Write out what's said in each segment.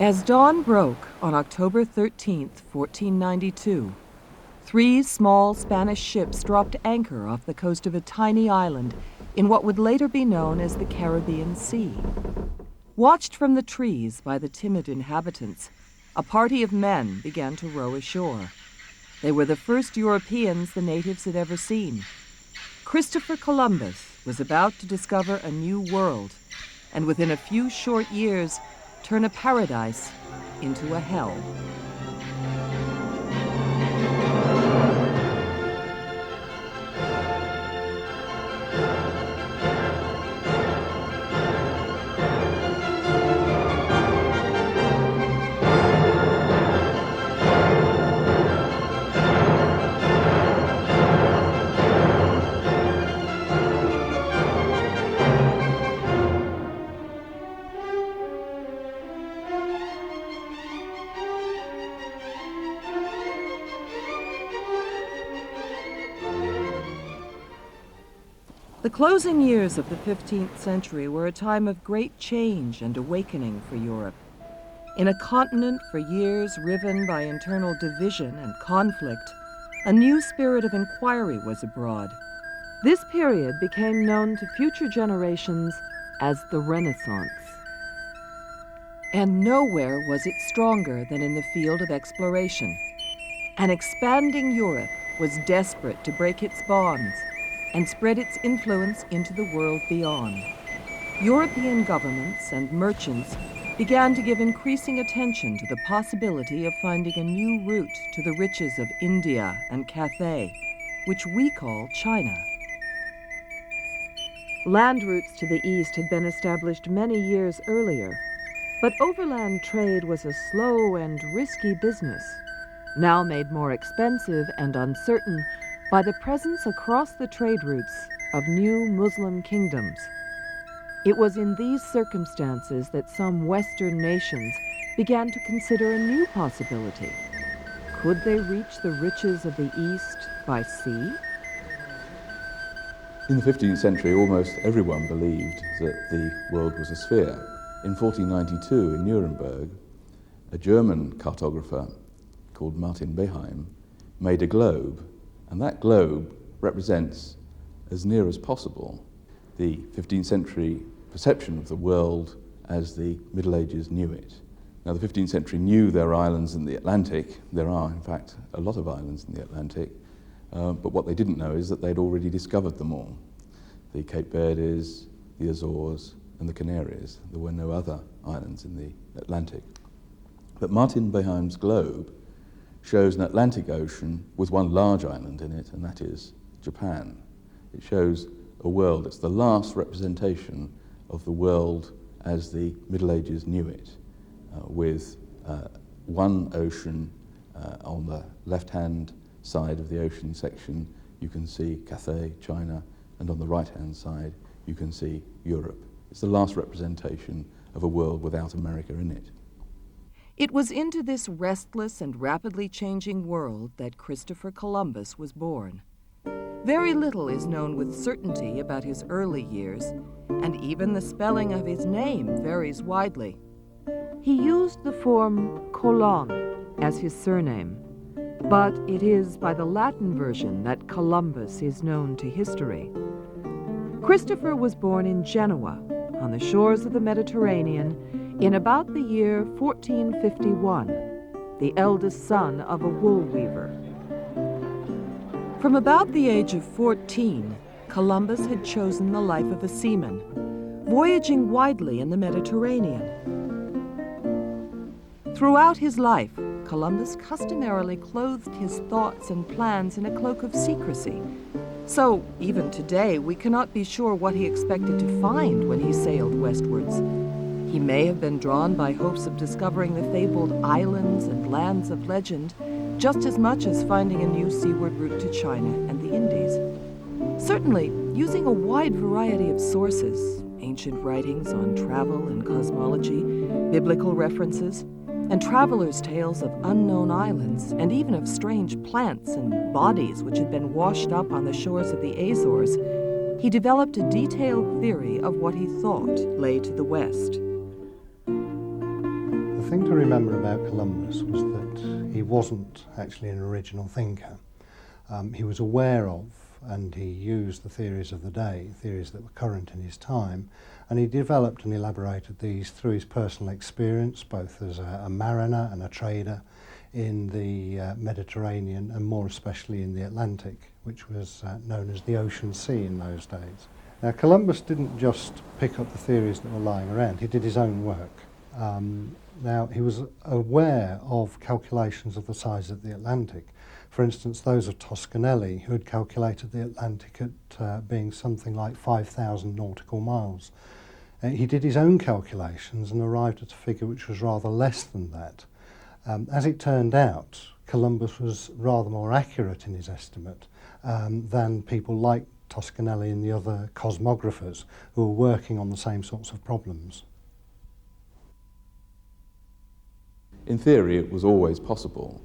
As dawn broke on October 13th, 1492, 3 small Spanish ships dropped anchor off the coast of a tiny island in what would later be known as the Caribbean Sea. Watched from the trees by the timid inhabitants, a party of men began to row ashore. They were the first Europeans the natives had ever seen. Christopher Colombus was about to discover a new world, and within a few short years, turn a paradise into a hell. The closing years of the 15th century were a time of great change and awakening for Europe. In a continent for years riven by internal division and conflict, a new spirit of inquiry was abroad. This period became known to future generations as the Renaissance. And nowhere was it stronger than in the field of exploration. An expanding Europe was desperate to break its bonds and spread its influence into the world beyond. European governments and merchants began to give increasing attention to the possibility of finding a new route to the riches of India and Cathay, which we call China. Land routes to the east had been established many years earlier, but overland trade was a slow and risky business, now made more expensive and uncertain by the presence across the trade routes of new Muslim kingdoms. It was in these circumstances that some Western nations began to consider a new possibility. Could they reach the riches of the East by sea? In the 15th century, almost everyone believed that the world was a sphere. In 1492, in Nuremberg, a German cartographer called Martin Behaim made a globe, and that globe represents, as near as possible, the 15th century perception of the world as the Middle Ages knew it. Now, the 15th century knew there are islands in the Atlantic. There are, in fact, a lot of islands in the Atlantic. But what they didn't know is that they'd already discovered them all. The Cape Verdes, the Azores, and the Canaries. There were no other islands in the Atlantic. But Martin Behaim's globe shows an Atlantic Ocean with one large island in it, and that is Japan. It shows a world, it's the last representation of the world as the Middle Ages knew it, with one ocean on the left-hand side of the ocean section, you can see Cathay, China, and on the right-hand side, you can see Europe. It's the last representation of a world without America in it. It was into this restless and rapidly changing world that Christopher Columbus was born. Very little is known with certainty about his early years, and even the spelling of his name varies widely. He used the form Colon as his surname, but it is by the Latin version that Columbus is known to history. Christopher was born in Genoa, on the shores of the Mediterranean, in about the year 1451, the eldest son of a wool weaver. From about the age of 14, Columbus had chosen the life of a seaman, voyaging widely in the Mediterranean. Throughout his life, Columbus customarily clothed his thoughts and plans in a cloak of secrecy. So, even today, we cannot be sure what he expected to find when he sailed westwards. He may have been drawn by hopes of discovering the fabled islands and lands of legend, just as much as finding a new seaward route to China and the Indies. Certainly, using a wide variety of sources, ancient writings on travel and cosmology, biblical references, and travelers' tales of unknown islands, and even of strange plants and bodies which had been washed up on the shores of the Azores, he developed a detailed theory of what he thought lay to the west. The thing to remember about Columbus was that he wasn't actually an original thinker. He was aware of, and he used the theories of the day, theories that were current in his time, and he developed and elaborated these through his personal experience, both as a mariner and a trader in the Mediterranean, and more especially in the Atlantic, which was known as the Ocean Sea in those days. Now, Columbus didn't just pick up the theories that were lying around, he did his own work. Now, he was aware of calculations of the size of the Atlantic. For instance, those of Toscanelli, who had calculated the Atlantic at being something like 5,000 nautical miles. He did his own calculations and arrived at a figure which was rather less than that. As it turned out, Columbus was rather more accurate in his estimate than people like Toscanelli and the other cosmographers who were working on the same sorts of problems. In theory, it was always possible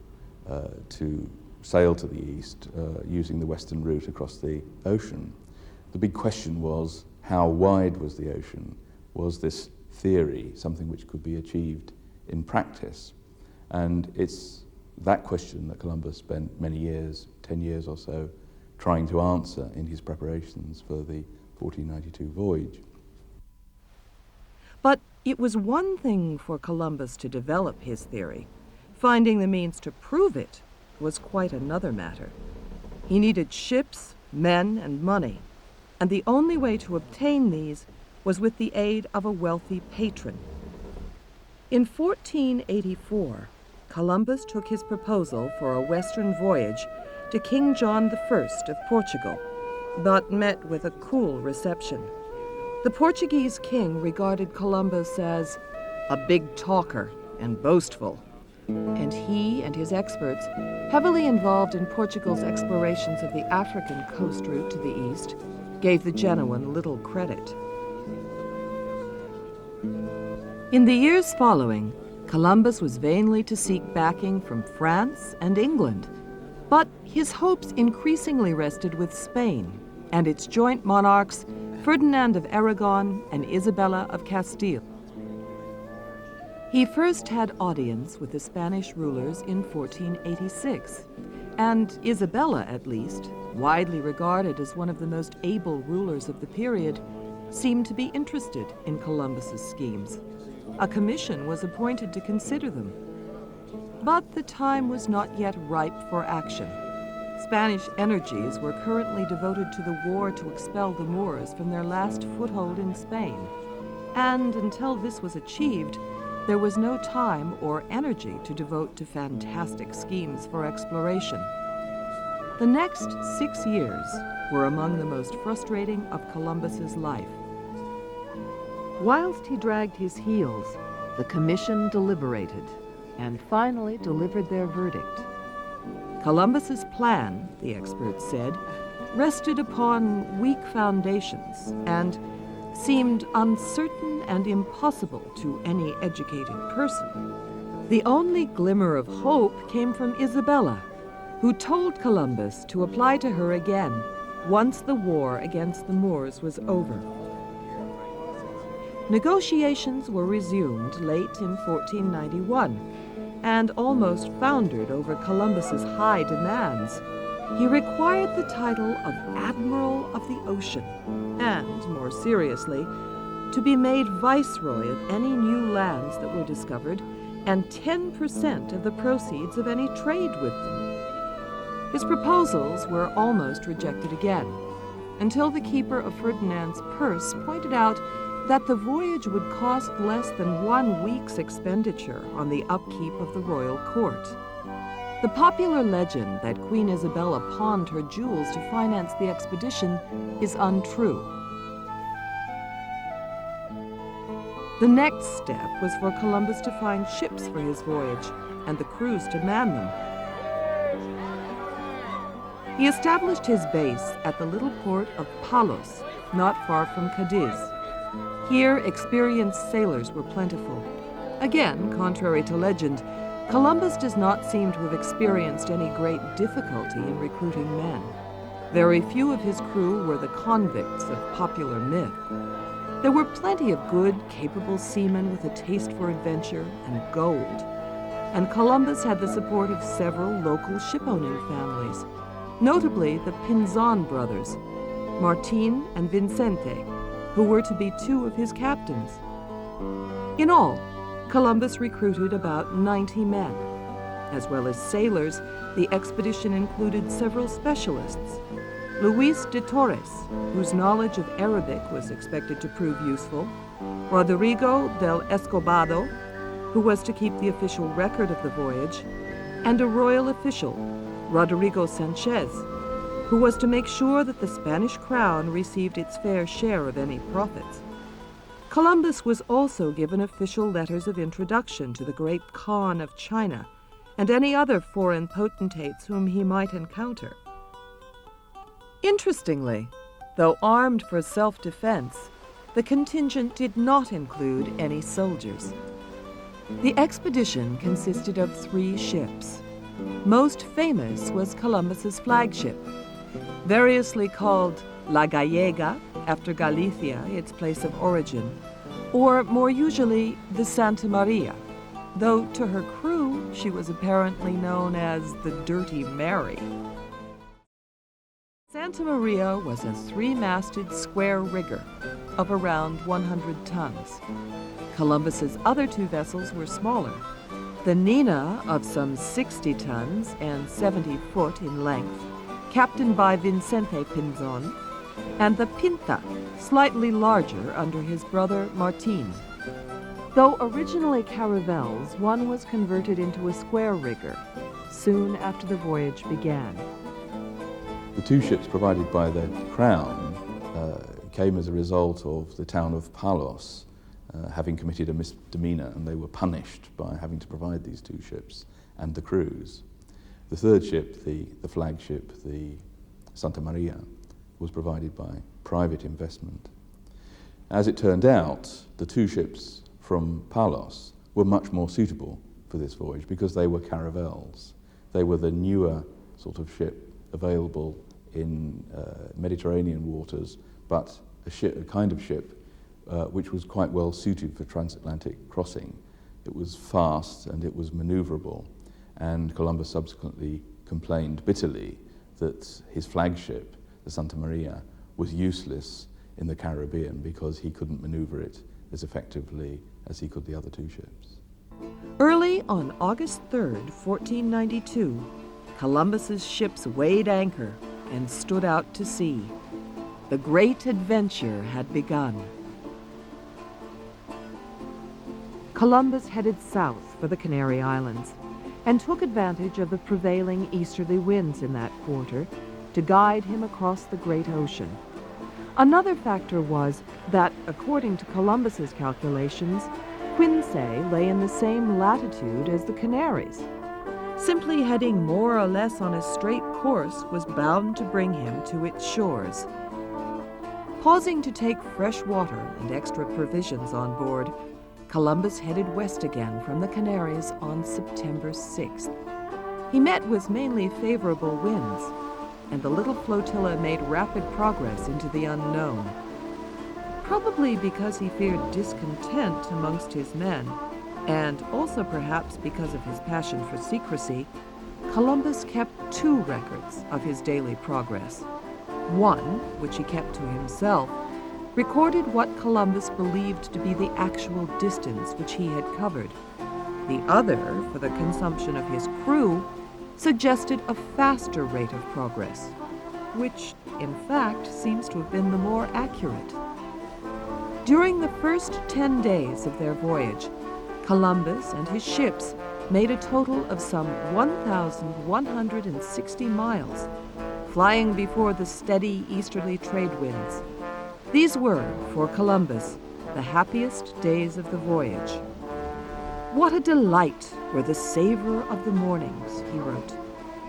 to sail to the east using the western route across the ocean. The big question was, how wide was the ocean? Was this theory something which could be achieved in practice? And it's that question that Columbus spent many years, 10 years or so, trying to answer in his preparations for the 1492 voyage. But it was one thing for Columbus to develop his theory. Finding the means to prove it was quite another matter. He needed ships, men, and money, and the only way to obtain these was with the aid of a wealthy patron. In 1484, Columbus took his proposal for a western voyage to King John I of Portugal, but met with a cool reception. The Portuguese king regarded Columbus as a big talker and boastful, and he and his experts, heavily involved in Portugal's explorations of the African coast route to the east, gave the Genoan little credit. In the years following, Columbus was vainly to seek backing from France and England, but his hopes increasingly rested with Spain and its joint monarchs Ferdinand of Aragon and Isabella of Castile. He first had audience with the Spanish rulers in 1486, and Isabella, at least, widely regarded as one of the most able rulers of the period, seemed to be interested in Columbus's schemes. A commission was appointed to consider them. But the time was not yet ripe for action. Spanish energies were currently devoted to the war to expel the Moors from their last foothold in Spain. And until this was achieved, there was no time or energy to devote to fantastic schemes for exploration. The next 6 years were among the most frustrating of Columbus's life. Whilst he dragged his heels, the commission deliberated and finally delivered their verdict. Columbus's plan, the experts said, rested upon weak foundations and seemed uncertain and impossible to any educated person. The only glimmer of hope came from Isabella, who told Columbus to apply to her again once the war against the Moors was over. Negotiations were resumed late in 1491, and almost foundered over Columbus's high demands. He required the title of Admiral of the Ocean, and, more seriously, to be made viceroy of any new lands that were discovered, and 10% of the proceeds of any trade with them. His proposals were almost rejected again, until the keeper of Ferdinand's purse pointed out that the voyage would cost less than 1 week's expenditure on the upkeep of the royal court. The popular legend that Queen Isabella pawned her jewels to finance the expedition is untrue. The next step was for Columbus to find ships for his voyage and the crews to man them. He established his base at the little port of Palos, not far from Cadiz. Here, experienced sailors were plentiful. Again, contrary to legend, Columbus does not seem to have experienced any great difficulty in recruiting men. Very few of his crew were the convicts of popular myth. There were plenty of good, capable seamen with a taste for adventure and gold, and Columbus had the support of several local ship-owning families, notably the Pinzon brothers, Martin and Vicente, who were to be two of his captains. In all, Columbus recruited about 90 men. As well as sailors, the expedition included several specialists. Luis de Torres, whose knowledge of Arabic was expected to prove useful, Rodrigo del Escobado, who was to keep the official record of the voyage, and a royal official, Rodrigo Sanchez, who was to make sure that the Spanish crown received its fair share of any profits. Columbus was also given official letters of introduction to the great Khan of China and any other foreign potentates whom he might encounter. Interestingly, though armed for self-defense, the contingent did not include any soldiers. The expedition consisted of 3 ships. Most famous was Columbus's flagship, variously called La Gallega, after Galicia, its place of origin, or more usually the Santa Maria, though to her crew she was apparently known as the Dirty Mary. Santa Maria was a 3-masted square rigger of around 100 tons. Columbus's other 2 vessels were smaller. The Nina, of some 60 tons and 70 foot in length, captained by Vicente Pinzon, and the Pinta, slightly larger under his brother Martin. Though originally caravels, one was converted into a square rigger soon after the voyage began. The 2 ships provided by the Crown came as a result of the town of Palos having committed a misdemeanor, and they were punished by having to provide these 2 ships and the crews. The 3rd ship, the flagship, the Santa Maria, was provided by private investment. As it turned out, the 2 ships from Palos were much more suitable for this voyage because they were caravels. They were the newer sort of ship available in Mediterranean waters, but a kind of ship which was quite well suited for transatlantic crossing. It was fast and it was maneuverable, and Columbus subsequently complained bitterly that his flagship, the Santa Maria, was useless in the Caribbean because he couldn't maneuver it as effectively as he could the other 2 ships. Early on August 3rd, 1492, Columbus's ships weighed anchor and stood out to sea. The great adventure had begun. Columbus headed south for the Canary Islands and took advantage of the prevailing easterly winds in that quarter to guide him across the great ocean. Another factor was that, according to Columbus's calculations, Quinsay lay in the same latitude as the Canaries. Simply heading more or less on a straight course was bound to bring him to its shores. Pausing to take fresh water and extra provisions on board, Columbus headed west again from the Canaries on September 6th. He met with mainly favorable winds, and the little flotilla made rapid progress into the unknown. Probably because he feared discontent amongst his men, and also perhaps because of his passion for secrecy, Columbus kept 2 records of his daily progress. One, which he kept to himself, recorded what Columbus believed to be the actual distance which he had covered. The other, for the consumption of his crew, suggested a faster rate of progress, which, in fact, seems to have been the more accurate. During the first 10 days of their voyage, Columbus and his ships made a total of some 1,160 miles, flying before the steady easterly trade winds. These were, for Columbus, the happiest days of the voyage. What a delight were the savor of the mornings, he wrote,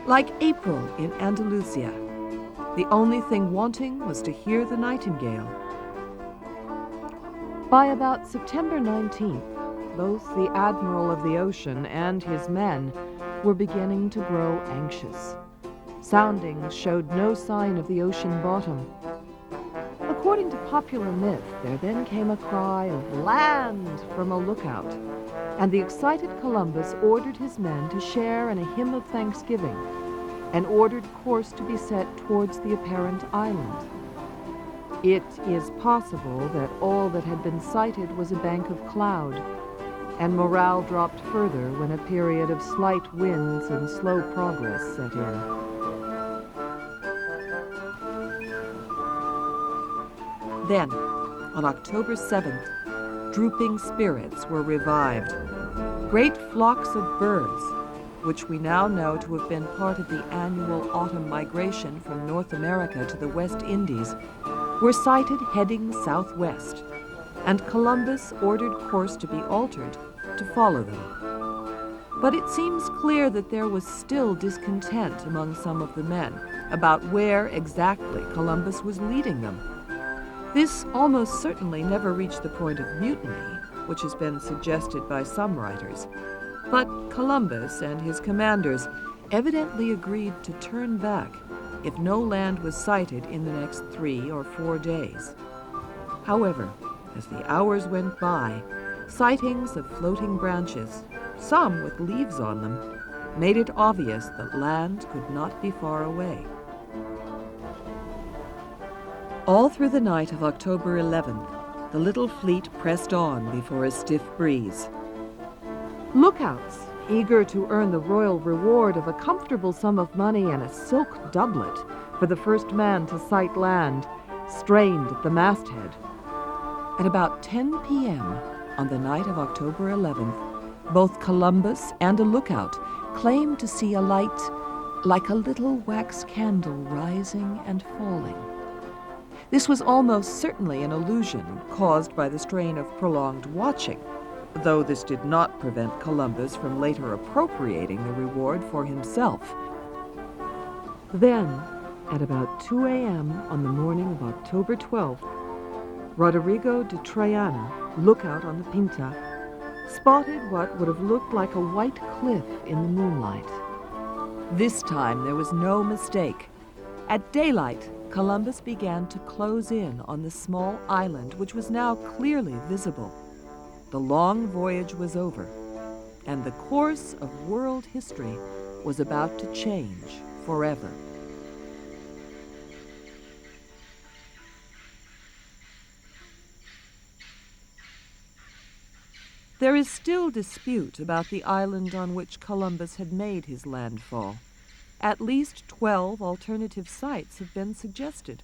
like April in Andalusia. The only thing wanting was to hear the nightingale. By about September 19th, both the Admiral of the Ocean and his men were beginning to grow anxious. Soundings showed no sign of the ocean bottom. According to popular myth, there then came a cry of land from a lookout, and the excited Columbus ordered his men to share in a hymn of thanksgiving, and ordered course to be set towards the apparent island. It is possible that all that had been sighted was a bank of cloud, and morale dropped further when a period of slight winds and slow progress set in. Then, on October 7th, drooping spirits were revived. Great flocks of birds, which we now know to have been part of the annual autumn migration from North America to the West Indies, were sighted heading southwest, and Columbus ordered course to be altered to follow them. But it seems clear that there was still discontent among some of the men about where exactly Columbus was leading them. This almost certainly never reached the point of mutiny, which has been suggested by some writers, but Columbus and his commanders evidently agreed to turn back if no land was sighted in the next 3 or 4 days. However, as the hours went by, sightings of floating branches, some with leaves on them, made it obvious that land could not be far away. All through the night of October 11th, the little fleet pressed on before a stiff breeze. Lookouts, eager to earn the royal reward of a comfortable sum of money and a silk doublet for the first man to sight land, strained at the masthead. At about 10 p.m. on the night of October 11th, both Columbus and a lookout claimed to see a light like a little wax candle rising and falling. This was almost certainly an illusion caused by the strain of prolonged watching, though this did not prevent Columbus from later appropriating the reward for himself. Then, at about 2 a.m. on the morning of October 12th, Rodrigo de Triana, lookout on the Pinta, spotted what would have looked like a white cliff in the moonlight. This time there was no mistake. At daylight, Columbus began to close in on the small island, which was now clearly visible. The long voyage was over, and the course of world history was about to change forever. There is still dispute about the island on which Columbus had made his landfall. At least 12 alternative sites have been suggested.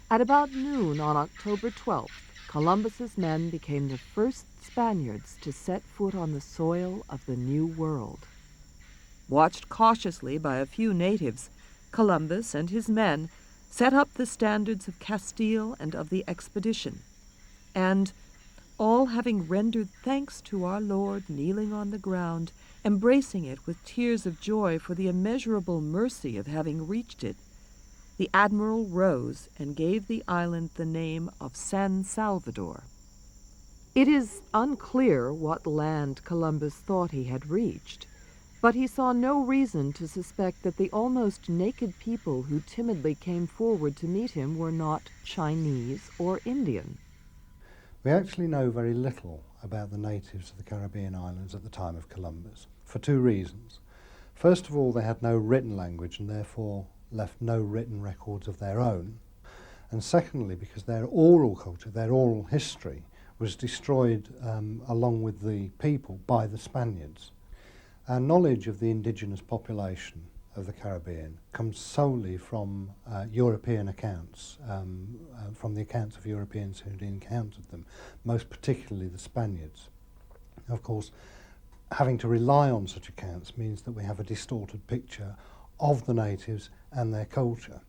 At about noon on October 12th, Columbus's men became the first Spaniards to set foot on the soil of the New World. Watched cautiously by a few natives, Columbus and his men set up the standards of Castile and of the expedition, and, all having rendered thanks to our Lord kneeling on the ground, embracing it with tears of joy for the immeasurable mercy of having reached it, the admiral rose and gave the island the name of San Salvador. It is unclear what land Columbus thought he had reached, but he saw no reason to suspect that the almost naked people who timidly came forward to meet him were not Chinese or Indian. We actually know very little about the natives of the Caribbean islands at the time of Columbus, for 2 reasons. First of all, they had no written language and therefore left no written records of their own. And secondly, because their oral culture, their oral history, was destroyed along with the people by the Spaniards. Our knowledge of the indigenous population of the Caribbean comes solely from European accounts, from the accounts of Europeans who'd encountered them, most particularly the Spaniards. Of course, having to rely on such accounts means that we have a distorted picture of the natives and their culture.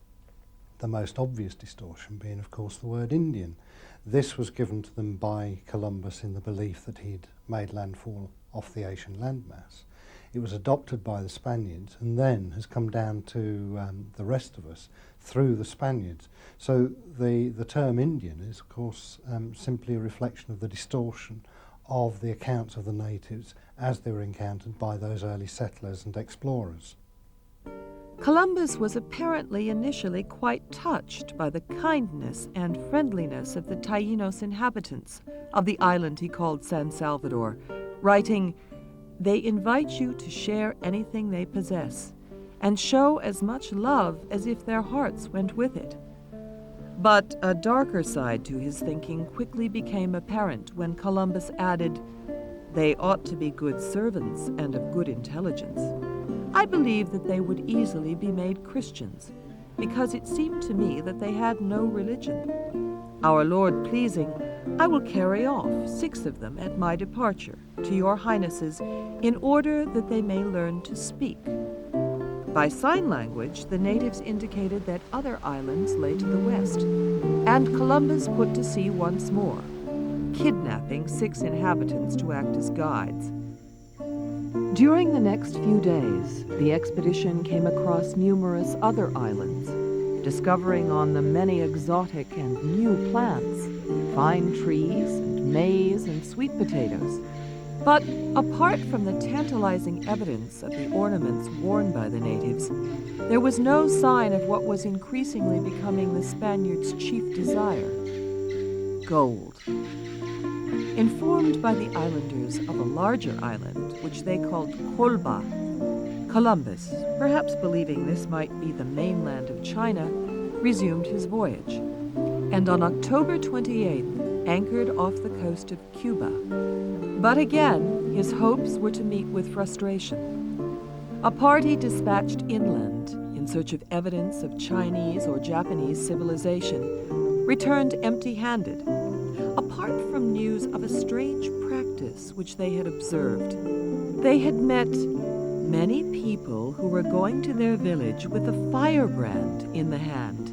The most obvious distortion being, of course, the word Indian. This was given to them by Columbus in the belief that he'd made landfall off the Asian landmass. It was adopted by the Spaniards and then has come down to the rest of us through the Spaniards. So the term Indian is, of course, simply a reflection of the distortion of the accounts of the natives as they were encountered by those early settlers and explorers. Columbus was apparently initially quite touched by the kindness and friendliness of the Taínos inhabitants of the island he called San Salvador, writing, "They invite you to share anything they possess, and show as much love as if their hearts went with it." But a darker side to his thinking quickly became apparent when Columbus added, "They ought to be good servants and of good intelligence. I believe that they would easily be made Christians, because it seemed to me that they had no religion. Our Lord pleasing, I will carry off 6 of them at my departure to your highnesses, in order that they may learn to speak." By sign language, the natives indicated that other islands lay to the west, and Columbus put to sea once more, kidnapping 6 inhabitants to act as guides. During the next few days, the expedition came across numerous other islands, discovering on them many exotic and new plants, fine trees and maize and sweet potatoes. But apart from the tantalizing evidence of the ornaments worn by the natives, there was no sign of what was increasingly becoming the Spaniards' chief desire: gold. Informed by the islanders of a larger island, which they called Colba, Columbus, perhaps believing this might be the mainland of China, resumed his voyage, and on October 28th anchored off the coast of Cuba. But again, his hopes were to meet with frustration. A party dispatched inland in search of evidence of Chinese or Japanese civilization returned empty-handed, apart from news of a strange practice which they had observed. They had met many people who were going to their village with a firebrand in the hand,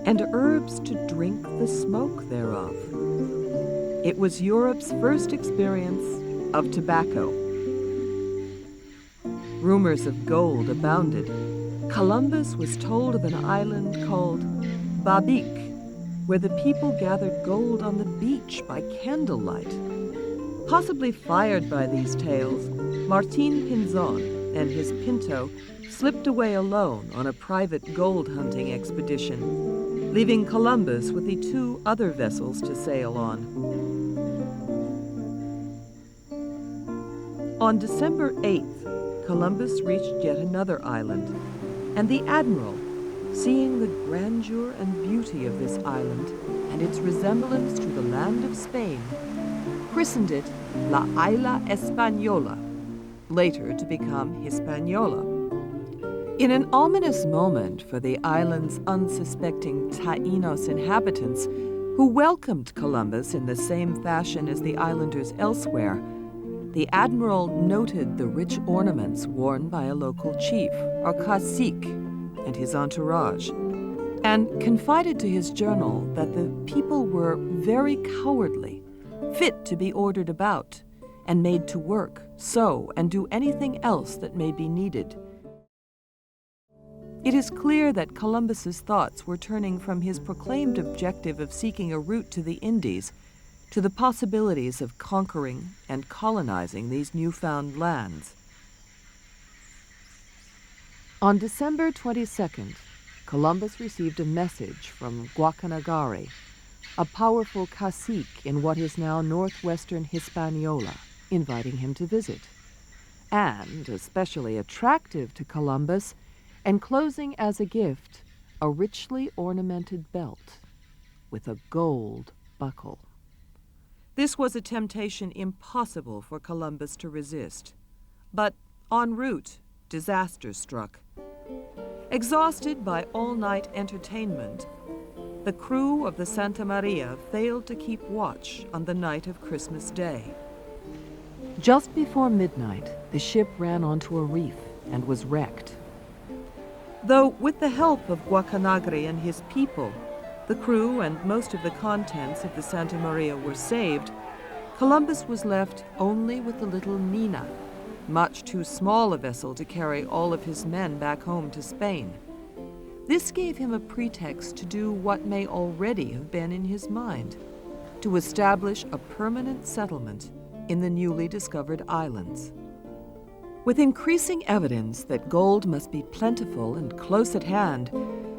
and herbs to drink the smoke thereof. It was Europe's first experience of tobacco. Rumors of gold abounded. Columbus was told of an island called Babique, where the people gathered gold on the beach by candlelight. Possibly fired by these tales, Martin Pinzon and his Pinto slipped away alone on a private gold hunting expedition, leaving Columbus with the 2 other vessels to sail on. On December 8th, Columbus reached yet another island, and the admiral, seeing the grandeur and beauty of this island and its resemblance to the land of Spain, christened it La Isla Española, later to become Hispaniola. In an ominous moment for the island's unsuspecting Taínos inhabitants, who welcomed Columbus in the same fashion as the islanders elsewhere, the admiral noted the rich ornaments worn by a local chief, or cacique, and his entourage, and confided to his journal that the people were very cowardly, fit to be ordered about, and made to work, sew, and do anything else that may be needed. It is clear that Columbus's thoughts were turning from his proclaimed objective of seeking a route to the Indies to the possibilities of conquering and colonizing these newfound lands. On December 22nd, Columbus received a message from Guacanagari, a powerful cacique in what is now northwestern Hispaniola, inviting him to visit, and, especially attractive to Columbus, enclosing as a gift a richly ornamented belt with a gold buckle. This was a temptation impossible for Columbus to resist, but en route, disaster struck. Exhausted by all-night entertainment, the crew of the Santa Maria failed to keep watch on the night of Christmas Day. Just before midnight, the ship ran onto a reef and was wrecked. Though with the help of Guacanagri and his people, the crew and most of the contents of the Santa Maria were saved, Columbus was left only with the little Nina, much too small a vessel to carry all of his men back home to Spain. This gave him a pretext to do what may already have been in his mind, to establish a permanent settlement in the newly discovered islands. With increasing evidence that gold must be plentiful and close at hand,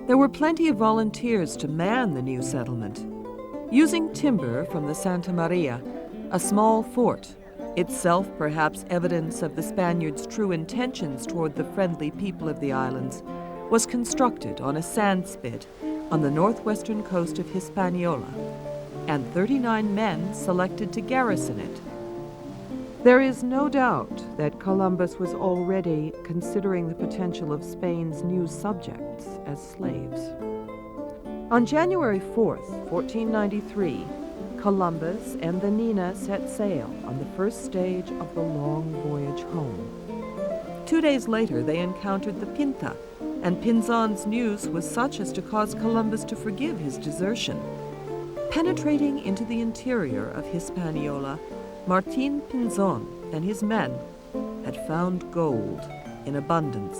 there were plenty of volunteers to man the new settlement. Using timber from the Santa Maria, a small fort, itself perhaps evidence of the Spaniards' true intentions toward the friendly people of the islands, was constructed on a sand spit on the northwestern coast of Hispaniola, and 39 men selected to garrison it. There is no doubt that Columbus was already considering the potential of Spain's new subjects as slaves. On January 4th, 1493, Columbus and the Nina set sail on the first stage of the long voyage home. 2 days later, they encountered the Pinta, and Pinzon's news was such as to cause Columbus to forgive his desertion. Penetrating into the interior of Hispaniola, Martin Pinzon and his men had found gold in abundance.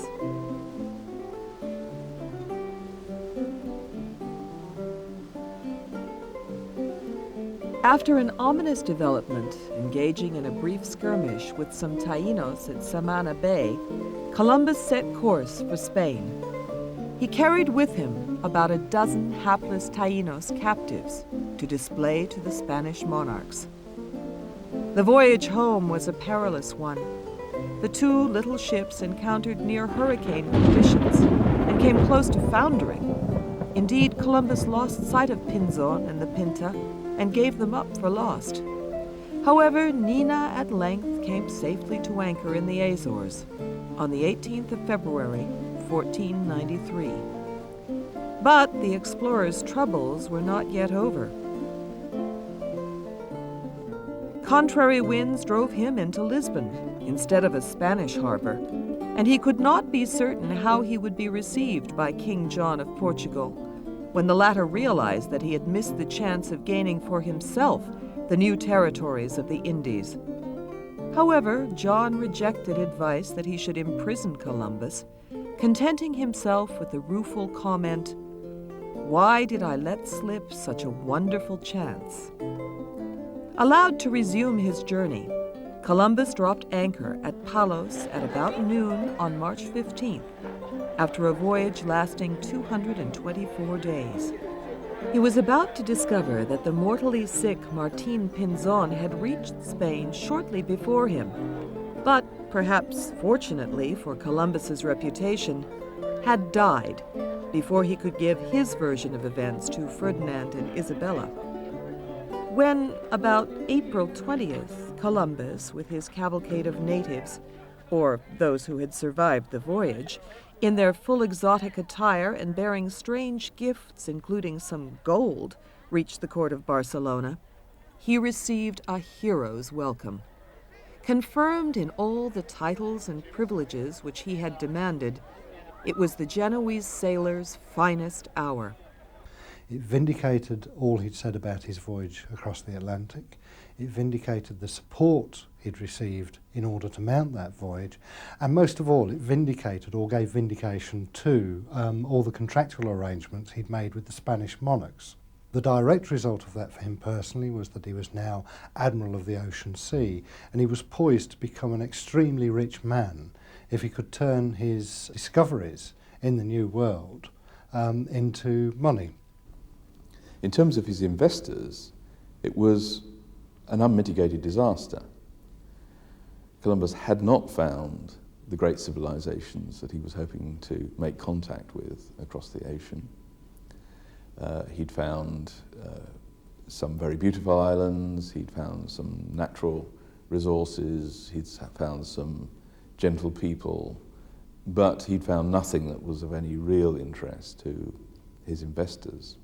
After an ominous development, engaging in a brief skirmish with some Taínos at Samana Bay, Columbus set course for Spain. He carried with him about a dozen hapless Taínos captives to display to the Spanish monarchs. The voyage home was a perilous one. The two little ships encountered near hurricane conditions and came close to foundering. Indeed, Columbus lost sight of Pinzon and the Pinta and gave them up for lost. However, Nina at length came safely to anchor in the Azores on the 18th of February, 1493. But the explorer's troubles were not yet over. Contrary winds drove him into Lisbon instead of a Spanish harbor, and he could not be certain how he would be received by King John of Portugal, when the latter realized that he had missed the chance of gaining for himself the new territories of the Indies. However, John rejected advice that he should imprison Columbus, contenting himself with the rueful comment, "Why did I let slip such a wonderful chance?" Allowed to resume his journey, Columbus dropped anchor at Palos at about noon on March 15th, after a voyage lasting 224 days. He was about to discover that the mortally sick Martin Pinzon had reached Spain shortly before him, but perhaps fortunately for Columbus's reputation, had died before he could give his version of events to Ferdinand and Isabella. When, about April 20th, Columbus, with his cavalcade of natives, or those who had survived the voyage, in their full exotic attire and bearing strange gifts, including some gold, reached the court of Barcelona, he received a hero's welcome. Confirmed in all the titles and privileges which he had demanded, it was the Genoese sailor's finest hour. It vindicated all he'd said about his voyage across the Atlantic. It vindicated the support he'd received in order to mount that voyage. And most of all, it vindicated or gave vindication to all the contractual arrangements he'd made with the Spanish monarchs. The direct result of that for him personally was that he was now Admiral of the Ocean Sea, and he was poised to become an extremely rich man if he could turn his discoveries in the New World into money. In terms of his investors, it was an unmitigated disaster. Columbus had not found the great civilizations that he was hoping to make contact with across the ocean. He'd found some very beautiful islands, he'd found some natural resources, he'd found some gentle people, but he'd found nothing that was of any real interest to his investors.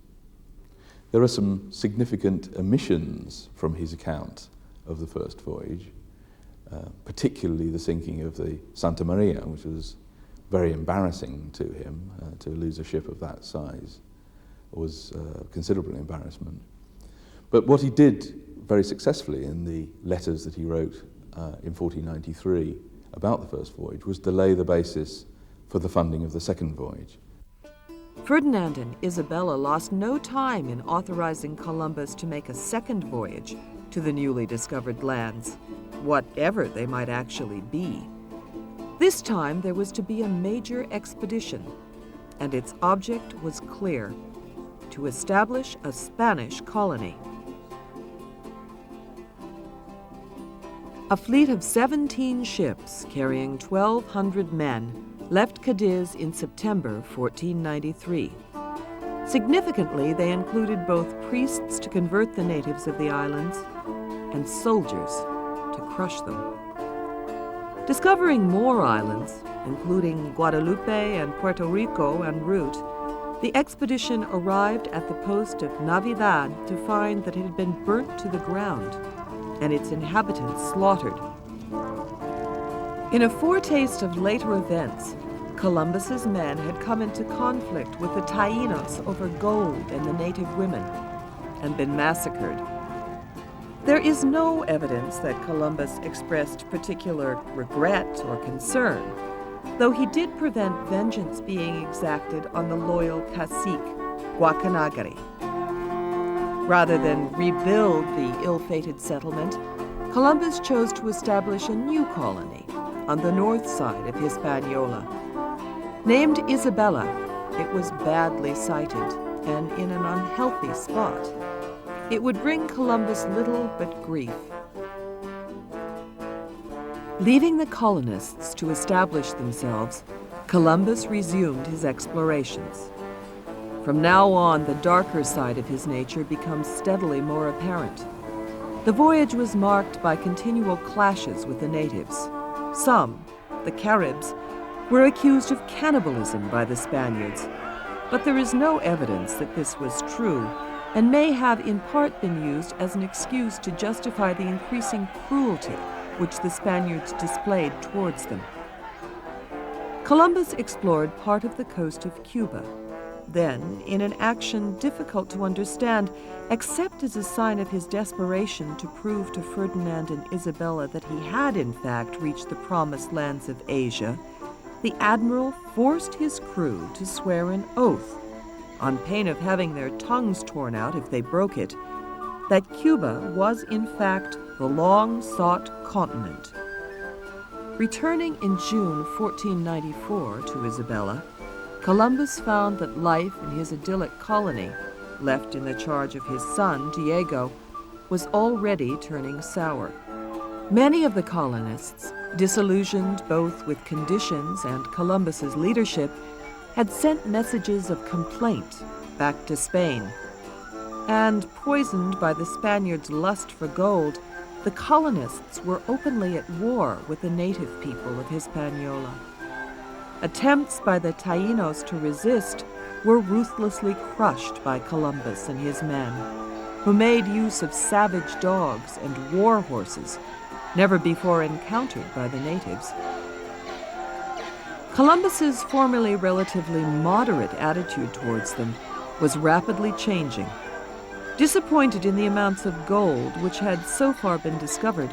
There are some significant omissions from his account of the first voyage, particularly the sinking of the Santa Maria, which was very embarrassing to him. To lose a ship of that size was considerable embarrassment. But what he did very successfully in the letters that he wrote in 1493 about the first voyage was to lay the basis for the funding of the second voyage. Ferdinand and Isabella lost no time in authorizing Columbus to make a second voyage to the newly discovered lands, whatever they might actually be. This time there was to be a major expedition, and its object was clear: to establish a Spanish colony. A fleet of 17 ships carrying 1,200 men left Cadiz in September 1493. Significantly, they included both priests to convert the natives of the islands and soldiers to crush them. Discovering more islands, including Guadalupe and Puerto Rico en route, the expedition arrived at the post of Navidad to find that it had been burnt to the ground and its inhabitants slaughtered. In a foretaste of later events, Columbus's men had come into conflict with the Taínos over gold and the native women, and been massacred. There is no evidence that Columbus expressed particular regret or concern, though he did prevent vengeance being exacted on the loyal cacique, Guacanagari. Rather than rebuild the ill-fated settlement, Columbus chose to establish a new colony on the north side of Hispaniola. Named Isabella, it was badly sited and in an unhealthy spot. It would bring Columbus little but grief. Leaving the colonists to establish themselves, Columbus resumed his explorations. From now on, the darker side of his nature becomes steadily more apparent. The voyage was marked by continual clashes with the natives. Some, the Caribs, were accused of cannibalism by the Spaniards, but there is no evidence that this was true, and may have in part been used as an excuse to justify the increasing cruelty which the Spaniards displayed towards them. Columbus explored part of the coast of Cuba. Then, in an action difficult to understand, except as a sign of his desperation to prove to Ferdinand and Isabella that he had in fact reached the promised lands of Asia, the admiral forced his crew to swear an oath, on pain of having their tongues torn out if they broke it, that Cuba was in fact the long-sought continent. Returning in June 1494 to Isabella, Columbus found that life in his idyllic colony, left in the charge of his son, Diego, was already turning sour. Many of the colonists, disillusioned both with conditions and Columbus's leadership, had sent messages of complaint back to Spain. And poisoned by the Spaniards' lust for gold, the colonists were openly at war with the native people of Hispaniola. Attempts by the Taínos to resist were ruthlessly crushed by Columbus and his men, who made use of savage dogs and war horses, never before encountered by the natives. Columbus's formerly relatively moderate attitude towards them was rapidly changing. Disappointed in the amounts of gold which had so far been discovered,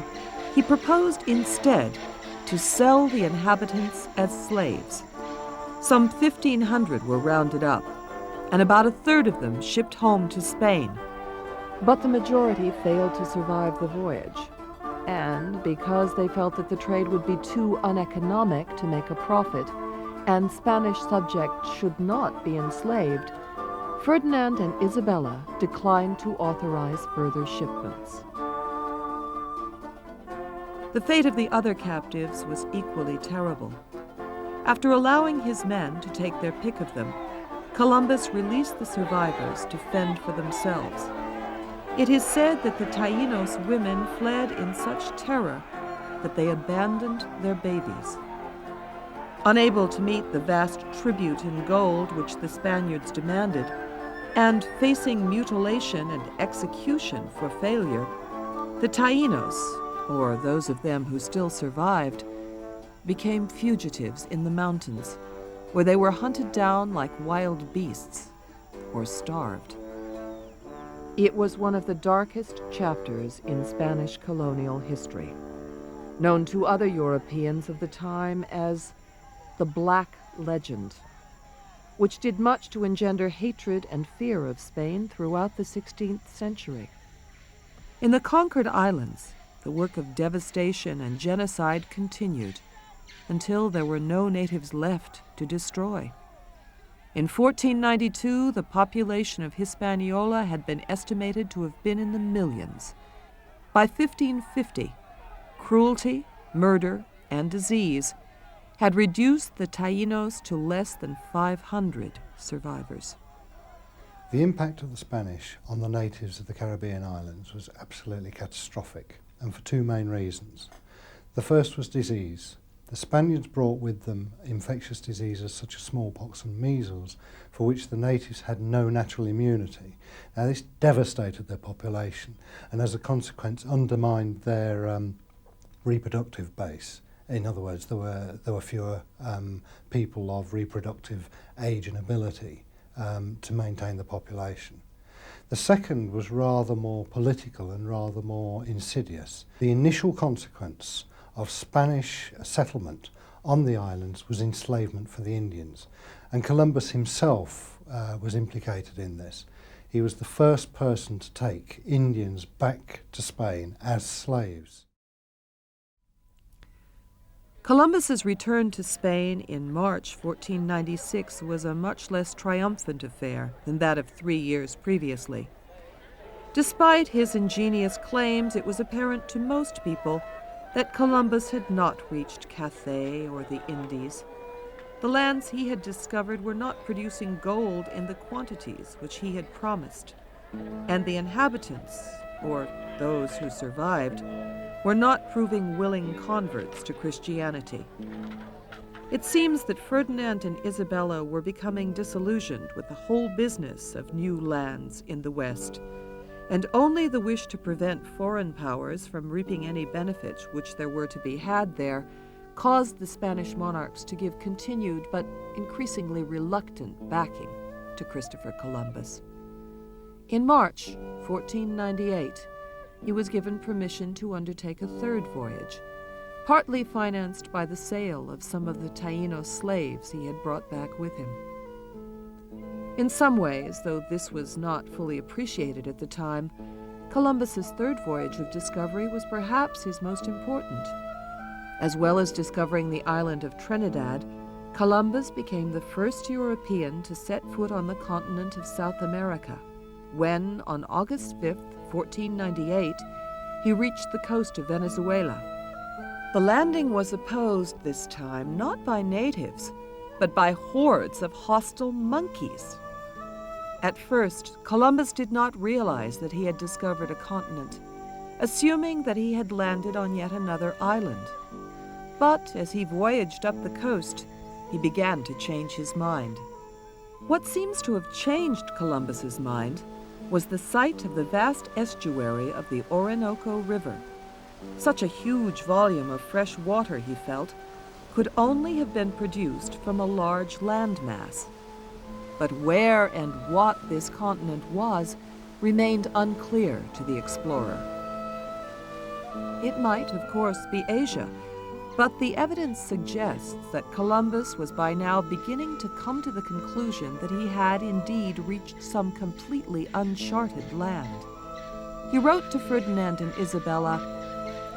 he proposed instead to sell the inhabitants as slaves. Some 1,500 were rounded up, and about a third of them shipped home to Spain. But the majority failed to survive the voyage, and because they felt that the trade would be too uneconomic to make a profit, and Spanish subjects should not be enslaved, Ferdinand and Isabella declined to authorize further shipments. The fate of the other captives was equally terrible. After allowing his men to take their pick of them, Columbus released the survivors to fend for themselves. It is said that the Taínos women fled in such terror that they abandoned their babies. Unable to meet the vast tribute in gold which the Spaniards demanded, and facing mutilation and execution for failure, the Taínos, or those of them who still survived, became fugitives in the mountains, where they were hunted down like wild beasts or starved. It was one of the darkest chapters in Spanish colonial history, known to other Europeans of the time as the Black Legend, which did much to engender hatred and fear of Spain throughout the 16th century. In the conquered islands, the work of devastation and genocide continued. until there were no natives left to destroy. In 1492, the population of Hispaniola had been estimated to have been in the millions. By 1550, cruelty, murder, and disease had reduced the Taínos to less than 500 survivors. The impact of the Spanish on the natives of the Caribbean islands was absolutely catastrophic, and for two main reasons. The first was disease. The Spaniards brought with them infectious diseases such as smallpox and measles, for which the natives had no natural immunity. Now this devastated their population, and as a consequence undermined their reproductive base. In other words, there were fewer people of reproductive age and ability to maintain the population. The second was rather more political and rather more insidious. The initial consequence of Spanish settlement on the islands was enslavement for the Indians, and Columbus himself was implicated in this. He was the first person to take Indians back to Spain as slaves. Columbus's return to Spain in March 1496 was a much less triumphant affair than that of 3 years previously. Despite his ingenious claims, it was apparent to most people that Columbus had not reached Cathay or the Indies. The lands he had discovered were not producing gold in the quantities which he had promised, and the inhabitants, or those who survived, were not proving willing converts to Christianity. It seems that Ferdinand and Isabella were becoming disillusioned with the whole business of new lands in the West, and only the wish to prevent foreign powers from reaping any benefits which there were to be had there caused the Spanish monarchs to give continued but increasingly reluctant backing to Christopher Columbus. In March 1498, he was given permission to undertake a third voyage, partly financed by the sale of some of the Taíno slaves he had brought back with him. In some ways, though this was not fully appreciated at the time, Columbus's third voyage of discovery was perhaps his most important. As well as discovering the island of Trinidad, Columbus became the first European to set foot on the continent of South America, when, on August 5, 1498, he reached the coast of Venezuela. The landing was opposed this time not by natives, but by hordes of hostile monkeys. At first, Columbus did not realize that he had discovered a continent, assuming that he had landed on yet another island. But as he voyaged up the coast, he began to change his mind. What seems to have changed Columbus's mind was the sight of the vast estuary of the Orinoco River. Such a huge volume of fresh water, he felt, could only have been produced from a large landmass. But where and what this continent was remained unclear to the explorer. It might, of course, be Asia, but the evidence suggests that Columbus was by now beginning to come to the conclusion that he had indeed reached some completely uncharted land. He wrote to Ferdinand and Isabella,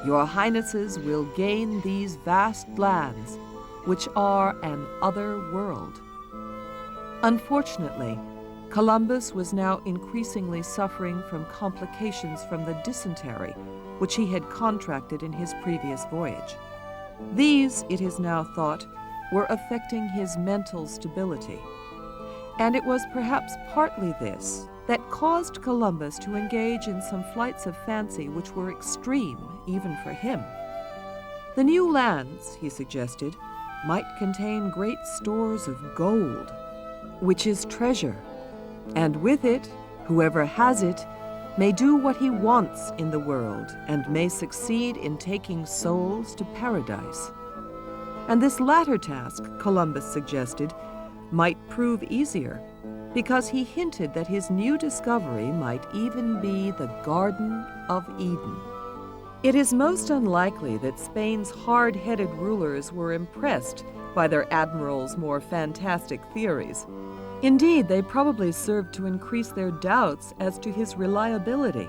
"Your Highnesses will gain these vast lands, which are an other world." Unfortunately, Columbus was now increasingly suffering from complications from the dysentery, which he had contracted in his previous voyage. These, it is now thought, were affecting his mental stability. And it was perhaps partly this that caused Columbus to engage in some flights of fancy which were extreme even for him. The new lands, he suggested, might contain great stores of gold, which is treasure, and with it, whoever has it may do what he wants in the world and may succeed in taking souls to paradise. And this latter task, Columbus suggested, might prove easier, because he hinted that his new discovery might even be the Garden of Eden. It is most unlikely that Spain's hard-headed rulers were impressed by their admiral's more fantastic theories. Indeed, they probably served to increase their doubts as to his reliability.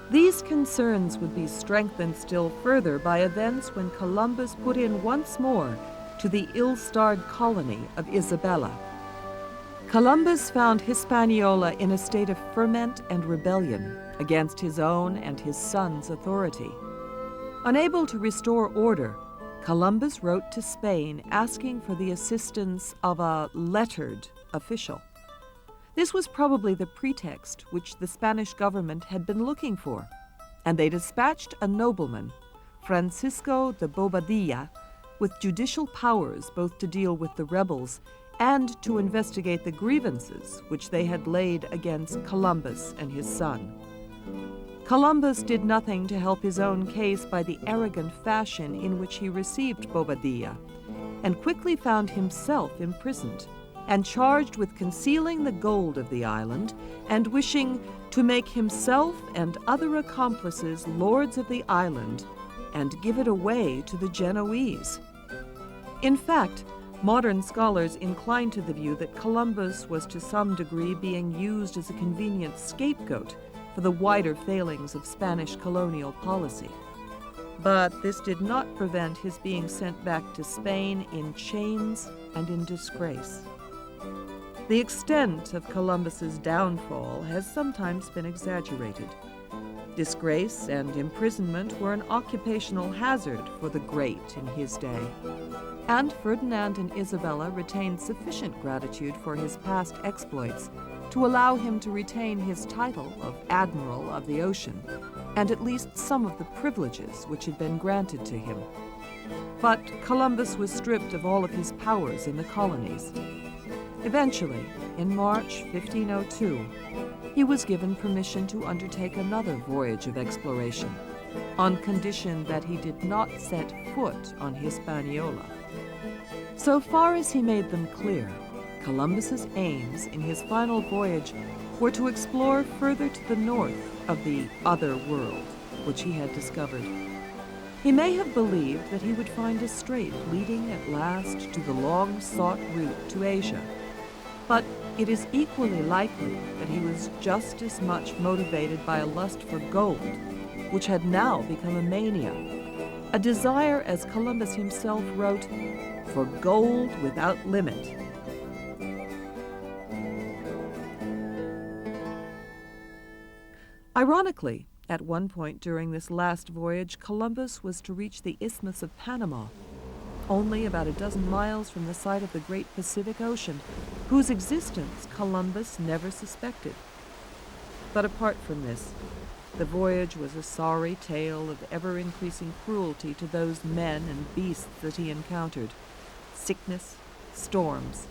These concerns would be strengthened still further by events when Columbus put in once more to the ill-starred colony of Isabella. Columbus found Hispaniola in a state of ferment and rebellion against his own and his son's authority. Unable to restore order, Columbus wrote to Spain asking for the assistance of a lettered official. This was probably the pretext which the Spanish government had been looking for, and they dispatched a nobleman, Francisco de Bobadilla, with judicial powers both to deal with the rebels and to investigate the grievances which they had laid against Columbus and his son. Columbus did nothing to help his own case by the arrogant fashion in which he received Bobadilla, and quickly found himself imprisoned and charged with concealing the gold of the island and wishing to make himself and other accomplices lords of the island and give it away to the Genoese. In fact, modern scholars incline to the view that Columbus was to some degree being used as a convenient scapegoat for the wider failings of Spanish colonial policy. But this did not prevent his being sent back to Spain in chains and in disgrace. The extent of Columbus's downfall has sometimes been exaggerated. Disgrace and imprisonment were an occupational hazard for the great in his day. And Ferdinand and Isabella retained sufficient gratitude for his past exploits to allow him to retain his title of Admiral of the Ocean, and at least some of the privileges which had been granted to him. But Columbus was stripped of all of his powers in the colonies. Eventually, in March 1502, he was given permission to undertake another voyage of exploration, on condition that he did not set foot on Hispaniola. So far as he made them clear, Columbus's aims in his final voyage were to explore further to the north of the other world, which he had discovered. He may have believed that he would find a strait leading at last to the long-sought route to Asia. But it is equally likely that he was just as much motivated by a lust for gold, which had now become a mania, a desire, as Columbus himself wrote, for gold without limit. Ironically, at one point during this last voyage, Columbus was to reach the Isthmus of Panama, only about a dozen miles from the site of the great Pacific Ocean, whose existence Columbus never suspected. But apart from this, the voyage was a sorry tale of ever-increasing cruelty to those men and beasts that he encountered, sickness, storms,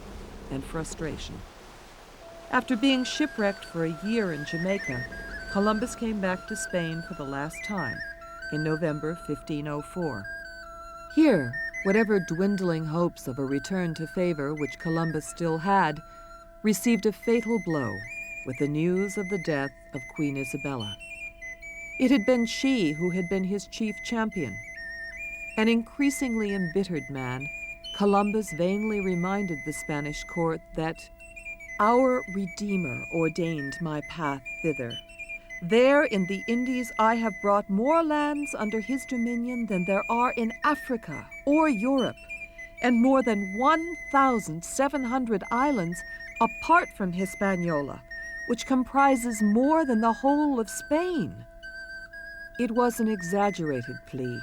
and frustration. After being shipwrecked for a year in Jamaica, Columbus came back to Spain for the last time, in November 1504. Here, whatever dwindling hopes of a return to favor which Columbus still had, received a fatal blow with the news of the death of Queen Isabella. It had been she who had been his chief champion. An increasingly embittered man, Columbus vainly reminded the Spanish court that "Our Redeemer ordained my path thither. There in the Indies I have brought more lands under his dominion than there are in Africa or Europe, and more than 1,700 islands apart from Hispaniola, which comprises more than the whole of Spain." It was an exaggerated plea,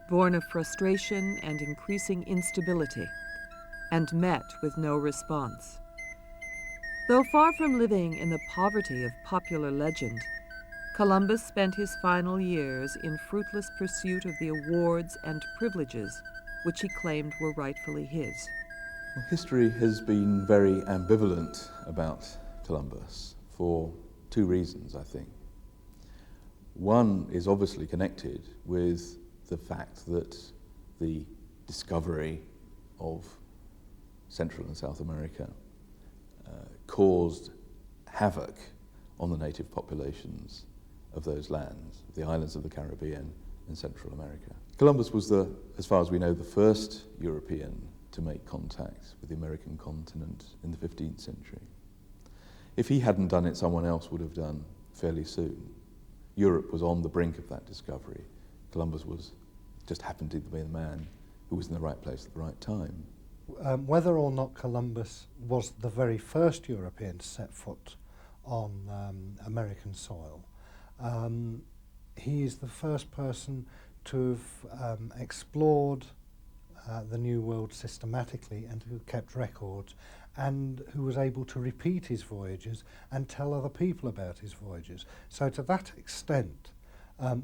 born of frustration and increasing instability, and met with no response. Though far from living in the poverty of popular legend, Columbus spent his final years in fruitless pursuit of the awards and privileges which he claimed were rightfully his. Well, history has been very ambivalent about Columbus for two reasons, I think. One is obviously connected with the fact that the discovery of Central and South America caused havoc on the native populations of those lands, the islands of the Caribbean and Central America. Columbus was, as far as we know, the first European to make contact with the American continent in the 15th century. If he hadn't done it, someone else would have done fairly soon. Europe was on the brink of that discovery. Columbus just happened to be the man who was in the right place at the right time. Whether or not Columbus was the very first European to set foot on American soil, he is the first person to have explored the New World systematically and who kept records and who was able to repeat his voyages and tell other people about his voyages. So to that extent,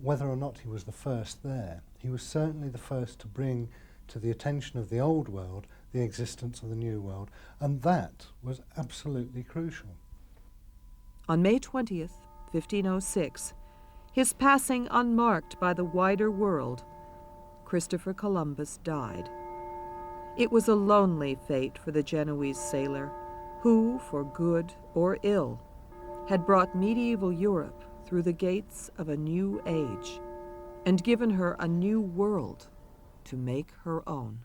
whether or not he was the first there, he was certainly the first to bring to the attention of the Old World the existence of the New World, and that was absolutely crucial. On May 20th, 1506, his passing unmarked by the wider world, Christopher Columbus died. It was a lonely fate for the Genoese sailor, who, for good or ill, had brought medieval Europe through the gates of a new age and given her a new world to make her own.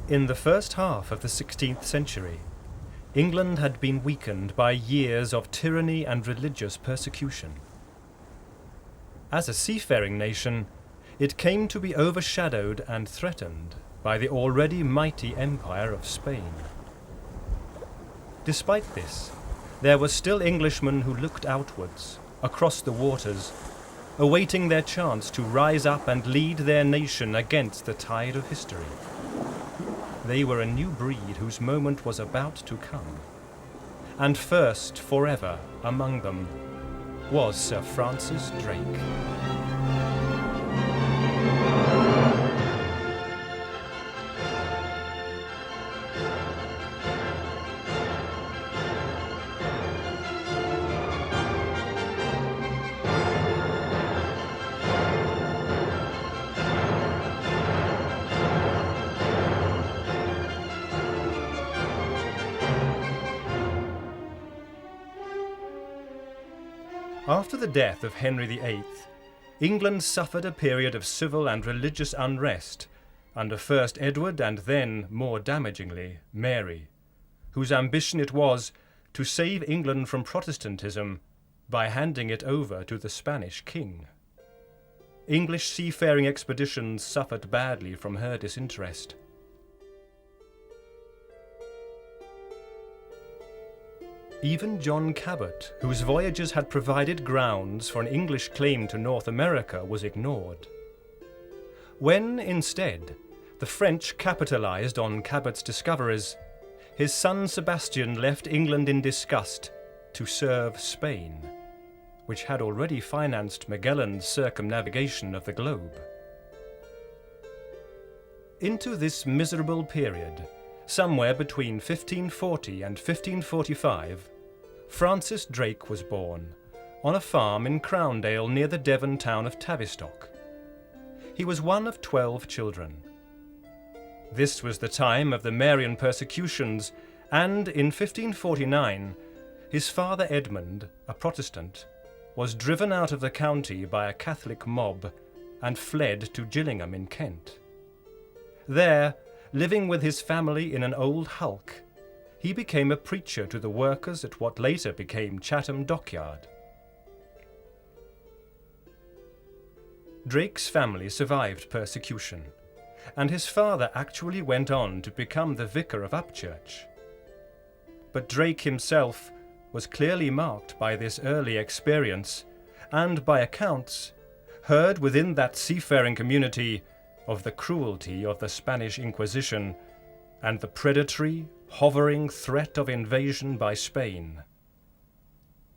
In the first half of the 16th century, England had been weakened by years of tyranny and religious persecution. As a seafaring nation, it came to be overshadowed and threatened by the already mighty empire of Spain. Despite this, there were still Englishmen who looked outwards, across the waters, awaiting their chance to rise up and lead their nation against the tide of history. They were a new breed whose moment was about to come. And first, forever, among them, was Sir Francis Drake. After the death of Henry VIII, England suffered a period of civil and religious unrest under first Edward and then, more damagingly, Mary, whose ambition it was to save England from Protestantism by handing it over to the Spanish king. English seafaring expeditions suffered badly from her disinterest. Even John Cabot, whose voyages had provided grounds for an English claim to North America, was ignored. When, instead, the French capitalized on Cabot's discoveries, his son Sebastian left England in disgust to serve Spain, which had already financed Magellan's circumnavigation of the globe. Into this miserable period, somewhere between 1540 and 1545, Francis Drake was born, on a farm in Crowndale near the Devon town of Tavistock. He was one of 12 children. This was the time of the Marian persecutions, and in 1549, his father Edmund, a Protestant, was driven out of the county by a Catholic mob and fled to Gillingham in Kent. There, living with his family in an old hulk, he became a preacher to the workers at what later became Chatham Dockyard. Drake's family survived persecution, and his father actually went on to become the vicar of Upchurch. But Drake himself was clearly marked by this early experience, and by accounts, heard within that seafaring community of the cruelty of the Spanish Inquisition and the predatory, hovering threat of invasion by Spain.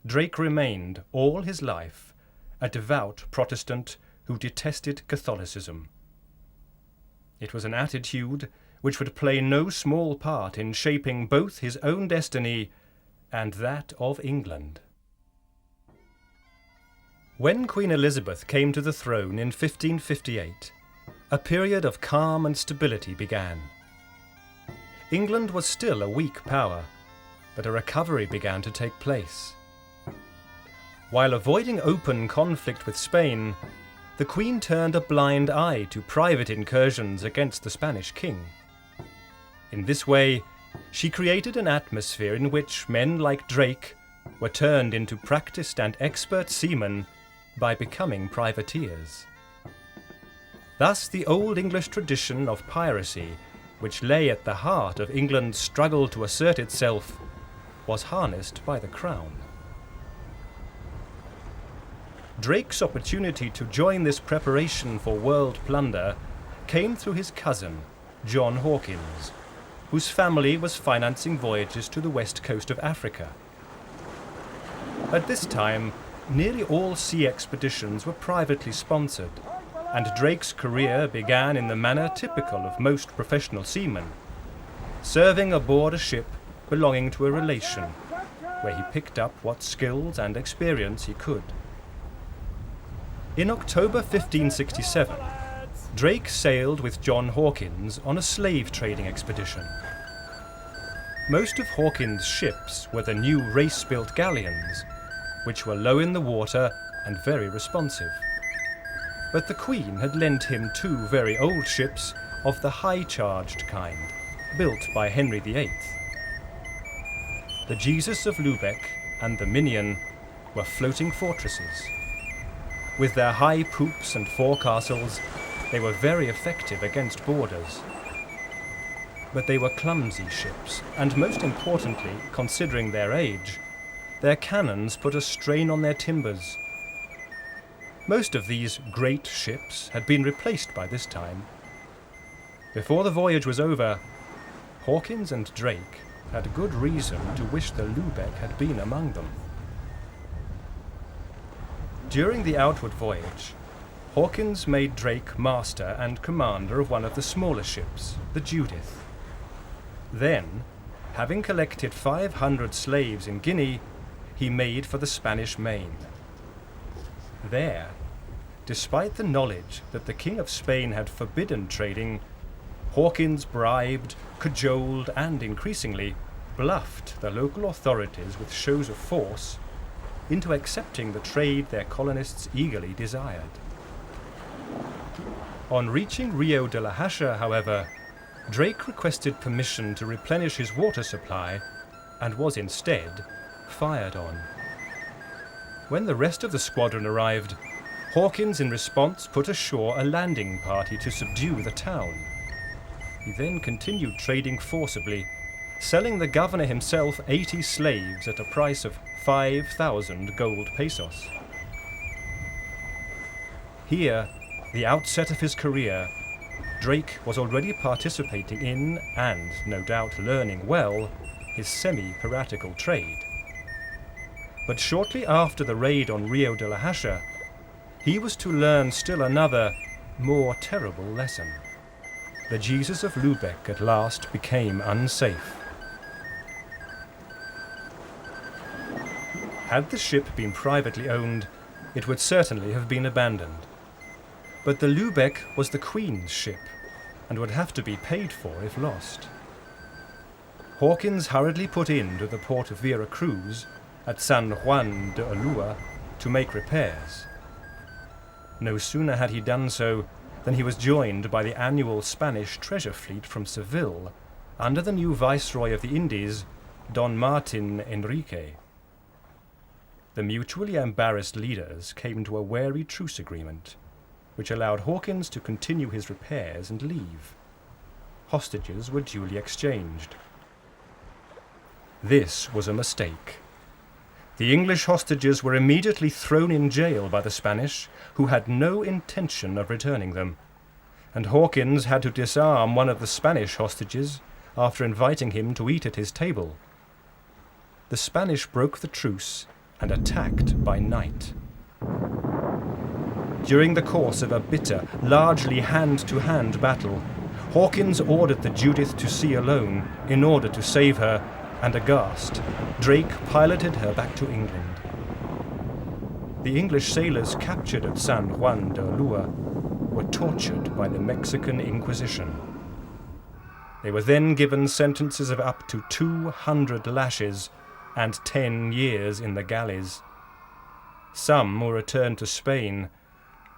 Drake remained all his life a devout Protestant who detested Catholicism. It was an attitude which would play no small part in shaping both his own destiny and that of England. When Queen Elizabeth came to the throne in 1558, a period of calm and stability began. England was still a weak power, but a recovery began to take place. While avoiding open conflict with Spain, the Queen turned a blind eye to private incursions against the Spanish king. In this way, she created an atmosphere in which men like Drake were turned into practiced and expert seamen by becoming privateers. Thus the Old English tradition of piracy, which lay at the heart of England's struggle to assert itself, was harnessed by the Crown. Drake's opportunity to join this preparation for world plunder came through his cousin, John Hawkins, whose family was financing voyages to the west coast of Africa. At this time, nearly all sea expeditions were privately sponsored, and Drake's career began in the manner typical of most professional seamen, serving aboard a ship belonging to a relation, where he picked up what skills and experience he could. In October 1567, Drake sailed with John Hawkins on a slave trading expedition. Most of Hawkins' ships were the new race-built galleons, which were low in the water and very responsive. But the Queen had lent him 2 very old ships of the high-charged kind, built by Henry VIII. The Jesus of Lubeck and the Minion were floating fortresses. With their high poops and forecastles, they were very effective against boarders. But they were clumsy ships, and most importantly, considering their age, their cannons put a strain on their timbers. Most of these great ships had been replaced by this time. Before the voyage was over, Hawkins and Drake had good reason to wish the Lubeck had been among them. During the outward voyage, Hawkins made Drake master and commander of one of the smaller ships, the Judith. Then, having collected 500 slaves in Guinea, he made for the Spanish Main. There, despite the knowledge that the King of Spain had forbidden trading, Hawkins bribed, cajoled, and increasingly bluffed the local authorities with shows of force into accepting the trade their colonists eagerly desired. On reaching Rio de la Hacha, however, Drake requested permission to replenish his water supply and was instead fired on. When the rest of the squadron arrived, Hawkins in response put ashore a landing party to subdue the town. He then continued trading forcibly, selling the governor himself 80 slaves at a price of 5,000 gold pesos. Here, the outset of his career, Drake was already participating in, and no doubt learning well, his semi-piratical trade. But shortly after the raid on Rio de la Hacha, he was to learn still another, more terrible lesson. The Jesus of Lubeck at last became unsafe. Had the ship been privately owned, it would certainly have been abandoned. But the Lubeck was the Queen's ship, and would have to be paid for if lost. Hawkins hurriedly put into the port of Vera Cruz at San Juan de Ulua to make repairs. No sooner had he done so than he was joined by the annual Spanish treasure fleet from Seville under the new Viceroy of the Indies, Don Martin Enrique. The mutually embarrassed leaders came to a wary truce agreement, which allowed Hawkins to continue his repairs and leave. Hostages were duly exchanged. This was a mistake. The English hostages were immediately thrown in jail by the Spanish, who had no intention of returning them, and Hawkins had to disarm one of the Spanish hostages after inviting him to eat at his table. The Spanish broke the truce and attacked by night. During the course of a bitter, largely hand-to-hand battle, Hawkins ordered the Judith to sea alone in order to save her, and aghast, Drake piloted her back to England. The English sailors captured at San Juan de Ulua were tortured by the Mexican Inquisition. They were then given sentences of up to 200 lashes and 10 years in the galleys. Some were returned to Spain,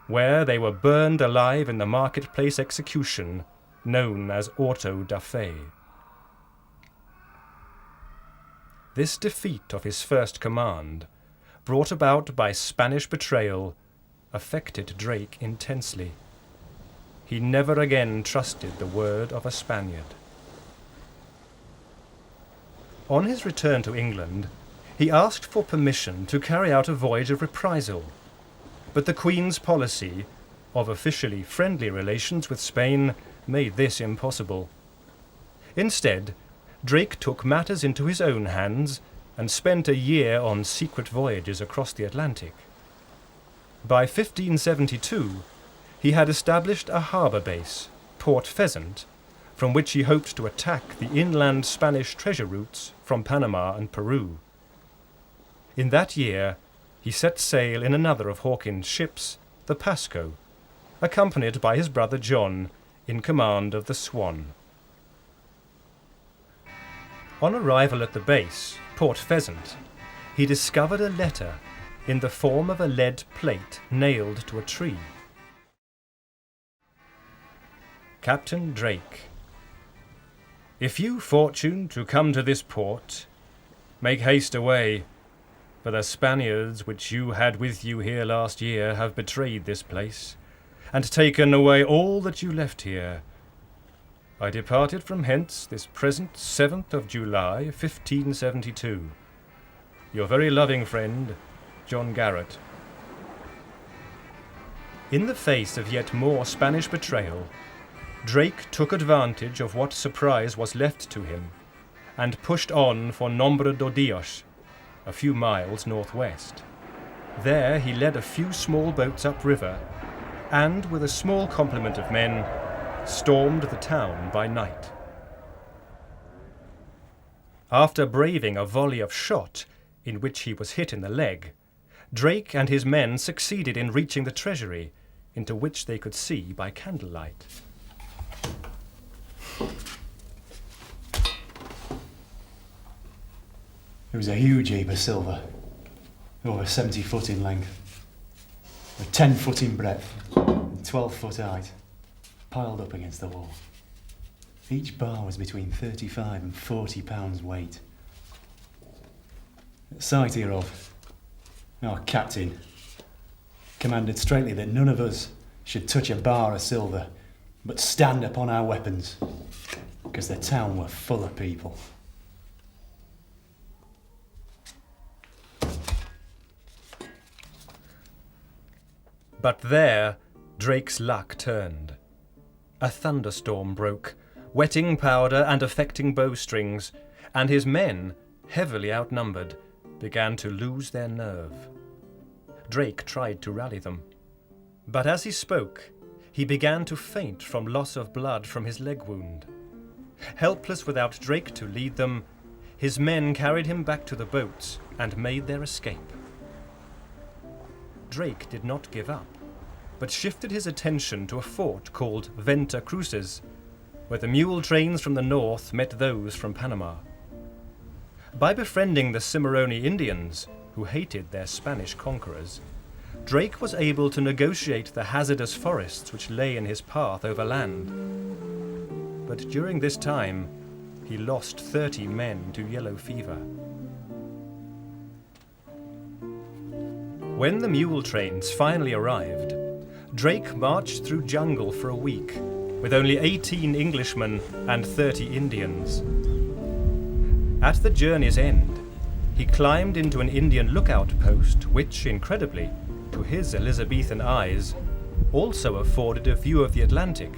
where they were burned alive in the marketplace execution known as auto da fe. This defeat of his first command, brought about by Spanish betrayal, affected Drake intensely. He never again trusted the word of a Spaniard. On his return to England, he asked for permission to carry out a voyage of reprisal, but the Queen's policy of officially friendly relations with Spain made this impossible. Instead, Drake took matters into his own hands and spent a year on secret voyages across the Atlantic. By 1572, he had established a harbour base, Port Pheasant, from which he hoped to attack the inland Spanish treasure routes from Panama and Peru. In that year, he set sail in another of Hawkins's ships, the Pasco, accompanied by his brother John, in command of the Swan. On arrival at the base, Port Pheasant, he discovered a letter in the form of a lead plate nailed to a tree. Captain Drake, if you fortune to come to this port, make haste away, for the Spaniards which you had with you here last year have betrayed this place, and taken away all that you left here. I departed from hence this present 7th of July, 1572. Your very loving friend, John Garrett. In the face of yet more Spanish betrayal, Drake took advantage of what surprise was left to him, and pushed on for Nombre de Dios, a few miles northwest. There he led a few small boats upriver, and with a small complement of men, stormed the town by night. After braving a volley of shot, in which he was hit in the leg, Drake and his men succeeded in reaching the treasury, into which they could see by candlelight. It was a huge heap of silver, over 70 foot in length, 10 foot in breadth, and 12 foot height, piled up against the wall. Each bar was between 35 and 40 pounds weight. At sight hereof, our captain commanded straightly that none of us should touch a bar of silver, but stand upon our weapons, because the town were full of people. But there Drake's luck turned. A thunderstorm broke, wetting powder and affecting bowstrings, and his men, heavily outnumbered, began to lose their nerve. Drake tried to rally them, but as he spoke, he began to faint from loss of blood from his leg wound. Helpless without Drake to lead them, his men carried him back to the boats and made their escape. Drake did not give up, but shifted his attention to a fort called Venta Cruces, where the mule trains from the north met those from Panama. By befriending the Cimarroni Indians, who hated their Spanish conquerors, Drake was able to negotiate the hazardous forests which lay in his path overland. But during this time, he lost 30 men to yellow fever. When the mule trains finally arrived, Drake marched through jungle for a week, with only 18 Englishmen and 30 Indians. At the journey's end, he climbed into an Indian lookout post which, incredibly, to his Elizabethan eyes, also afforded a view of the Atlantic.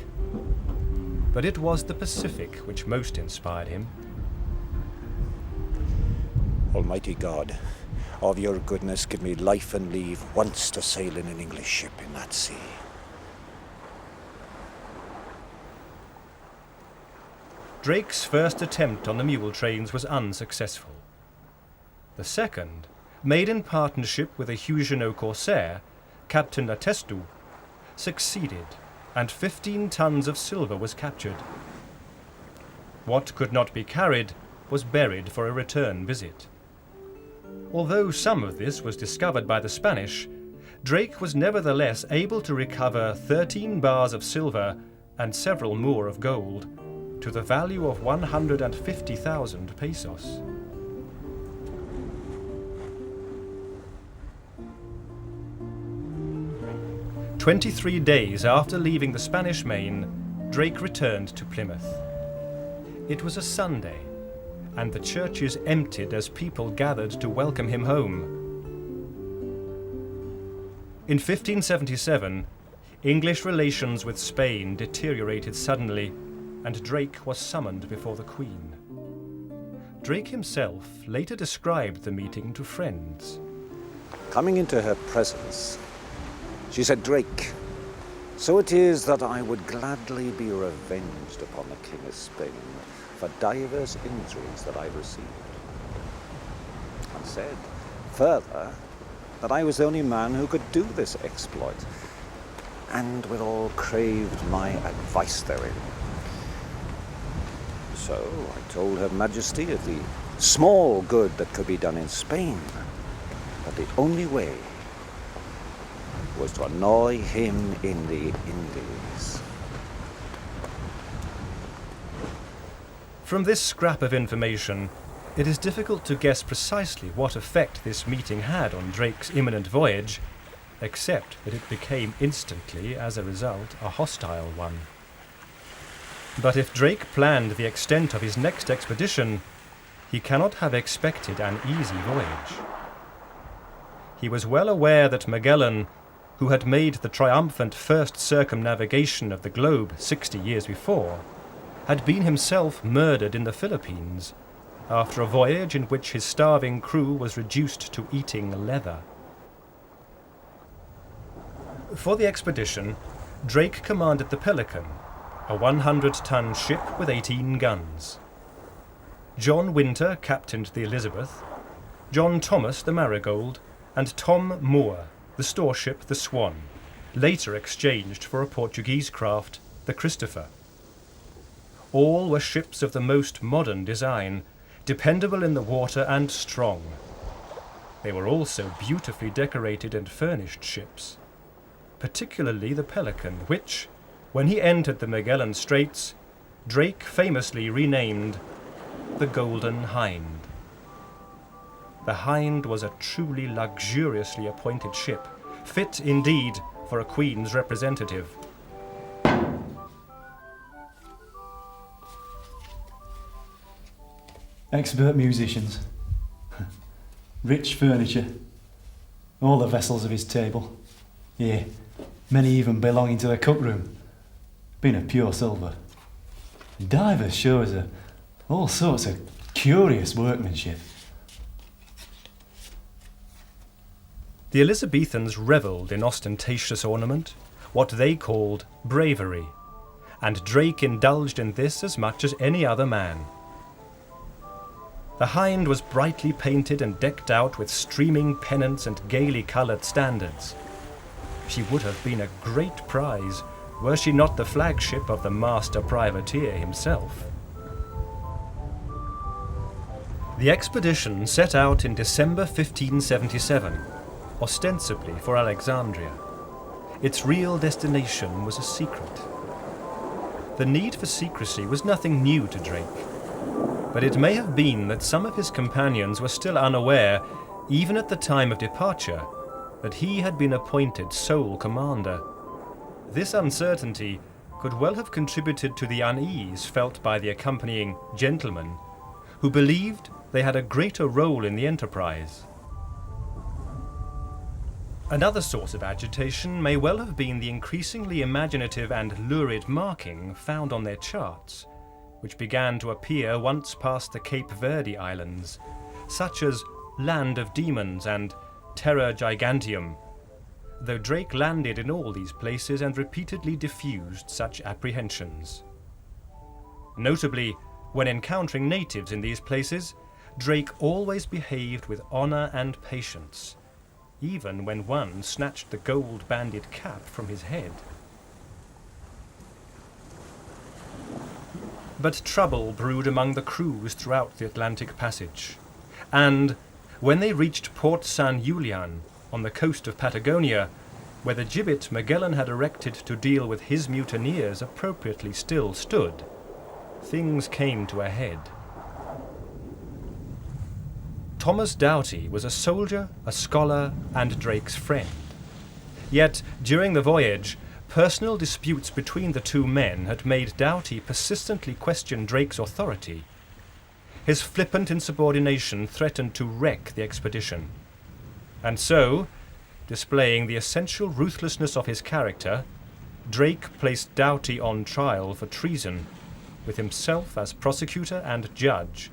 But it was the Pacific which most inspired him. Almighty God, of your goodness give me life and leave once to sail in an English ship in that sea. Drake's first attempt on the mule trains was unsuccessful. The second, made in partnership with a Huguenot corsair, Captain Atestu, succeeded, and 15 tons of silver was captured. What could not be carried was buried for a return visit. Although some of this was discovered by the Spanish, Drake was nevertheless able to recover 13 bars of silver and several more of gold, to the value of 150,000 pesos. 23 days after leaving the Spanish Main, Drake returned to Plymouth. It was a Sunday, and the churches emptied as people gathered to welcome him home. In 1577, English relations with Spain deteriorated suddenly, and Drake was summoned before the Queen. Drake himself later described the meeting to friends. Coming into her presence, she said, "Drake, so it is that I would gladly be revenged upon the King of Spain for divers injuries that I received." And said, further, that I was the only man who could do this exploit, and withal craved my advice therein. So I told Her Majesty of the small good that could be done in Spain, but the only way was to annoy him in the Indies. From this scrap of information, it is difficult to guess precisely what effect this meeting had on Drake's imminent voyage, except that it became instantly, as a result, a hostile one. But if Drake planned the extent of his next expedition, he cannot have expected an easy voyage. He was well aware that Magellan, who had made the triumphant first circumnavigation of the globe 60 years before, had been himself murdered in the Philippines, after a voyage in which his starving crew was reduced to eating leather. For the expedition, Drake commanded the Pelican, a 100-ton ship with 18 guns. John Winter captained the Elizabeth, John Thomas the Marigold, and Tom Moore the storeship the Swan, later exchanged for a Portuguese craft, the Christopher. All were ships of the most modern design, dependable in the water and strong. They were also beautifully decorated and furnished ships, particularly the Pelican, which, when he entered the Magellan Straits, Drake famously renamed the Golden Hind. The Hind was a truly luxuriously appointed ship, fit indeed for a Queen's representative. Expert musicians, rich furniture, all the vessels of his table, yea, many even belonging to the cookroom, being of pure silver. Divers show us all sorts of curious workmanship. The Elizabethans revelled in ostentatious ornament, what they called bravery, and Drake indulged in this as much as any other man. The Hind was brightly painted and decked out with streaming pennants and gaily coloured standards. She would have been a great prize were she not the flagship of the master privateer himself. The expedition set out in December 1577, ostensibly for Alexandria. Its real destination was a secret. The need for secrecy was nothing new to Drake, but it may have been that some of his companions were still unaware, even at the time of departure, that he had been appointed sole commander. This uncertainty could well have contributed to the unease felt by the accompanying gentlemen, who believed they had a greater role in the enterprise. Another source of agitation may well have been the increasingly imaginative and lurid marking found on their charts, which began to appear once past the Cape Verde Islands, such as Land of Demons and Terra Giganteum, though Drake landed in all these places and repeatedly diffused such apprehensions. Notably, when encountering natives in these places, Drake always behaved with honour and patience, even when one snatched the gold-banded cap from his head. But trouble brewed among the crews throughout the Atlantic Passage, and when they reached Port San Julian on the coast of Patagonia, where the gibbet Magellan had erected to deal with his mutineers appropriately still stood, things came to a head. Thomas Doughty was a soldier, a scholar, and Drake's friend. Yet, during the voyage, personal disputes between the two men had made Doughty persistently question Drake's authority. His flippant insubordination threatened to wreck the expedition. And so, displaying the essential ruthlessness of his character, Drake placed Doughty on trial for treason, with himself as prosecutor and judge,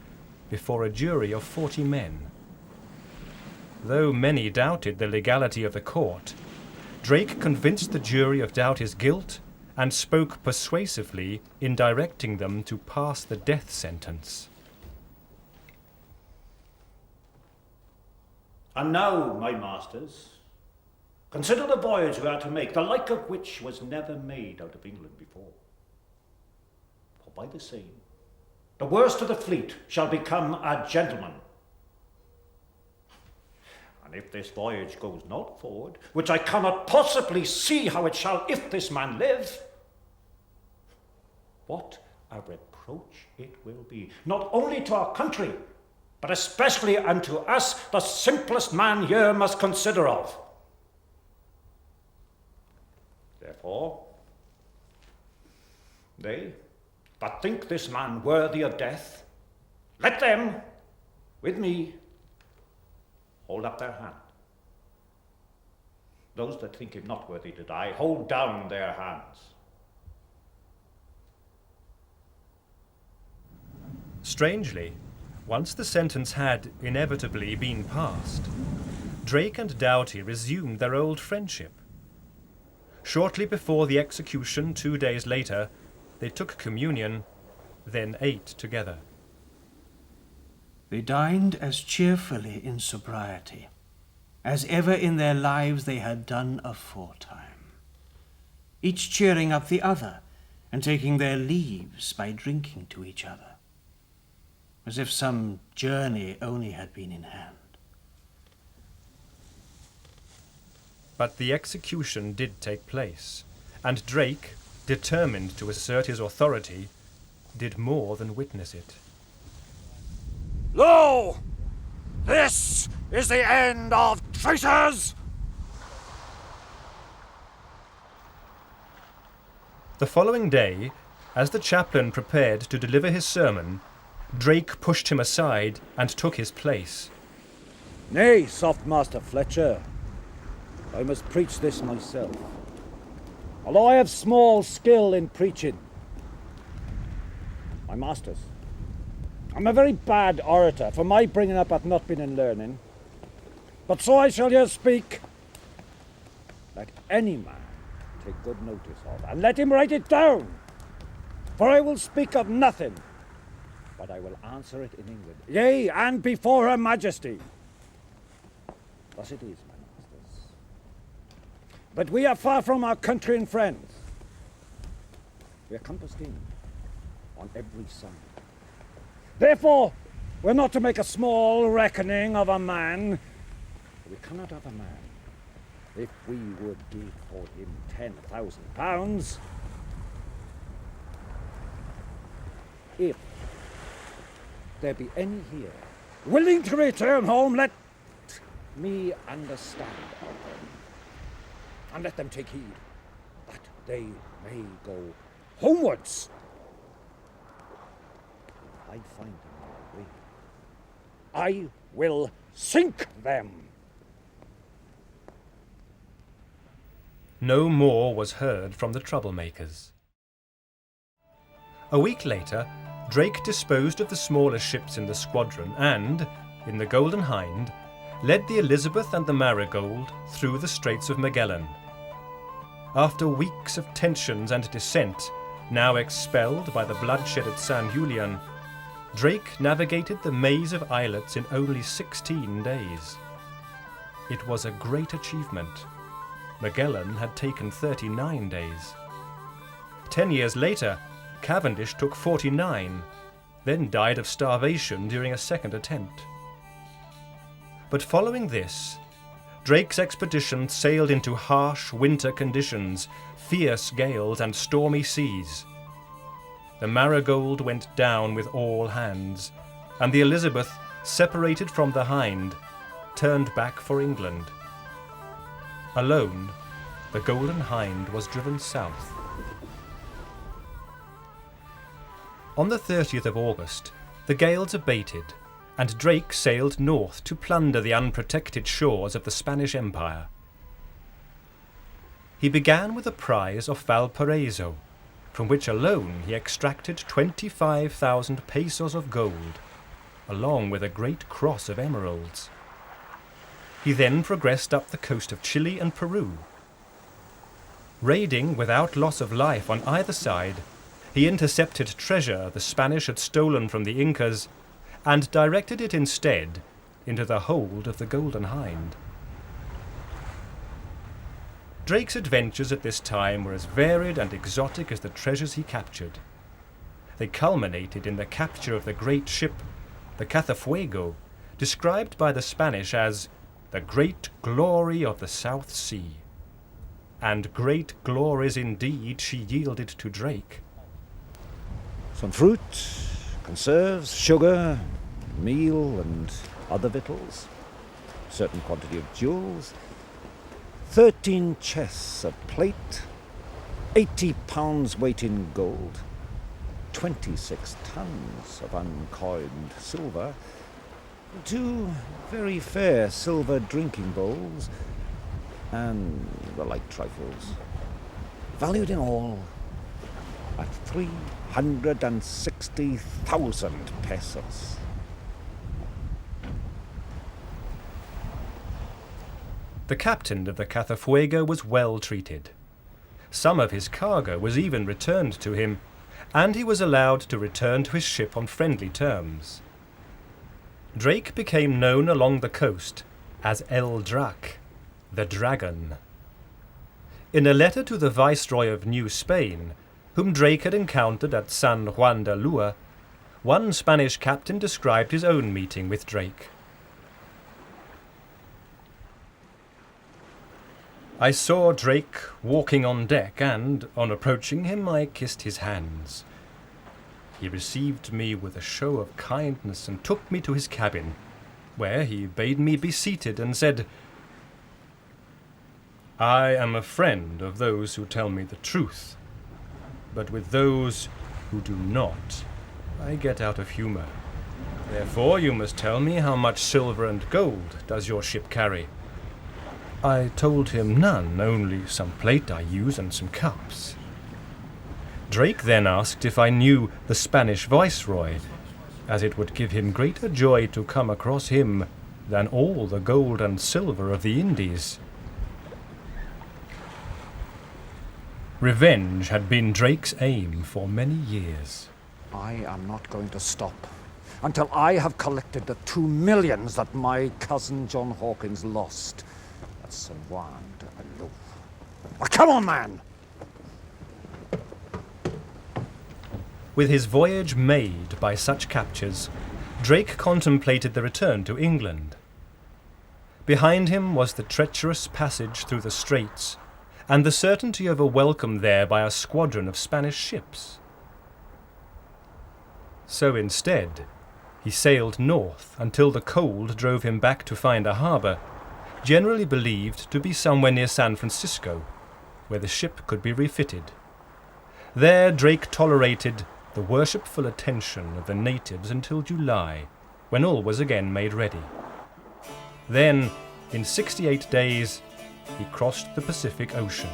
before a jury of 40 men. Though many doubted the legality of the court, Drake convinced the jury of Doughty's guilt and spoke persuasively in directing them to pass the death sentence. And now, my masters, consider the voyage we are to make, the like of which was never made out of England before. For by the same, the worst of the fleet shall become a gentleman. And if this voyage goes not forward, which I cannot possibly see how it shall if this man live, what a reproach it will be, not only to our country, but especially unto us, the simplest man here must consider of. Therefore, they that think this man worthy of death, let them, with me, hold up their hand. Those that think him not worthy to die, hold down their hands. Strangely, once the sentence had inevitably been passed, Drake and Doughty resumed their old friendship. Shortly before the execution 2 days later, they took communion, then ate together. They dined as cheerfully in sobriety as ever in their lives they had done aforetime, each cheering up the other and taking their leaves by drinking to each other, as if some journey only had been in hand. But the execution did take place, and Drake, determined to assert his authority, did more than witness it. Lo! This is the end of traitors! The following day, as the chaplain prepared to deliver his sermon, Drake pushed him aside and took his place. Nay, soft Master Fletcher, I must preach this myself. Although I have small skill in preaching, my masters, I'm a very bad orator, for my bringing up hath not been in learning. But so I shall here speak. Let any man take good notice of, and let him write it down. For I will speak of nothing, but I will answer it in England, yea, and before her Majesty. Thus it is, my masters. But we are far from our country and friends. We are compassed in on every side. Therefore, we're not to make a small reckoning of a man. We cannot have a man if we would give for him £10,000. If there be any here willing to return home, let me understand of them, and let them take heed that they may go homewards. If I find them on their way, I will sink them. No more was heard from the troublemakers. A week later, Drake disposed of the smaller ships in the squadron and, in the Golden Hind, led the Elizabeth and the Marigold through the Straits of Magellan. After weeks of tensions and dissent, now expelled by the bloodshed at San Julian, Drake navigated the maze of islets in only 16 days. It was a great achievement. Magellan had taken 39 days. 10 years later, Cavendish took 49, then died of starvation during a second attempt. But following this, Drake's expedition sailed into harsh winter conditions, fierce gales and stormy seas. The Marigold went down with all hands, and the Elizabeth, separated from the Hind, turned back for England. Alone, the Golden Hind was driven south. On the 30th of August, the gales abated, and Drake sailed north to plunder the unprotected shores of the Spanish Empire. He began with a prize of Valparaiso, from which alone he extracted 25,000 pesos of gold, along with a great cross of emeralds. He then progressed up the coast of Chile and Peru. Raiding without loss of life on either side, he intercepted treasure the Spanish had stolen from the Incas and directed it instead into the hold of the Golden Hind. Drake's adventures at this time were as varied and exotic as the treasures he captured. They culminated in the capture of the great ship, the Cazafuego, described by the Spanish as the great glory of the South Sea. And great glories indeed she yielded to Drake. Some fruit, conserves, sugar, meal and other victuals, certain quantity of jewels, 13 chests of plate, 80 pounds weight in gold, 26 tons of uncoined silver, 2 very fair silver drinking bowls, and the like trifles, valued in all at 360,000 pesos. The captain of the Cazafuego was well treated. Some of his cargo was even returned to him, and he was allowed to return to his ship on friendly terms. Drake became known along the coast as El Drac, the Dragon. In a letter to the Viceroy of New Spain, whom Drake had encountered at San Juan de Ulua, one Spanish captain described his own meeting with Drake. I saw Drake walking on deck, and, on approaching him, I kissed his hands. He received me with a show of kindness and took me to his cabin, where he bade me be seated and said, "I am a friend of those who tell me the truth, but with those who do not, I get out of humor. Therefore you must tell me how much silver and gold does your ship carry." I told him none, only some plate I use and some cups. Drake then asked if I knew the Spanish viceroy, as it would give him greater joy to come across him than all the gold and silver of the Indies. Revenge had been Drake's aim for many years. I am not going to stop until I have collected the 2 millions that my cousin John Hawkins lost at San Juan de Ulua. Well, come on, man! With his voyage made by such captures, Drake contemplated the return to England. Behind him was the treacherous passage through the straits, and the certainty of a welcome there by a squadron of Spanish ships. So instead, he sailed north until the cold drove him back to find a harbour, generally believed to be somewhere near San Francisco, where the ship could be refitted. There Drake tolerated the worshipful attention of the natives until July, when all was again made ready. Then, in 68 days, he crossed the Pacific Ocean.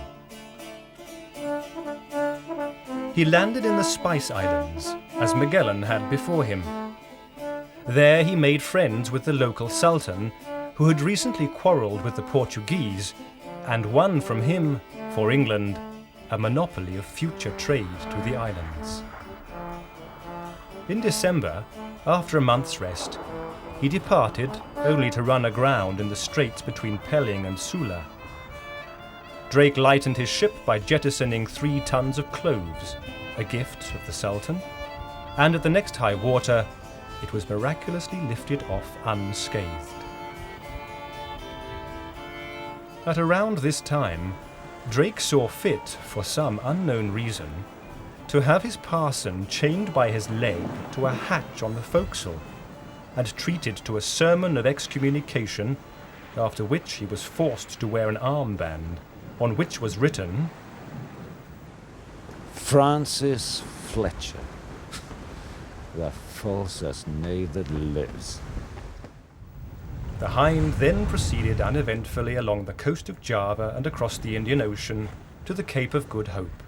He landed in the Spice Islands, as Magellan had before him. There he made friends with the local sultan, who had recently quarrelled with the Portuguese, and won from him, for England, a monopoly of future trade to the islands. In December, after a month's rest, he departed only to run aground in the straits between Pelling and Sula. Drake lightened his ship by jettisoning 3 tons of cloves, a gift of the Sultan, and at the next high water, it was miraculously lifted off unscathed. At around this time, Drake saw fit, for some unknown reason, to have his parson chained by his leg to a hatch on the forecastle, and treated to a sermon of excommunication, after which he was forced to wear an armband on which was written, Francis Fletcher, the falsest knave that lives. The hind then proceeded uneventfully along the coast of Java and across the Indian Ocean to the Cape of Good Hope.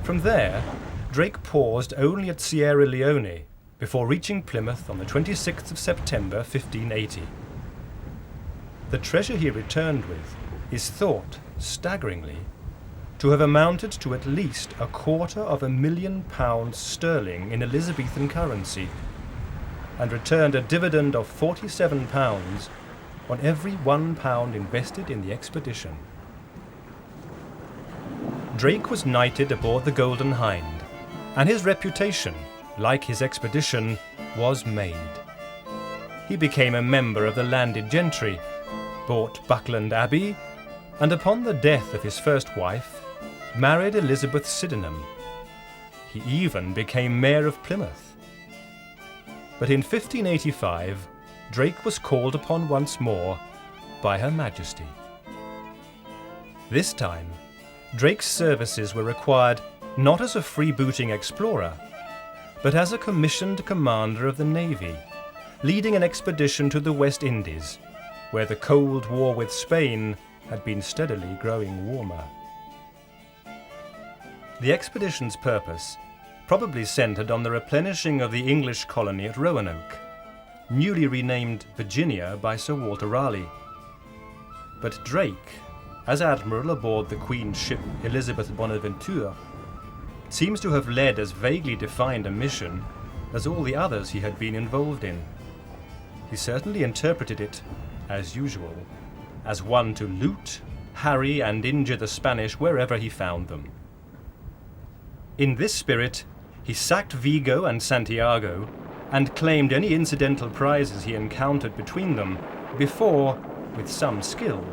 From there, Drake paused only at Sierra Leone before reaching Plymouth on the 26th of September 1580. The treasure he returned with is thought, staggeringly, to have amounted to at least £250,000 sterling in Elizabethan currency, and returned a dividend of £47 on every £1 invested in the expedition. Drake was knighted aboard the Golden Hind, and his reputation, like his expedition, was made. He became a member of the landed gentry, bought Buckland Abbey, and upon the death of his first wife, married Elizabeth Sydenham. He even became Mayor of Plymouth. But in 1585, Drake was called upon once more by Her Majesty. This time, Drake's services were required not as a freebooting explorer, but as a commissioned commander of the Navy, leading an expedition to the West Indies, where the Cold War with Spain had been steadily growing warmer. The expedition's purpose probably centred on the replenishing of the English colony at Roanoke, newly renamed Virginia by Sir Walter Raleigh. But Drake, as admiral aboard the Queen's ship Elizabeth Bonaventure, seems to have led as vaguely defined a mission as all the others he had been involved in. He certainly interpreted it, as usual, as one to loot, harry, and injure the Spanish wherever he found them. In this spirit, he sacked Vigo and Santiago, and claimed any incidental prizes he encountered between them, before, with some skill,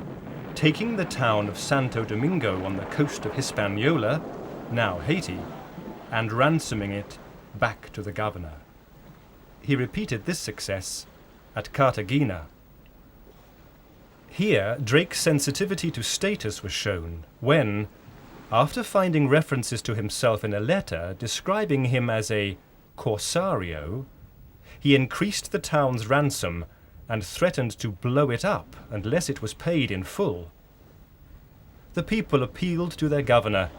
taking the town of Santo Domingo on the coast of Hispaniola, now Haiti, and ransoming it back to the governor. He repeated this success at Cartagena. Here, Drake's sensitivity to status was shown when, after finding references to himself in a letter describing him as a corsario, he increased the town's ransom and threatened to blow it up unless it was paid in full. The people appealed to their governor,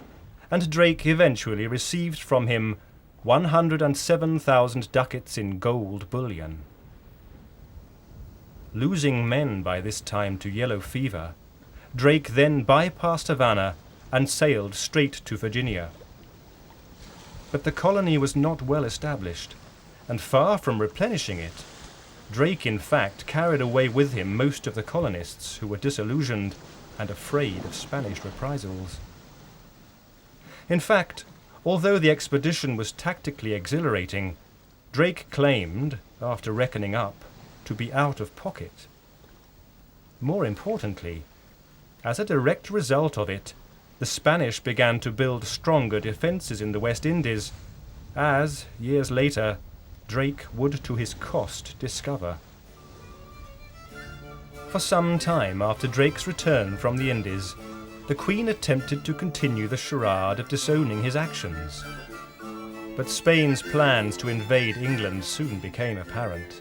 and Drake eventually received from him 107,000 ducats in gold bullion. Losing men by this time to yellow fever, Drake then bypassed Havana and sailed straight to Virginia. But the colony was not well established, and far from replenishing it, Drake in fact carried away with him most of the colonists who were disillusioned and afraid of Spanish reprisals. In fact, although the expedition was tactically exhilarating, Drake claimed, after reckoning up, to be out of pocket. More importantly, as a direct result of it, the Spanish began to build stronger defences in the West Indies, as, years later, Drake would to his cost discover. For some time after Drake's return from the Indies, the Queen attempted to continue the charade of disowning his actions. But Spain's plans to invade England soon became apparent.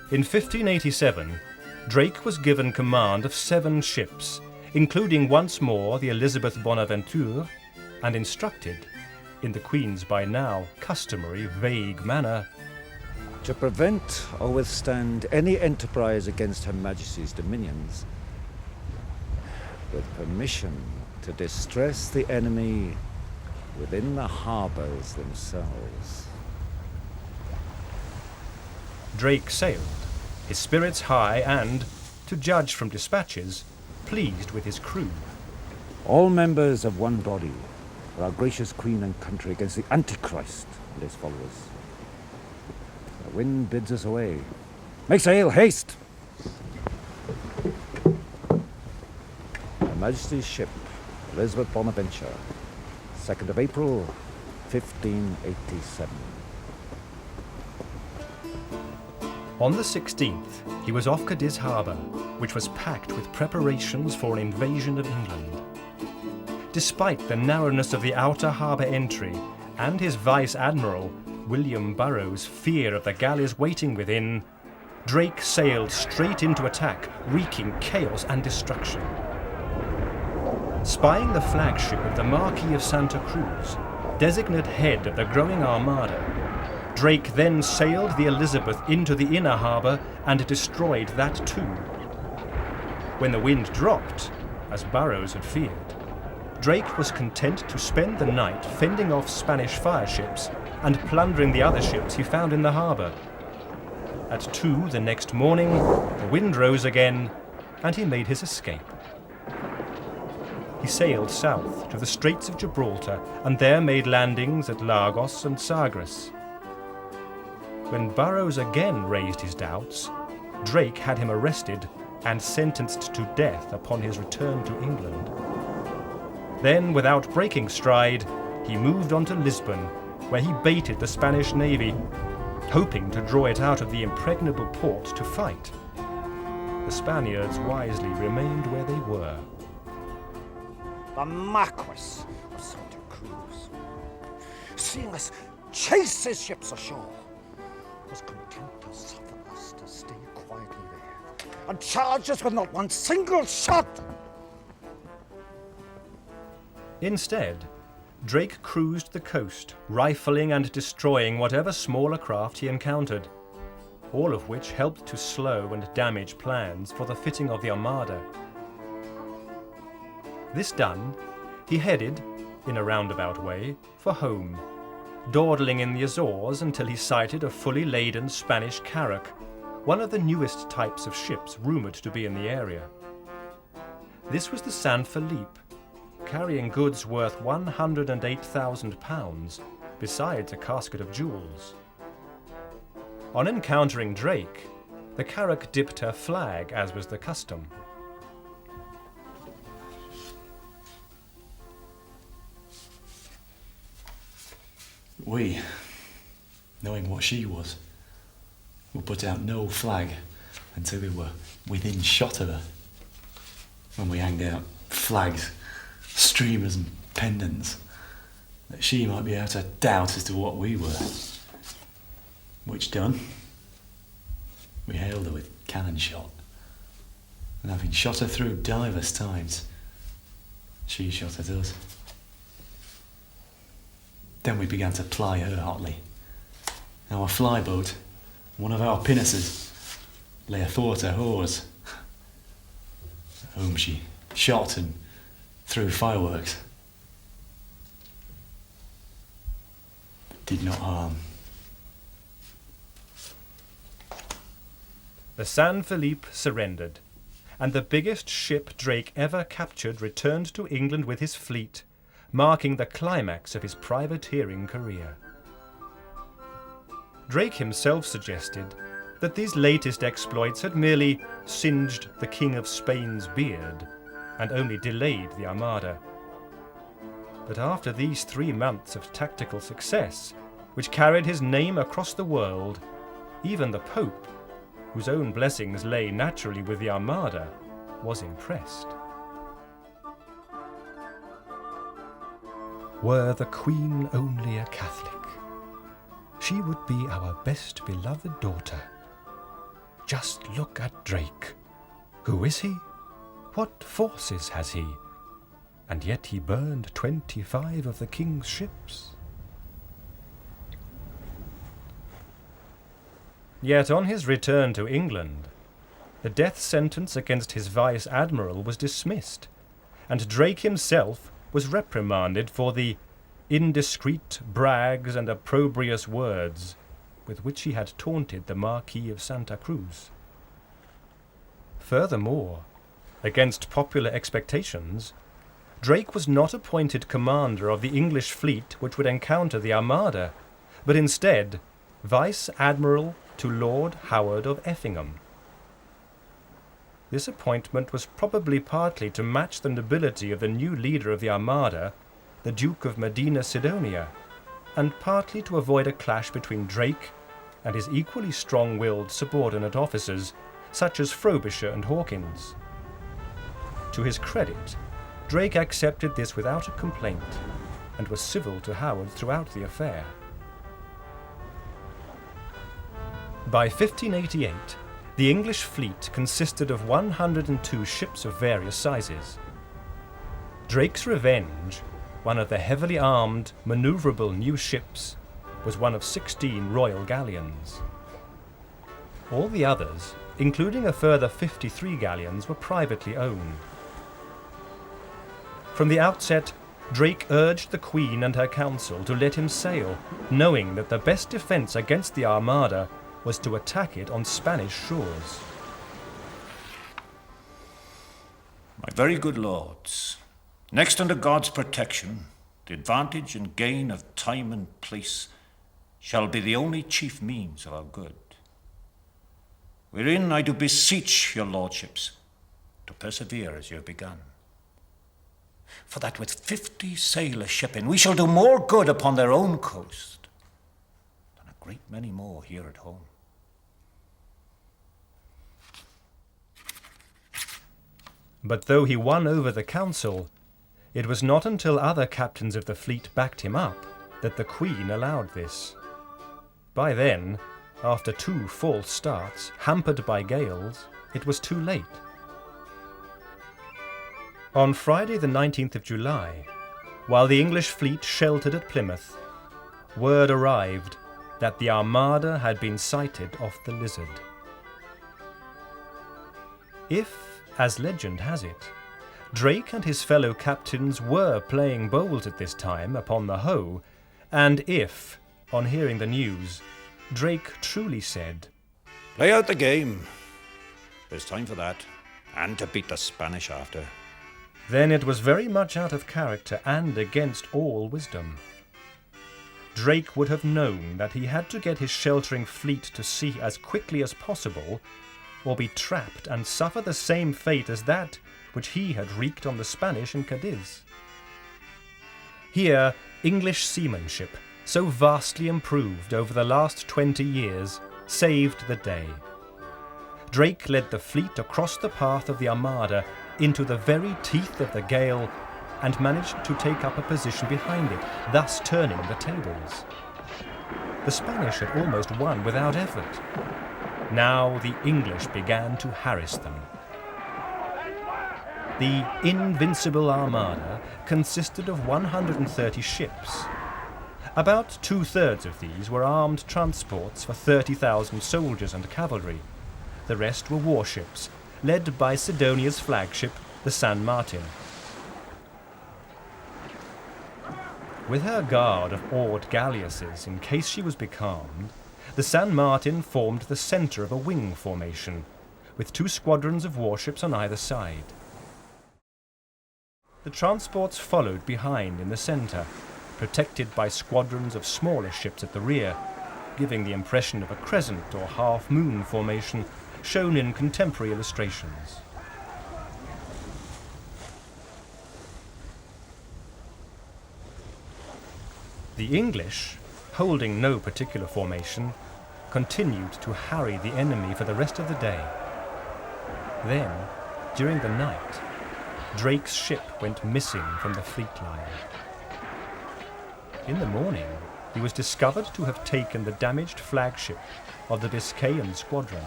In 1587, Drake was given command of 7 ships, including once more the Elizabeth Bonaventure, and instructed, in the Queen's by now customary vague manner, to prevent or withstand any enterprise against Her Majesty's dominions, with permission to distress the enemy within the harbours themselves. Drake sailed, his spirits high and, to judge from dispatches, pleased with his crew. All members of one body, for our gracious Queen and country against the Antichrist and his followers. The wind bids us away. Make sail, haste! Her Majesty's ship, Elizabeth Bonaventure, 2nd of April, 1587. On the 16th, he was off Cadiz harbour, which was packed with preparations for an invasion of England. Despite the narrowness of the outer harbour entry and his Vice-Admiral, William Burroughs' fear of the galleys waiting within, Drake sailed straight into attack, wreaking chaos and destruction. Spying the flagship of the Marquis of Santa Cruz, designate head of the growing Armada, Drake then sailed the Elizabeth into the inner harbour and destroyed that too. When the wind dropped, as Burroughs had feared, Drake was content to spend the night fending off Spanish fireships and plundering the other ships he found in the harbour. At 2 the next morning, the wind rose again, and he made his escape. He sailed south to the Straits of Gibraltar and there made landings at Lagos and Sagres. When Burroughs again raised his doubts, Drake had him arrested and sentenced to death upon his return to England. Then, without breaking stride, he moved on to Lisbon, where he baited the Spanish navy, hoping to draw it out of the impregnable port to fight. The Spaniards wisely remained where they were. The Marquis of Santa Cruz, seeing us chase his ships ashore, was content to suffer us to stay quietly there and charge us with not one single shot. Instead, Drake cruised the coast, rifling and destroying whatever smaller craft he encountered, all of which helped to slow and damage plans for the fitting of the Armada. This done, he headed, in a roundabout way, for home, dawdling in the Azores until he sighted a fully laden Spanish carrack, one of the newest types of ships rumoured to be in the area. This was the San Felipe, carrying goods worth £108,000, besides a casket of jewels. On encountering Drake, the carrack dipped her flag, as was the custom. We, knowing what she was, would put out no flag until we were within shot of her. When we hanged out flags, streamers and pendants, that she might be out of doubt as to what we were. Which done, we hailed her with cannon shot, and having shot her through divers times, she shot at us. Then we began to ply her hotly. Our flyboat, one of our pinnaces, lay athwart her hawse, whom she shot and threw fireworks. Did not harm. The San Felipe surrendered, and the biggest ship Drake ever captured returned to England with his fleet, marking the climax of his privateering career. Drake himself suggested that these latest exploits had merely singed the King of Spain's beard and only delayed the Armada. But after these 3 months of tactical success, which carried his name across the world, even the Pope, whose own blessings lay naturally with the Armada, was impressed. Were the Queen only a Catholic, she would be our best beloved daughter. Just look at Drake. Who is he? What forces has he? And yet he burned 25 of the King's ships. Yet on his return to England, the death sentence against his Vice-Admiral was dismissed, and Drake himself was reprimanded for the indiscreet brags and opprobrious words with which he had taunted the Marquis of Santa Cruz. Furthermore, against popular expectations, Drake was not appointed commander of the English fleet which would encounter the Armada, but instead Vice-Admiral to Lord Howard of Effingham. This appointment was probably partly to match the nobility of the new leader of the Armada, the Duke of Medina Sidonia, and partly to avoid a clash between Drake and his equally strong-willed subordinate officers, such as Frobisher and Hawkins. To his credit, Drake accepted this without a complaint, and was civil to Howard throughout the affair. By 1588, the English fleet consisted of 102 ships of various sizes. Drake's Revenge, one of the heavily armed, manoeuvrable new ships, was one of 16 royal galleons. All the others, including a further 53 galleons, were privately owned. From the outset, Drake urged the Queen and her council to let him sail, knowing that the best defence against the Armada was to attack it on Spanish shores. My very good lords, next under God's protection, the advantage and gain of time and place shall be the only chief means of our good. Wherein I do beseech your lordships to persevere as you have begun. For that with 50 sail a shipping we shall do more good upon their own coast than a great many more here at home. But though he won over the council, it was not until other captains of the fleet backed him up that the Queen allowed this. By then, after 2 false starts, hampered by gales, it was too late. On Friday the 19th of July, while the English fleet sheltered at Plymouth, word arrived that the Armada had been sighted off the Lizard. If, as legend has it, Drake and his fellow captains were playing bowls at this time upon the Hoe, and if, on hearing the news, Drake truly said, Play out the game. There's time for that, and to beat the Spanish after. then it was very much out of character and against all wisdom. Drake would have known that he had to get his sheltering fleet to sea as quickly as possible, or be trapped and suffer the same fate as that which he had wreaked on the Spanish in Cadiz. Here, English seamanship, so vastly improved over the last 20 years, saved the day. Drake led the fleet across the path of the Armada into the very teeth of the gale and managed to take up a position behind it, thus turning the tables. The Spanish had almost won without effort. Now the English began to harass them. The Invincible Armada consisted of 130 ships. About 2/3 of these were armed transports for 30,000 soldiers and cavalry. The rest were warships, led by Sidonia's flagship, the San Martin. With her guard of oared galleasses in case she was becalmed, the San Martin formed the centre of a wing formation, with 2 squadrons of warships on either side. The transports followed behind in the centre, protected by squadrons of smaller ships at the rear, giving the impression of a crescent or half-moon formation shown in contemporary illustrations. The English, holding no particular formation, continued to harry the enemy for the rest of the day. Then, during the night, Drake's ship went missing from the fleet line. In the morning, he was discovered to have taken the damaged flagship of the Biscayan squadron.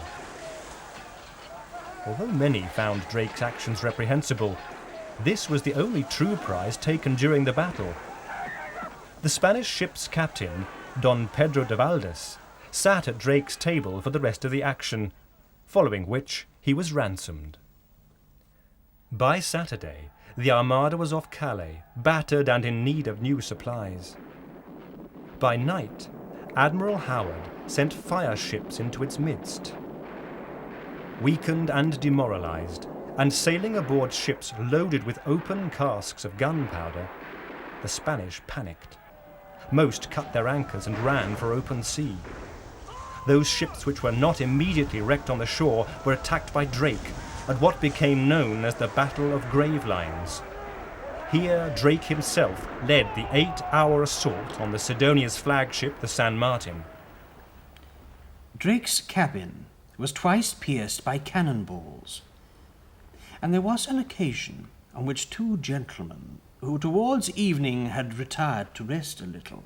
Although many found Drake's actions reprehensible, this was the only true prize taken during the battle. The Spanish ship's captain, Don Pedro de Valdez, sat at Drake's table for the rest of the action, following which he was ransomed. By Saturday, the Armada was off Calais, battered and in need of new supplies. By night, Admiral Howard sent fire ships into its midst. Weakened and demoralized, and sailing aboard ships loaded with open casks of gunpowder, the Spanish panicked. Most cut their anchors and ran for open sea. Those ships which were not immediately wrecked on the shore were attacked by Drake at what became known as the Battle of Gravelines. Here Drake himself led the 8-hour assault on the Sidonia's flagship, the San Martin. Drake's cabin was twice pierced by cannonballs, and there was an occasion on which two gentlemen, who towards evening had retired to rest a little,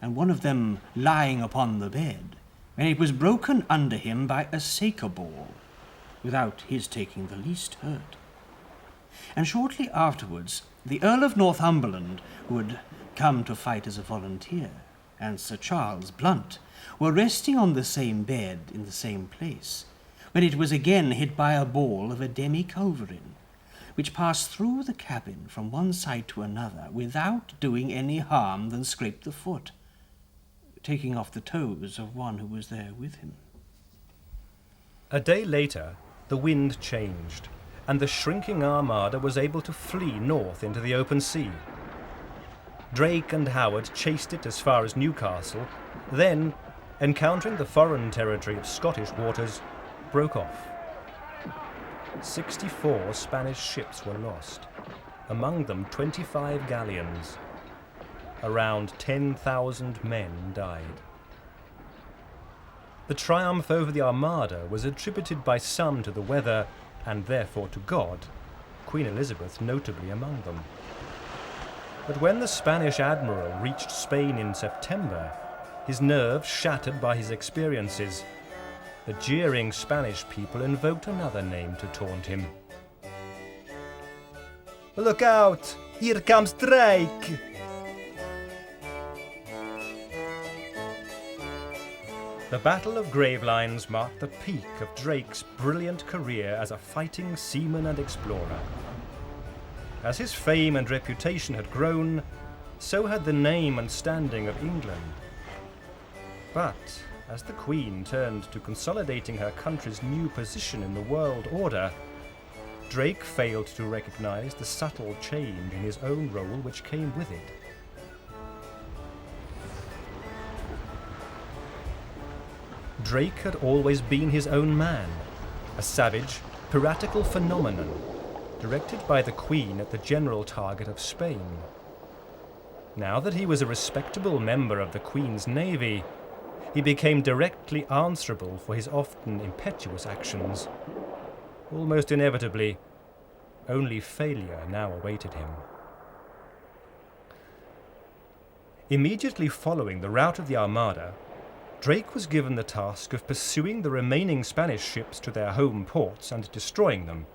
and one of them lying upon the bed, when it was broken under him by a saker ball, without his taking the least hurt. And shortly afterwards, the Earl of Northumberland, who had come to fight as a volunteer, and Sir Charles Blunt, were resting on the same bed in the same place, when it was again hit by a ball of a demi-culverin, which passed through the cabin from one side to another without doing any harm than scrape the foot, taking off the toes of one who was there with him. A day later, the wind changed, and the shrinking Armada was able to flee north into the open sea. Drake and Howard chased it as far as Newcastle, then, encountering the foreign territory of Scottish waters, broke off. 64 Spanish ships were lost, among them 25 galleons. Around 10,000 men died. The triumph over the Armada was attributed by some to the weather, and therefore to God, Queen Elizabeth notably among them. But when the Spanish admiral reached Spain in September, his nerves shattered by his experiences, the jeering Spanish people invoked another name to taunt him. "Look out! Here comes Drake!" The Battle of Gravelines marked the peak of Drake's brilliant career as a fighting seaman and explorer. As his fame and reputation had grown, so had the name and standing of England. But as the Queen turned to consolidating her country's new position in the world order, Drake failed to recognize the subtle change in his own role which came with it. Drake had always been his own man, a savage, piratical phenomenon, directed by the Queen at the general target of Spain. Now that he was a respectable member of the Queen's navy, he became directly answerable for his often impetuous actions. Almost inevitably, only failure now awaited him. Immediately following the rout of the Armada, Drake was given the task of pursuing the remaining Spanish ships to their home ports and destroying them,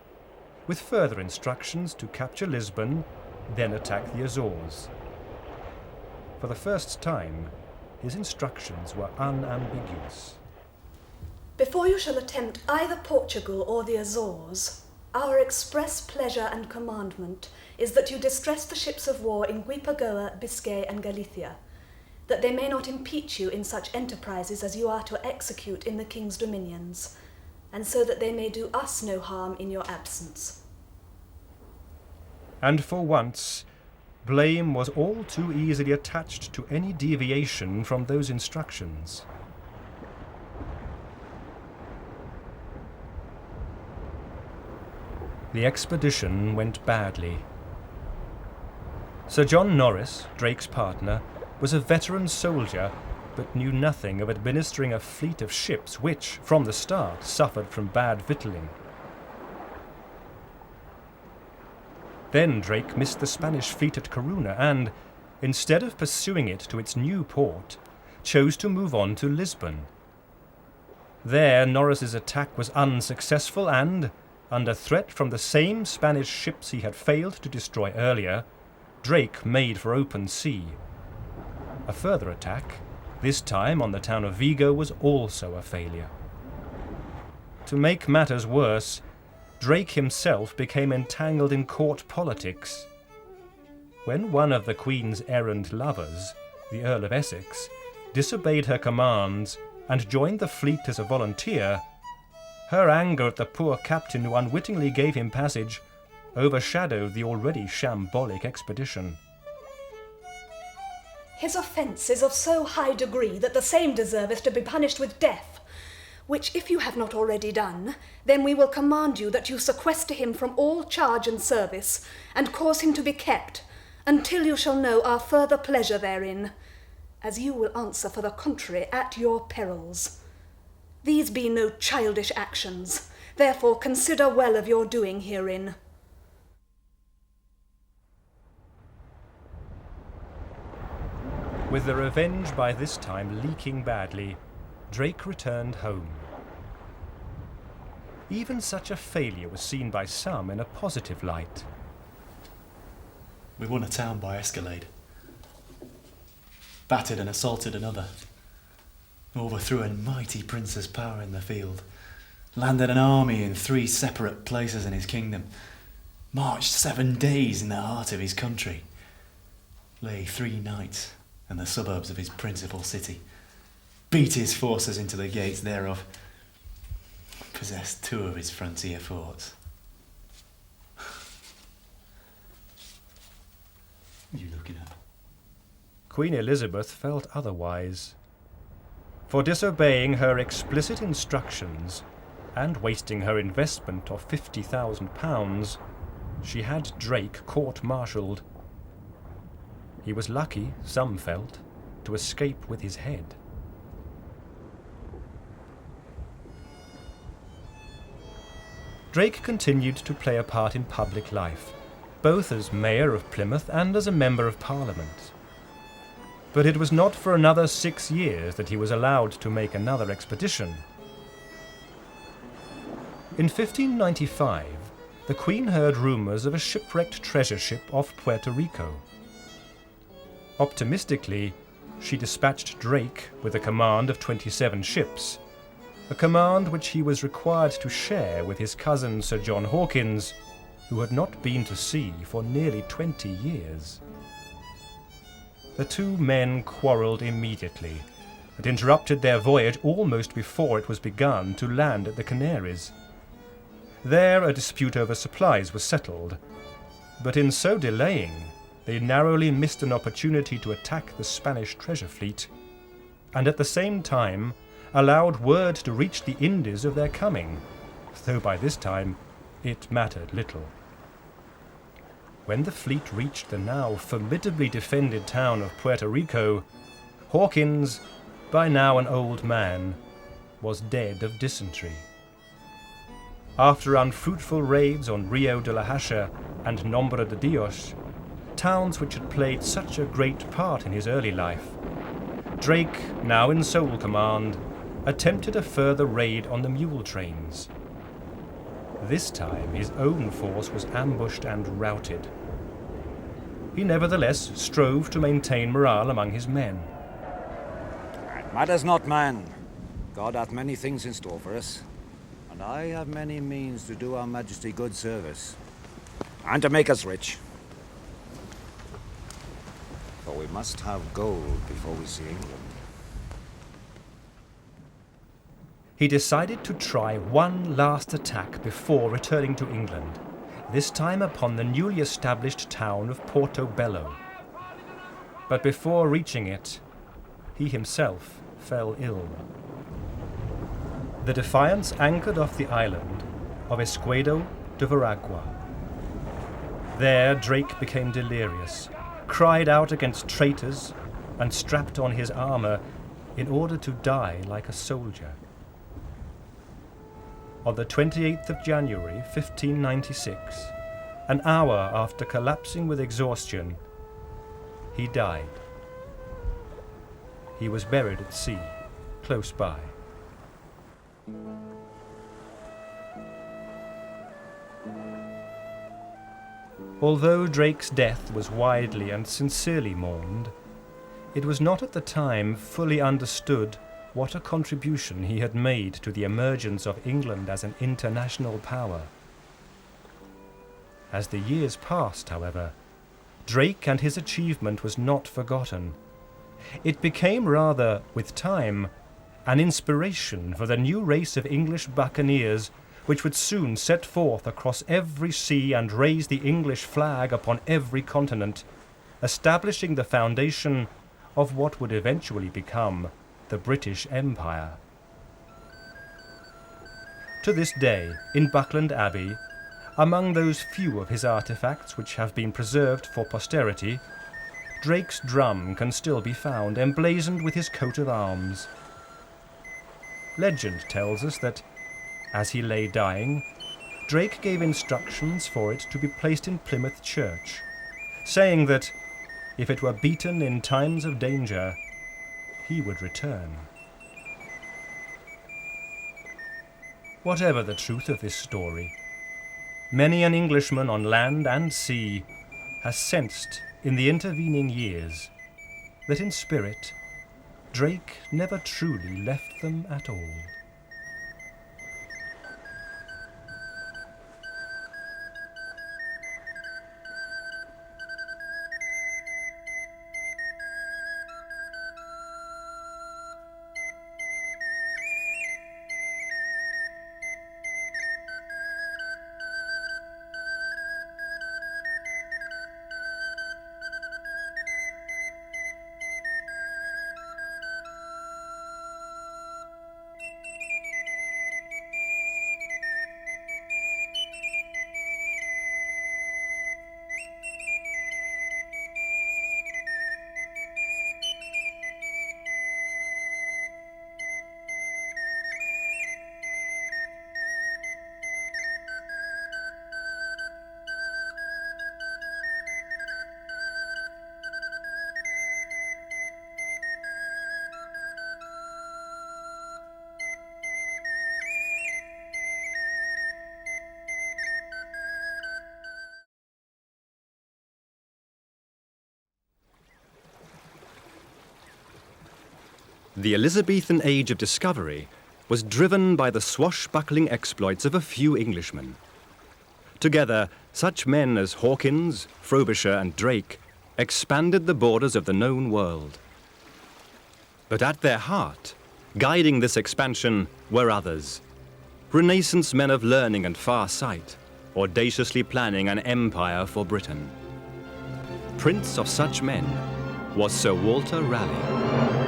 with further instructions to capture Lisbon, then attack the Azores. For the first time, his instructions were unambiguous. Before you shall attempt either Portugal or the Azores, our express pleasure and commandment is that you distress the ships of war in Guipagoa, Biscay, and Galicia, that they may not impeach you in such enterprises as you are to execute in the King's dominions, and so that they may do us no harm in your absence. And for once, blame was all too easily attached to any deviation from those instructions. The expedition went badly. Sir John Norris, Drake's partner, was a veteran soldier, but knew nothing of administering a fleet of ships which, from the start, suffered from bad victualling. Then Drake missed the Spanish fleet at Corunna and, instead of pursuing it to its new port, chose to move on to Lisbon. There Norris's attack was unsuccessful and, under threat from the same Spanish ships he had failed to destroy earlier, Drake made for open sea. A further attack, this time on the town of Vigo, was also a failure. To make matters worse, Drake himself became entangled in court politics. When one of the Queen's errant lovers, the Earl of Essex, disobeyed her commands and joined the fleet as a volunteer, her anger at the poor captain who unwittingly gave him passage overshadowed the already shambolic expedition. His offence is of so high degree that the same deserveth to be punished with death, which if you have not already done, then we will command you that you sequester him from all charge and service, and cause him to be kept, until you shall know our further pleasure therein, as you will answer for the contrary at your perils. These be no childish actions. Therefore consider well of your doing herein. With the Revenge by this time leaking badly, Drake returned home. Even such a failure was seen by some in a positive light. We won a town by escalade. Battered and assaulted another. Overthrew a mighty prince's power in the field. Landed an army in 3 separate places in his kingdom. Marched 7 days in the heart of his country. Lay 3 nights in the suburbs of his principal city. Beat his forces into the gates thereof. Possessed 2 of his frontier forts. What are you looking at? Queen Elizabeth felt otherwise. For disobeying her explicit instructions and wasting her investment of £50,000, she had Drake court-martialed. He was lucky, some felt, to escape with his head. Drake continued to play a part in public life, both as Mayor of Plymouth and as a Member of Parliament. But it was not for another 6 years that he was allowed to make another expedition. In 1595, the Queen heard rumours of a shipwrecked treasure ship off Puerto Rico. Optimistically, she dispatched Drake with a command of 27 ships, a command which he was required to share with his cousin Sir John Hawkins, who had not been to sea for nearly 20 years. The 2 men quarrelled immediately, and interrupted their voyage almost before it was begun to land at the Canaries. There a dispute over supplies was settled, but in so delaying, they narrowly missed an opportunity to attack the Spanish treasure fleet, and at the same time allowed word to reach the Indies of their coming, though by this time it mattered little. When the fleet reached the now formidably defended town of Puerto Rico, Hawkins, by now an old man, was dead of dysentery. After unfruitful raids on Rio de la Hacha and Nombre de Dios, towns which had played such a great part in his early life, Drake, now in sole command, attempted a further raid on the mule trains. This time his own force was ambushed and routed. He nevertheless strove to maintain morale among his men. Matters not, man. God hath many things in store for us, and I have many means to do our Majesty good service, and to make us rich. For we must have gold before we see England. He decided to try one last attack before returning to England, this time upon the newly established town of Portobello. But before reaching it, he himself fell ill. The Defiance anchored off the island of Esquedo de Veragua. There Drake became delirious, cried out against traitors, and strapped on his armour in order to die like a soldier. On the 28th of January, 1596, an hour after collapsing with exhaustion, he died. He was buried at sea, close by. Although Drake's death was widely and sincerely mourned, it was not at the time fully understood what a contribution he had made to the emergence of England as an international power. As the years passed, however, Drake and his achievement was not forgotten. It became rather, with time, an inspiration for the new race of English buccaneers which would soon set forth across every sea and raise the English flag upon every continent, establishing the foundation of what would eventually become the British Empire. To this day, in Buckland Abbey, among those few of his artefacts which have been preserved for posterity, Drake's drum can still be found emblazoned with his coat of arms. Legend tells us that, as he lay dying, Drake gave instructions for it to be placed in Plymouth Church, saying that, if it were beaten in times of danger, he would return. Whatever the truth of this story, many an Englishman on land and sea has sensed in the intervening years that in spirit Drake never truly left them at all. The Elizabethan age of discovery was driven by the swashbuckling exploits of a few Englishmen. Together, such men as Hawkins, Frobisher and Drake expanded the borders of the known world. But at their heart, guiding this expansion, were others. Renaissance men of learning and far sight, audaciously planning an empire for Britain. Prince of such men was Sir Walter Raleigh.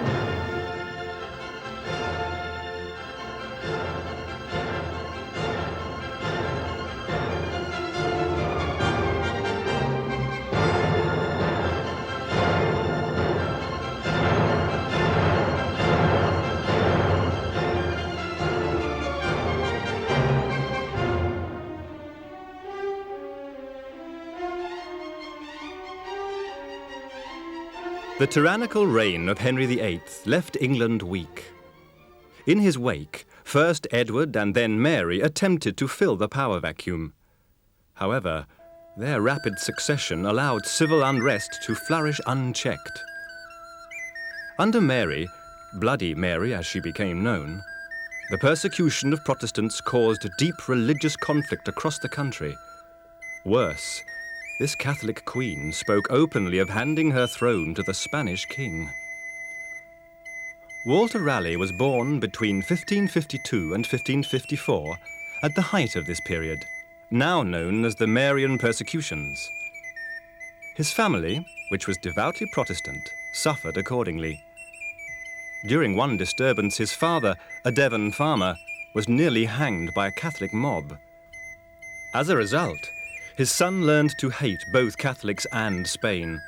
The tyrannical reign of Henry VIII left England weak. In his wake, first Edward and then Mary attempted to fill the power vacuum. However, their rapid succession allowed civil unrest to flourish unchecked. Under Mary, Bloody Mary as she became known, the persecution of Protestants caused deep religious conflict across the country. Worse, this Catholic queen spoke openly of handing her throne to the Spanish king. Walter Raleigh was born between 1552 and 1554 at the height of this period, now known as the Marian persecutions. His family, which was devoutly Protestant, suffered accordingly. During one disturbance, his father, a Devon farmer, was nearly hanged by a Catholic mob. As a result, his son learned to hate both Catholics and Spain,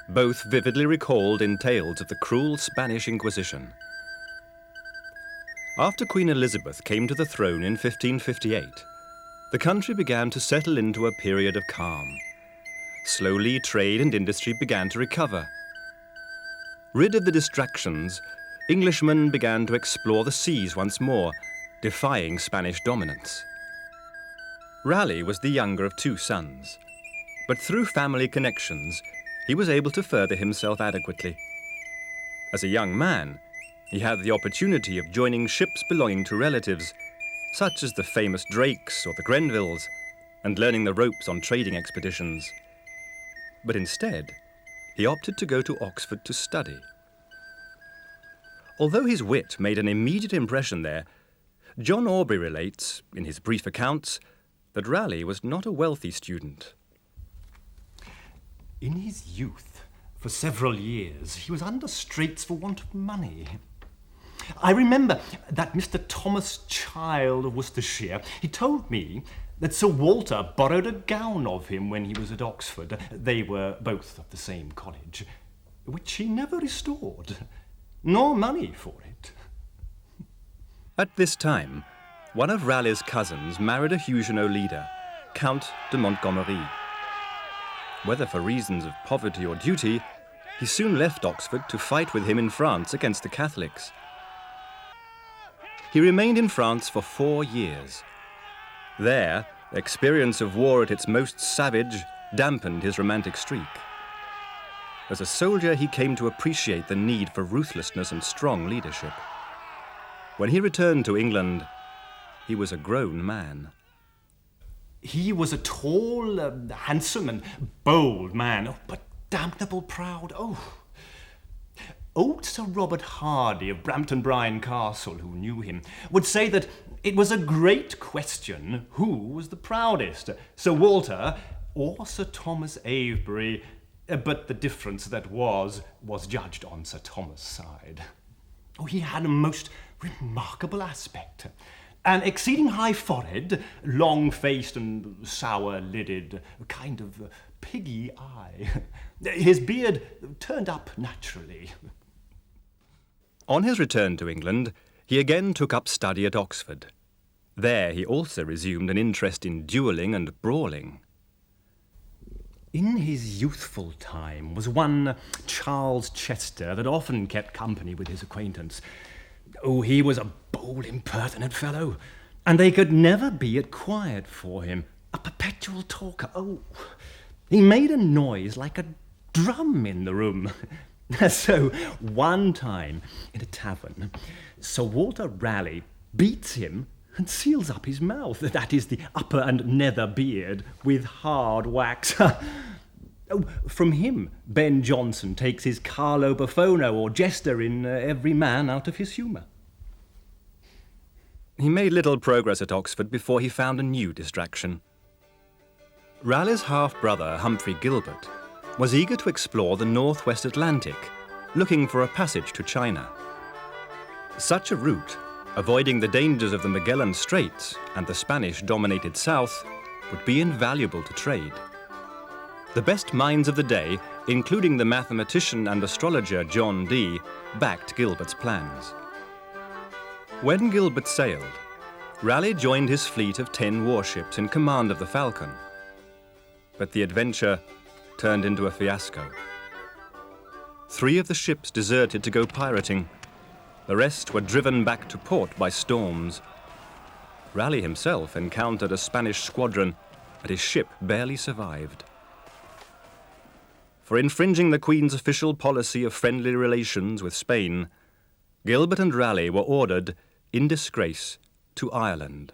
both vividly recalled in tales of the cruel Spanish Inquisition. After Queen Elizabeth came to the throne in 1558, the country began to settle into a period of calm. Slowly, trade and industry began to recover. Rid of the distractions, Englishmen began to explore the seas once more, defying Spanish dominance. Raleigh was the younger of two sons, but through family connections, he was able to further himself adequately. As a young man, he had the opportunity of joining ships belonging to relatives, such as the famous Drakes or the Grenvilles, and learning the ropes on trading expeditions. But instead, he opted to go to Oxford to study. Although his wit made an immediate impression there, John Aubrey relates, in his brief accounts, that Raleigh was not a wealthy student. In his youth, for several years, he was under straits for want of money. I remember that Mr. Thomas Child of Worcestershire, he told me that Sir Walter borrowed a gown of him when he was at Oxford. They were both of the same college, which he never restored, nor money for it. At this time, one of Raleigh's cousins married a Huguenot leader, Count de Montgomery. Whether for reasons of poverty or duty, he soon left Oxford to fight with him in France against the Catholics. He remained in France for 4 years. There, experience of war at its most savage dampened his romantic streak. As a soldier, he came to appreciate the need for ruthlessness and strong leadership. When he returned to England, he was a grown man. He was a tall, handsome and bold man, but damnable proud. Old Sir Robert Hardy of Brampton Bryan Castle, who knew him, would say that it was a great question who was the proudest, Sir Walter or Sir Thomas Avebury, but the difference that was judged on Sir Thomas' side. He had a most remarkable aspect. An exceeding high forehead, long-faced and sour-lidded, a kind of piggy eye. His beard turned up naturally. On his return to England, he again took up study at Oxford. There he also resumed an interest in duelling and brawling. In his youthful time was one Charles Chester that often kept company with his acquaintance. He was a bold, impertinent fellow, and they could never be at quiet for him. A perpetual talker. He made a noise like a drum in the room. So, one time, in a tavern, Sir Walter Raleigh beats him and seals up his mouth, that is, the upper and nether beard, with hard wax. From him, Ben Jonson takes his Carlo Buffone or jester in Every Man out of his humour. He made little progress at Oxford before he found a new distraction. Raleigh's half-brother, Humphrey Gilbert, was eager to explore the northwest Atlantic, looking for a passage to China. Such a route, avoiding the dangers of the Magellan Straits and the Spanish-dominated south, would be invaluable to trade. The best minds of the day, including the mathematician and astrologer John Dee, backed Gilbert's plans. When Gilbert sailed, Raleigh joined his fleet of 10 warships in command of the Falcon. But the adventure turned into a fiasco. 3 of the ships deserted to go pirating. The rest were driven back to port by storms. Raleigh himself encountered a Spanish squadron, and his ship barely survived. For infringing the Queen's official policy of friendly relations with Spain, Gilbert and Raleigh were ordered, in disgrace, to Ireland.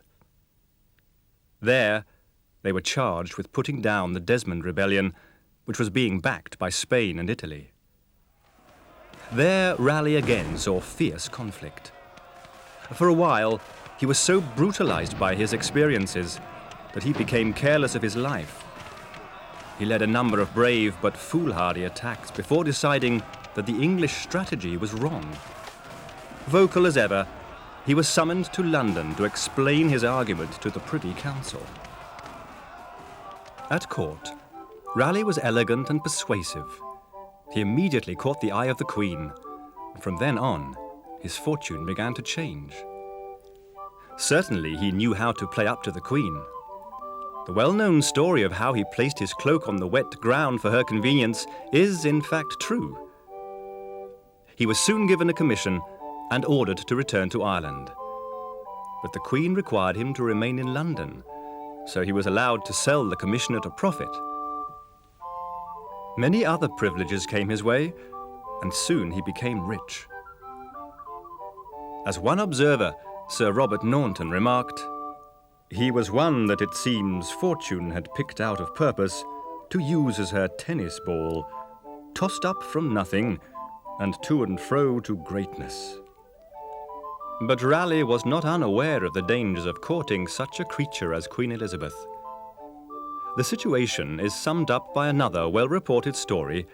There, they were charged with putting down the Desmond Rebellion, which was being backed by Spain and Italy. There, Raleigh again saw fierce conflict. For a while, he was so brutalized by his experiences that he became careless of his life. He led a number of brave but foolhardy attacks before deciding that the English strategy was wrong. Vocal as ever, he was summoned to London to explain his argument to the Privy Council. At court, Raleigh was elegant and persuasive. He immediately caught the eye of the Queen, and from then on, his fortune began to change. Certainly, he knew how to play up to the Queen. The well-known story of how he placed his cloak on the wet ground for her convenience is, in fact, true. He was soon given a commission and ordered to return to Ireland. But the Queen required him to remain in London, so he was allowed to sell the commission at a profit. Many other privileges came his way, and soon he became rich. As one observer, Sir Robert Naunton, remarked, "He was one that it seems fortune had picked out of purpose to use as her tennis ball, tossed up from nothing and to and fro to greatness." But Raleigh was not unaware of the dangers of courting such a creature as Queen Elizabeth. The situation is summed up by another well-reported story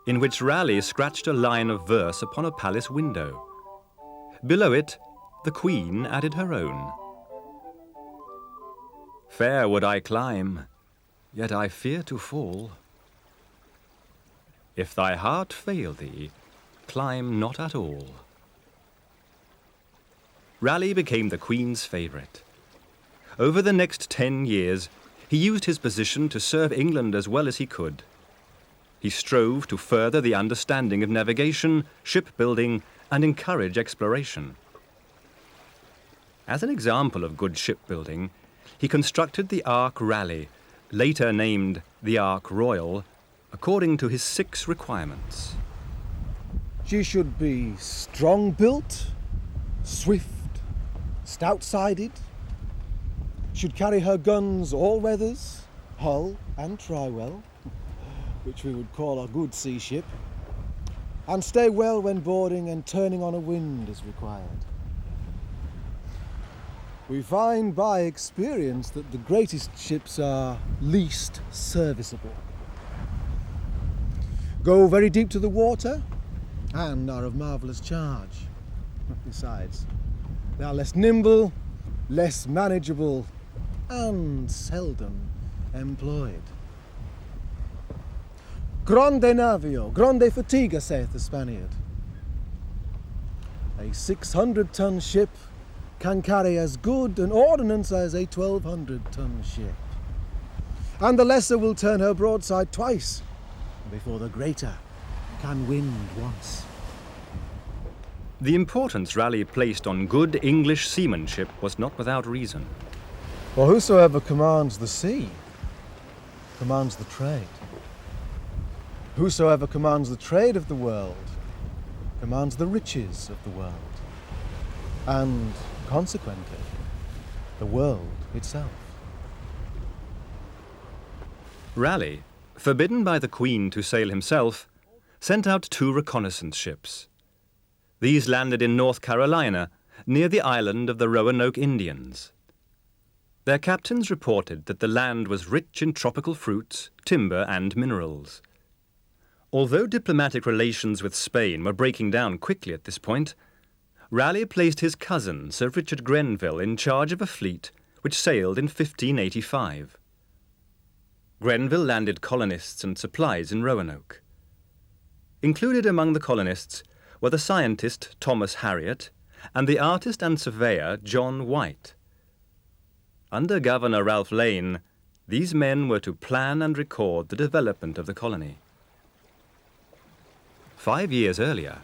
in which Raleigh scratched a line of verse upon a palace window. Below it, the Queen added her own. "Fair would I climb, yet I fear to fall. If thy heart fail thee, climb not at all." Raleigh became the Queen's favourite. Over the next 10 years, he used his position to serve England as well as he could. He strove to further the understanding of navigation, shipbuilding, and encourage exploration. As an example of good shipbuilding, he constructed the Ark Raleigh, later named the Ark Royal, according to his 6 requirements. She should be strong-built, swift, stout-sided, should carry her guns all weathers, hull and trywell, which we would call a good sea ship, and stay well when boarding and turning on a wind is required. We find by experience that the greatest ships are least serviceable, go very deep to the water, and are of marvellous charge. Besides, they are less nimble, less manageable, and seldom employed. Grande navio, grande fatiga, saith the Spaniard. A 600-ton ship can carry as good an ordnance as a 1,200-ton ship. And the lesser will turn her broadside twice before the greater can wind once. The importance Raleigh placed on good English seamanship was not without reason. For whosoever commands the sea commands the trade. Whosoever commands the trade of the world commands the riches of the world, and consequently, the world itself. Raleigh, forbidden by the Queen to sail himself, sent out 2 reconnaissance ships. These landed in North Carolina, near the island of the Roanoke Indians. Their captains reported that the land was rich in tropical fruits, timber, and minerals. Although diplomatic relations with Spain were breaking down quickly at this point, Raleigh placed his cousin, Sir Richard Grenville, in charge of a fleet which sailed in 1585. Grenville landed colonists and supplies in Roanoke. Included among the colonists were the scientist Thomas Harriot and the artist and surveyor John White. Under Governor Ralph Lane, these men were to plan and record the development of the colony. 5 years earlier,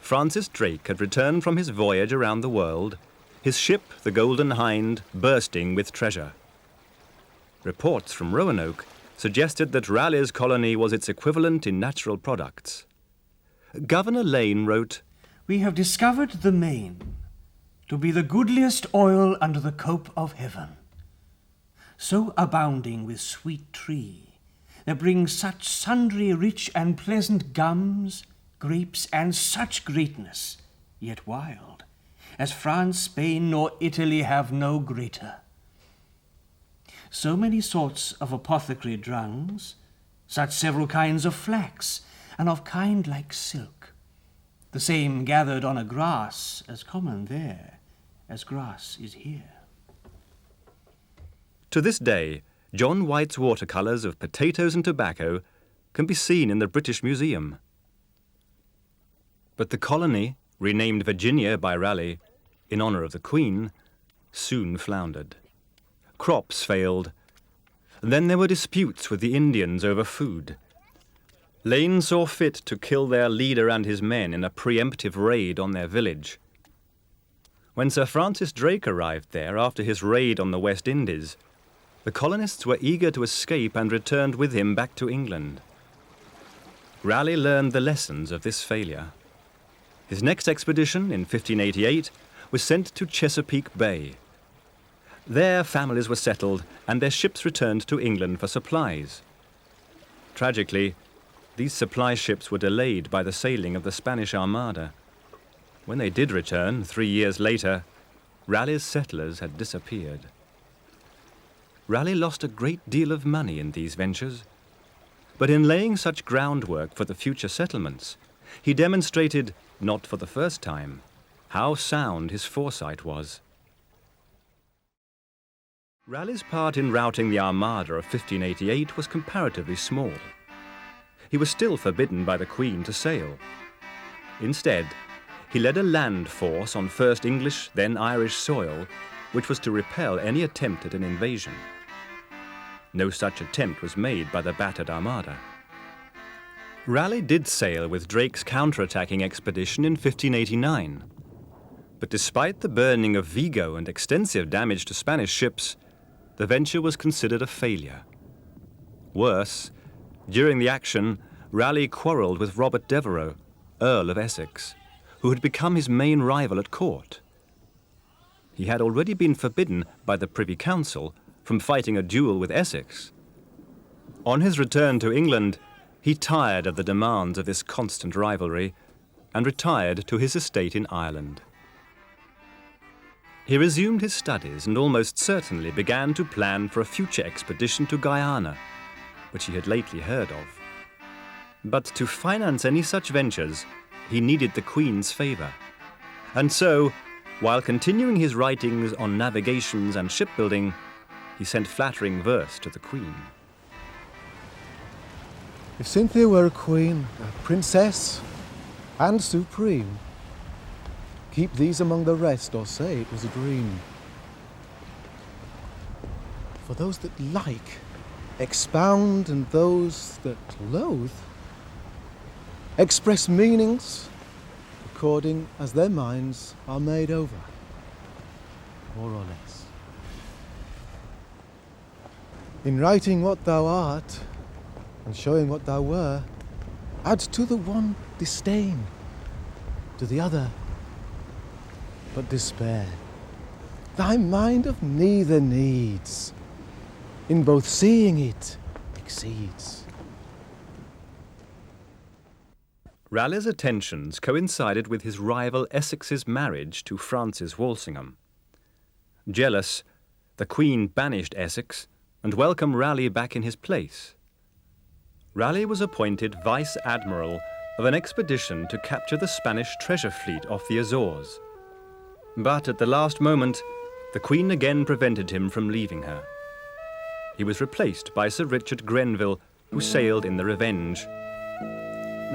Francis Drake had returned from his voyage around the world, his ship, the Golden Hind, bursting with treasure. Reports from Roanoke suggested that Raleigh's colony was its equivalent in natural products. Governor Lane wrote, "We have discovered the Main to be the goodliest oil under the cope of heaven, so abounding with sweet tree, that brings such sundry rich and pleasant gums, grapes, and such greatness, yet wild, as France, Spain, nor Italy have no greater. So many sorts of apothecary drungs, such several kinds of flax, and of kind like silk, the same gathered on a grass as common there, as grass is here." To this day, John White's watercolours of potatoes and tobacco can be seen in the British Museum. But the colony, renamed Virginia by Raleigh, in honour of the Queen, soon floundered. Crops failed. Then there were disputes with the Indians over food. Lane saw fit to kill their leader and his men in a preemptive raid on their village. When Sir Francis Drake arrived there after his raid on the West Indies, the colonists were eager to escape and returned with him back to England. Raleigh learned the lessons of this failure. His next expedition, in 1588, was sent to Chesapeake Bay. There families were settled and their ships returned to England for supplies. Tragically, these supply ships were delayed by the sailing of the Spanish Armada. When they did return, 3 years later, Raleigh's settlers had disappeared. Raleigh lost a great deal of money in these ventures, but in laying such groundwork for the future settlements, he demonstrated, not for the first time, how sound his foresight was. Raleigh's part in routing the Armada of 1588 was comparatively small. He was still forbidden by the Queen to sail. Instead, he led a land force on first English, then Irish soil, which was to repel any attempt at an invasion. No such attempt was made by the battered Armada. Raleigh did sail with Drake's counter-attacking expedition in 1589. But despite the burning of Vigo and extensive damage to Spanish ships, the venture was considered a failure. Worse, during the action, Raleigh quarrelled with Robert Devereux, Earl of Essex, who had become his main rival at court. He had already been forbidden by the Privy Council from fighting a duel with Essex. On his return to England, he tired of the demands of this constant rivalry and retired to his estate in Ireland. He resumed his studies and almost certainly began to plan for a future expedition to Guyana, which he had lately heard of. But to finance any such ventures, he needed the Queen's favour. And so, while continuing his writings on navigations and shipbuilding, he sent flattering verse to the Queen. If Cynthia were a queen, a princess, and supreme, keep these among the rest, or say it was a dream. For those that like, expound, and those that loathe, express meanings according as their minds are made over, more or less. In writing what thou art, and showing what thou were, add to the one disdain, to the other but despair. Thy mind of neither needs, in both seeing it exceeds. Raleigh's attentions coincided with his rival Essex's marriage to Frances Walsingham. Jealous, the Queen banished Essex and welcomed Raleigh back in his place. Raleigh was appointed Vice Admiral of an expedition to capture the Spanish treasure fleet off the Azores. But at the last moment, the Queen again prevented him from leaving her. He was replaced by Sir Richard Grenville, who sailed in the Revenge.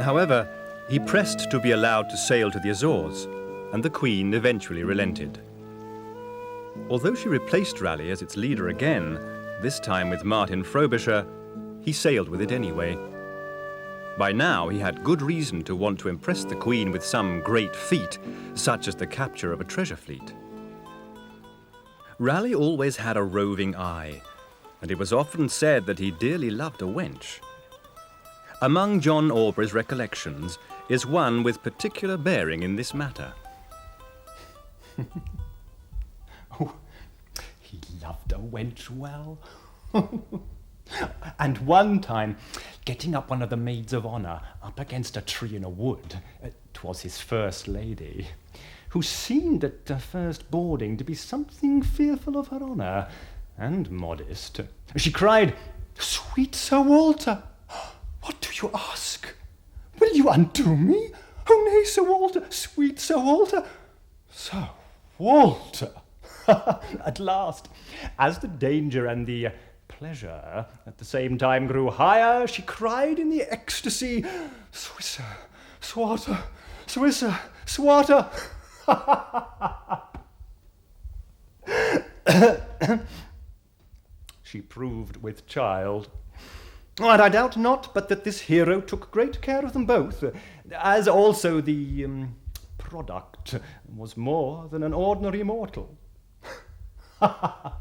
However, he pressed to be allowed to sail to the Azores, and the Queen eventually relented. Although she replaced Raleigh as its leader again, this time with Martin Frobisher, he sailed with it anyway. By now, he had good reason to want to impress the Queen with some great feat, such as the capture of a treasure fleet. Raleigh always had a roving eye, and it was often said that he dearly loved a wench. Among John Aubrey's recollections is one with particular bearing in this matter. Oh, he loved a wench well. And one time, getting up one of the maids of honour up against a tree in a wood, 'twas his first lady, who seemed at first boarding to be something fearful of her honour, and modest. She cried, "Sweet Sir Walter, what do you ask? Will you undo me? Oh nay, Sir Walter, sweet Sir Walter, Sir Walter." At last, as the danger and the pleasure at the same time grew higher, she cried in the ecstasy, "Swisser, swatter, Swisser, swatter." She proved with child. And I doubt not but that this hero took great care of them both, as also the product was more than an ordinary mortal. The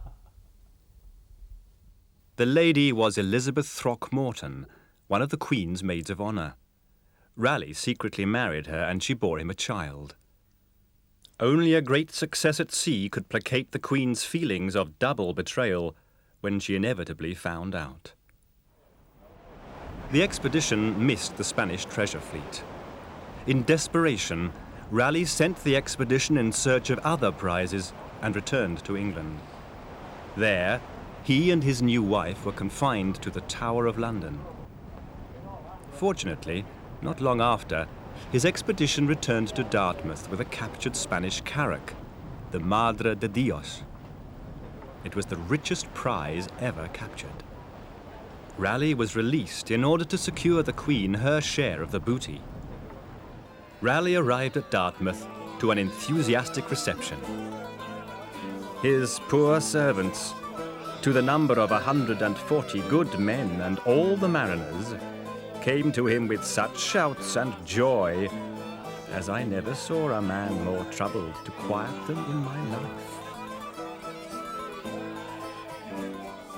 lady was Elizabeth Throckmorton, one of the Queen's maids of honour. Raleigh secretly married her, and she bore him a child. Only a great success at sea could placate the Queen's feelings of double betrayal when she inevitably found out. The expedition missed the Spanish treasure fleet. In desperation, Raleigh sent the expedition in search of other prizes and returned to England. There, he and his new wife were confined to the Tower of London. Fortunately, not long after, his expedition returned to Dartmouth with a captured Spanish carrack, the Madre de Dios. It was the richest prize ever captured. Raleigh was released in order to secure the Queen her share of the booty. Raleigh arrived at Dartmouth to an enthusiastic reception. His poor servants, to the number of 140 good men and all the mariners, came to him with such shouts and joy as I never saw a man more troubled to quiet them in my life.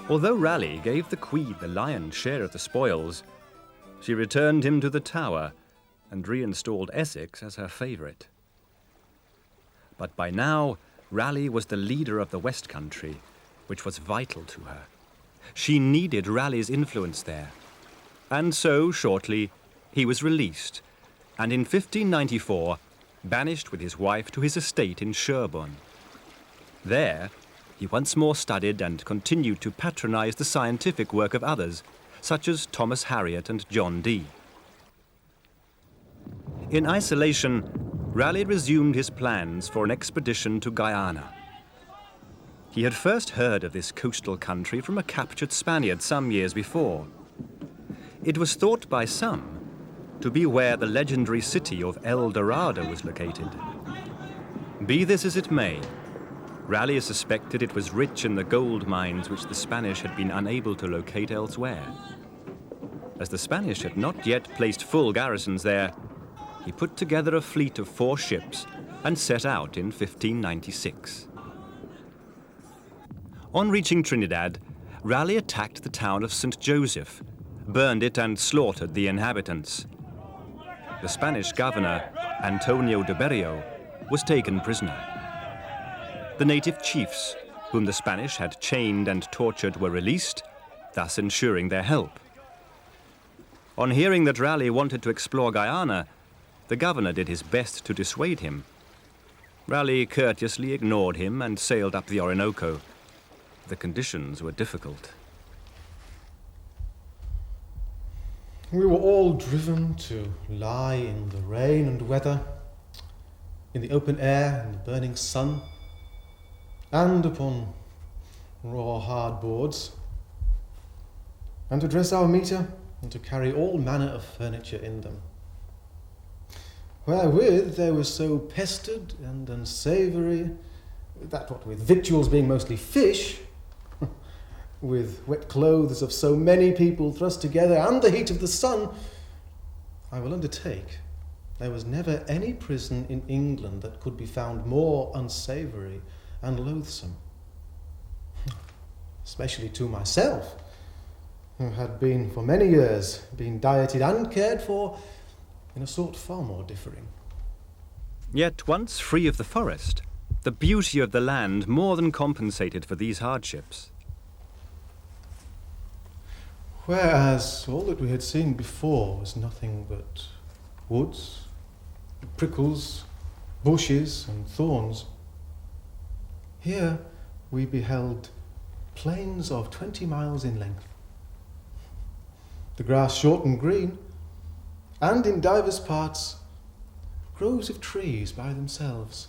Although Raleigh gave the Queen the lion's share of the spoils, she returned him to the Tower and reinstalled Essex as her favourite. But by now, Raleigh was the leader of the West Country, which was vital to her. She needed Raleigh's influence there. And so, shortly, he was released, and in 1594, banished with his wife to his estate in Sherborne. There, he once more studied and continued to patronize the scientific work of others, such as Thomas Harriot and John Dee. In isolation, Raleigh resumed his plans for an expedition to Guyana. He had first heard of this coastal country from a captured Spaniard some years before. It was thought by some to be where the legendary city of El Dorado was located. Be this as it may, Raleigh suspected it was rich in the gold mines which the Spanish had been unable to locate elsewhere. As the Spanish had not yet placed full garrisons there, he put together a fleet of 4 ships and set out in 1596. On reaching Trinidad, Raleigh attacked the town of St. Joseph, burned it and slaughtered the inhabitants. The Spanish governor, Antonio de Berrio, was taken prisoner. The native chiefs, whom the Spanish had chained and tortured, were released, thus ensuring their help. On hearing that Raleigh wanted to explore Guyana, the governor did his best to dissuade him. Raleigh courteously ignored him and sailed up the Orinoco. The conditions were difficult. We were all driven to lie in the rain and weather, in the open air and the burning sun, and upon raw hard boards, and to dress our metre and to carry all manner of furniture in them, wherewith they were so pestered and unsavoury that what with victuals being mostly fish, with wet clothes of so many people thrust together and the heat of the sun, I will undertake there was never any prison in England that could be found more unsavoury and loathsome, especially to myself, who had been for many years been dieted and cared for in a sort far more differing. Yet once free of the forest, the beauty of the land more than compensated for these hardships. Whereas all that we had seen before was nothing but woods, prickles, bushes and thorns, here we beheld plains of 20 miles in length, the grass short and green, and in divers parts groves of trees by themselves,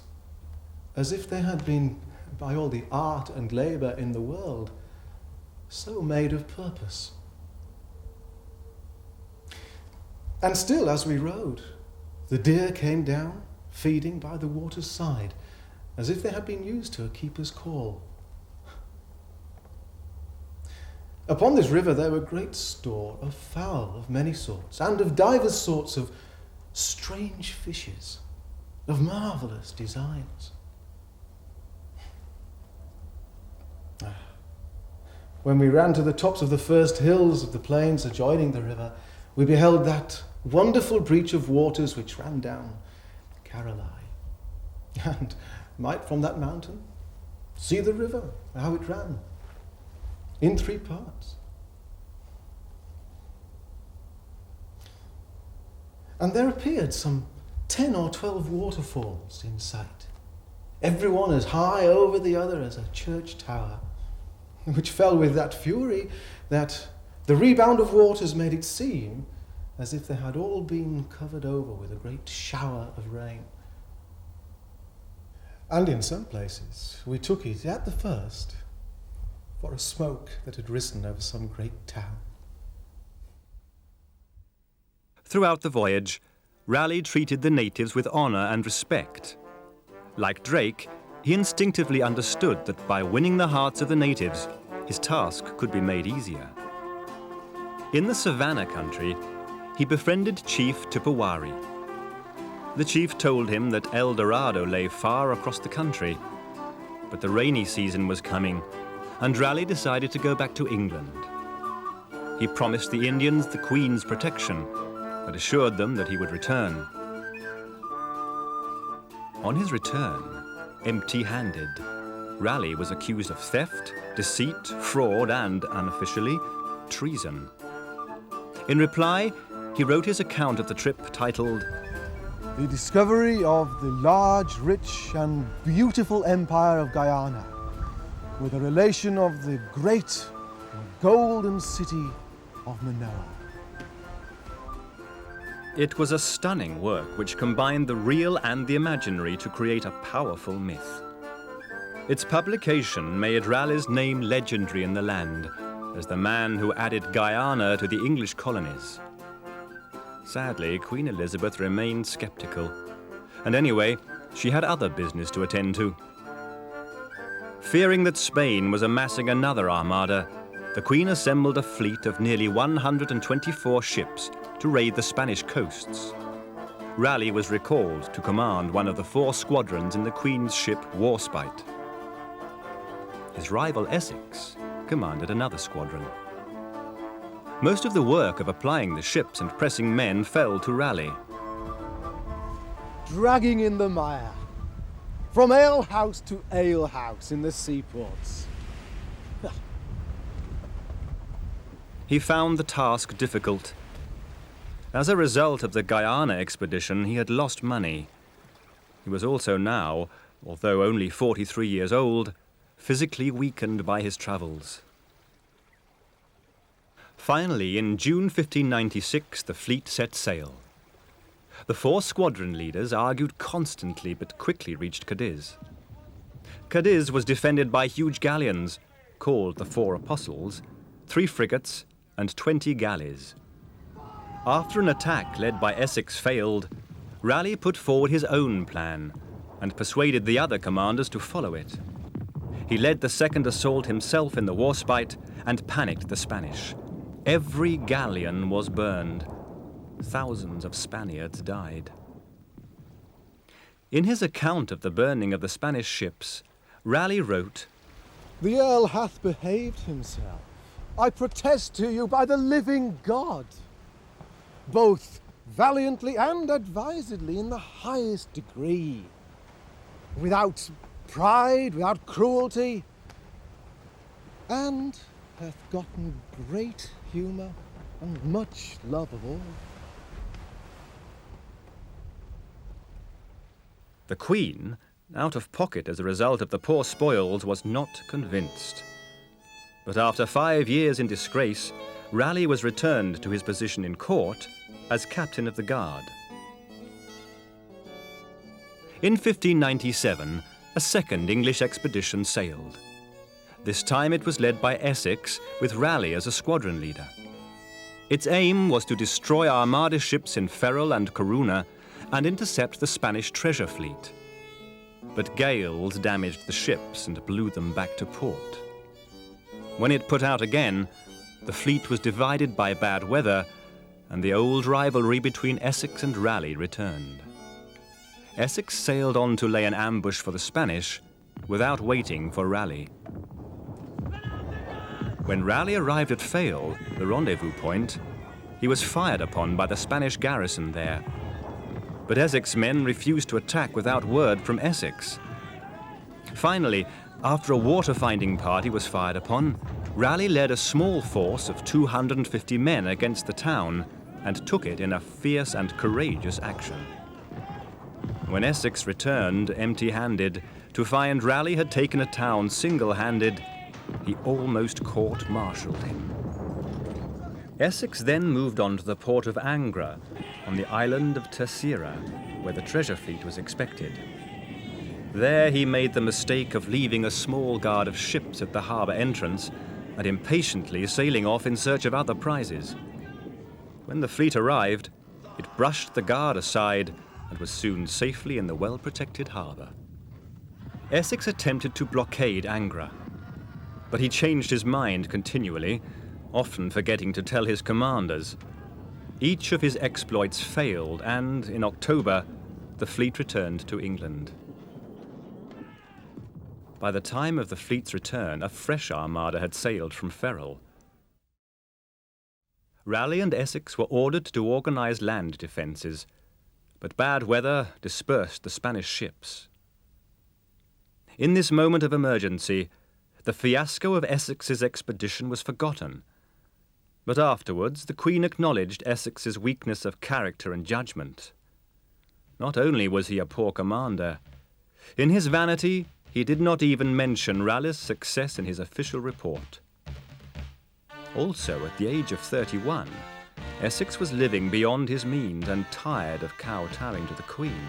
as if they had been, by all the art and labour in the world, so made of purpose. And still, as we rode, the deer came down, feeding by the water's side, as if they had been used to a keeper's call. Upon this river there were great store of fowl of many sorts, and of divers sorts of strange fishes, of marvellous designs. When we ran to the tops of the first hills of the plains adjoining the river, we beheld that wonderful breach of waters which ran down Caroline, and might from that mountain see the river, how it ran, in 3 parts. And there appeared some 10 or 12 waterfalls in sight, every one as high over the other as a church tower, which fell with that fury that the rebound of waters made it seem as if they had all been covered over with a great shower of rain. And in some places we took it at the first for a smoke that had risen over some great town. Throughout the voyage, Raleigh treated the natives with honor and respect. Like Drake, he instinctively understood that by winning the hearts of the natives, his task could be made easier. In the Savannah country, he befriended Chief Tipperary. The chief told him that El Dorado lay far across the country, but the rainy season was coming, and Raleigh decided to go back to England. He promised the Indians the Queen's protection, but assured them that he would return. On his return, empty-handed, Raleigh was accused of theft, deceit, fraud, and, unofficially, treason. In reply, he wrote his account of the trip titled The Discovery of the Large, Rich and Beautiful Empire of Guyana, with a relation of the great golden city of Manoa. It was a stunning work which combined the real and the imaginary to create a powerful myth. Its publication made Raleigh's name legendary in the land as the man who added Guyana to the English colonies. Sadly, Queen Elizabeth remained skeptical, and anyway, she had other business to attend to. Fearing that Spain was amassing another armada, the Queen assembled a fleet of nearly 124 ships to raid the Spanish coasts. Raleigh was recalled to command one of the 4 squadrons in the Queen's ship Warspite. His rival Essex commanded another squadron. Most of the work of applying the ships and pressing men fell to Raleigh. Dragging in the mire, from alehouse to alehouse in the seaports. He found the task difficult. As a result of the Guyana expedition, he had lost money. He was also now, although only 43 years old, physically weakened by his travels. Finally, in June 1596, the fleet set sail. The 4 squadron leaders argued constantly but quickly reached Cadiz. Cadiz was defended by huge galleons, called the 4 Apostles, 3 frigates, and 20 galleys. After an attack led by Essex failed, Raleigh put forward his own plan and persuaded the other commanders to follow it. He led the second assault himself in the Warspite and panicked the Spanish. Every galleon was burned. Thousands of Spaniards died. In his account of the burning of the Spanish ships, Raleigh wrote, The Earl hath behaved himself, I protest to you by the living God, both valiantly and advisedly in the highest degree, without pride, without cruelty, and hath gotten great humour and much love of all. The Queen, out of pocket as a result of the poor spoils, was not convinced. But after 5 years in disgrace, Raleigh was returned to his position in court as Captain of the Guard. In 1597, a second English expedition sailed. This time it was led by Essex, with Raleigh as a squadron leader. Its aim was to destroy Armada ships in Ferrol and Corunna and intercept the Spanish treasure fleet. But gales damaged the ships and blew them back to port. When it put out again, the fleet was divided by bad weather, and the old rivalry between Essex and Raleigh returned. Essex sailed on to lay an ambush for the Spanish without waiting for Raleigh. When Raleigh arrived at Fayal, the rendezvous point, he was fired upon by the Spanish garrison there. But Essex's men refused to attack without word from Essex. Finally, after a water-finding party was fired upon, Raleigh led a small force of 250 men against the town and took it in a fierce and courageous action. When Essex returned empty-handed to find Raleigh had taken a town single-handed, he almost court-martialed him. Essex then moved on to the port of Angra, on the island of Terceira, where the treasure fleet was expected. There he made the mistake of leaving a small guard of ships at the harbour entrance and impatiently sailing off in search of other prizes. When the fleet arrived, it brushed the guard aside and was soon safely in the well-protected harbour. Essex attempted to blockade Angra, but he changed his mind continually, often forgetting to tell his commanders. Each of his exploits failed, and in October, the fleet returned to England. By the time of the fleet's return, a fresh armada had sailed from Ferrol. Raleigh and Essex were ordered to organize land defences, but bad weather dispersed the Spanish ships. In this moment of emergency, the fiasco of Essex's expedition was forgotten. But afterwards, the Queen acknowledged Essex's weakness of character and judgment. Not only was he a poor commander, in his vanity, he did not even mention Raleigh's success in his official report. Also, at the age of 31, Essex was living beyond his means and tired of kowtowing to the Queen.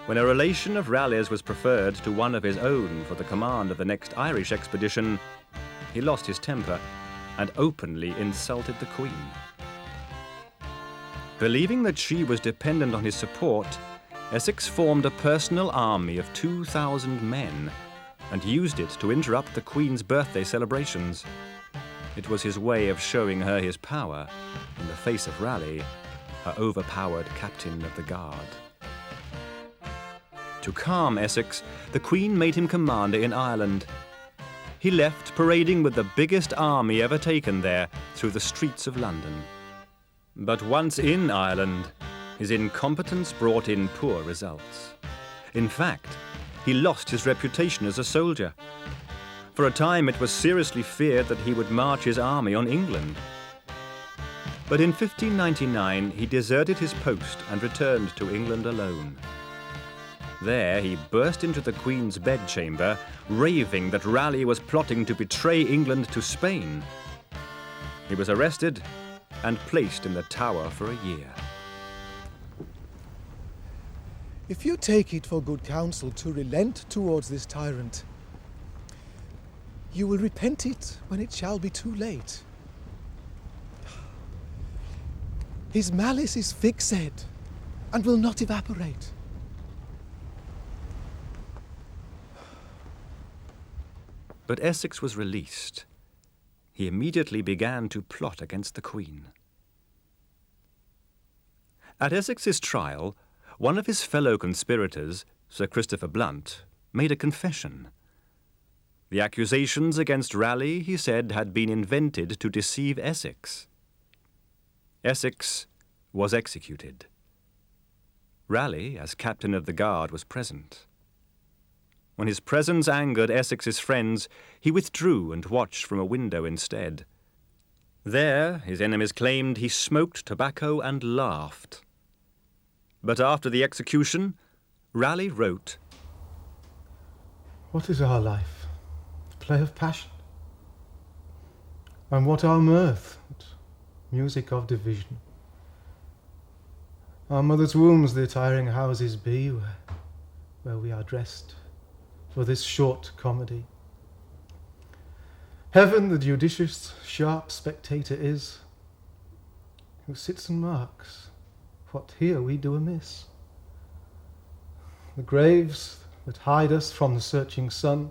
When a relation of Raleigh's was preferred to one of his own for the command of the next Irish expedition, he lost his temper and openly insulted the Queen. Believing that she was dependent on his support, Essex formed a personal army of 2,000 men and used it to interrupt the Queen's birthday celebrations. It was his way of showing her his power in the face of Raleigh, her overpowered captain of the guard. To calm Essex, the Queen made him commander in Ireland. He left parading with the biggest army ever taken there through the streets of London. But once in Ireland, his incompetence brought in poor results. In fact, he lost his reputation as a soldier. For a time, it was seriously feared that he would march his army on England. But in 1599, he deserted his post and returned to England alone. There, he burst into the Queen's bedchamber, raving that Raleigh was plotting to betray England to Spain. He was arrested and placed in the Tower for a year. If you take it for good counsel to relent towards this tyrant, you will repent it when it shall be too late. His malice is fixed and will not evaporate. But Essex was released. He immediately began to plot against the Queen. At Essex's trial, one of his fellow conspirators, Sir Christopher Blunt, made a confession. The accusations against Raleigh, he said, had been invented to deceive Essex. Essex was executed. Raleigh, as captain of the guard, was present. When his presence angered Essex's friends, he withdrew and watched from a window instead. There, his enemies claimed, he smoked tobacco and laughed. But after the execution, Raleigh wrote, What is our life? A play of passion? And what our mirth? Music of division. Our mother's wombs the tiring houses be, where we are dressed for this short comedy. Heaven the judicious, sharp spectator is, who sits and marks what here we do amiss. The graves that hide us from the searching sun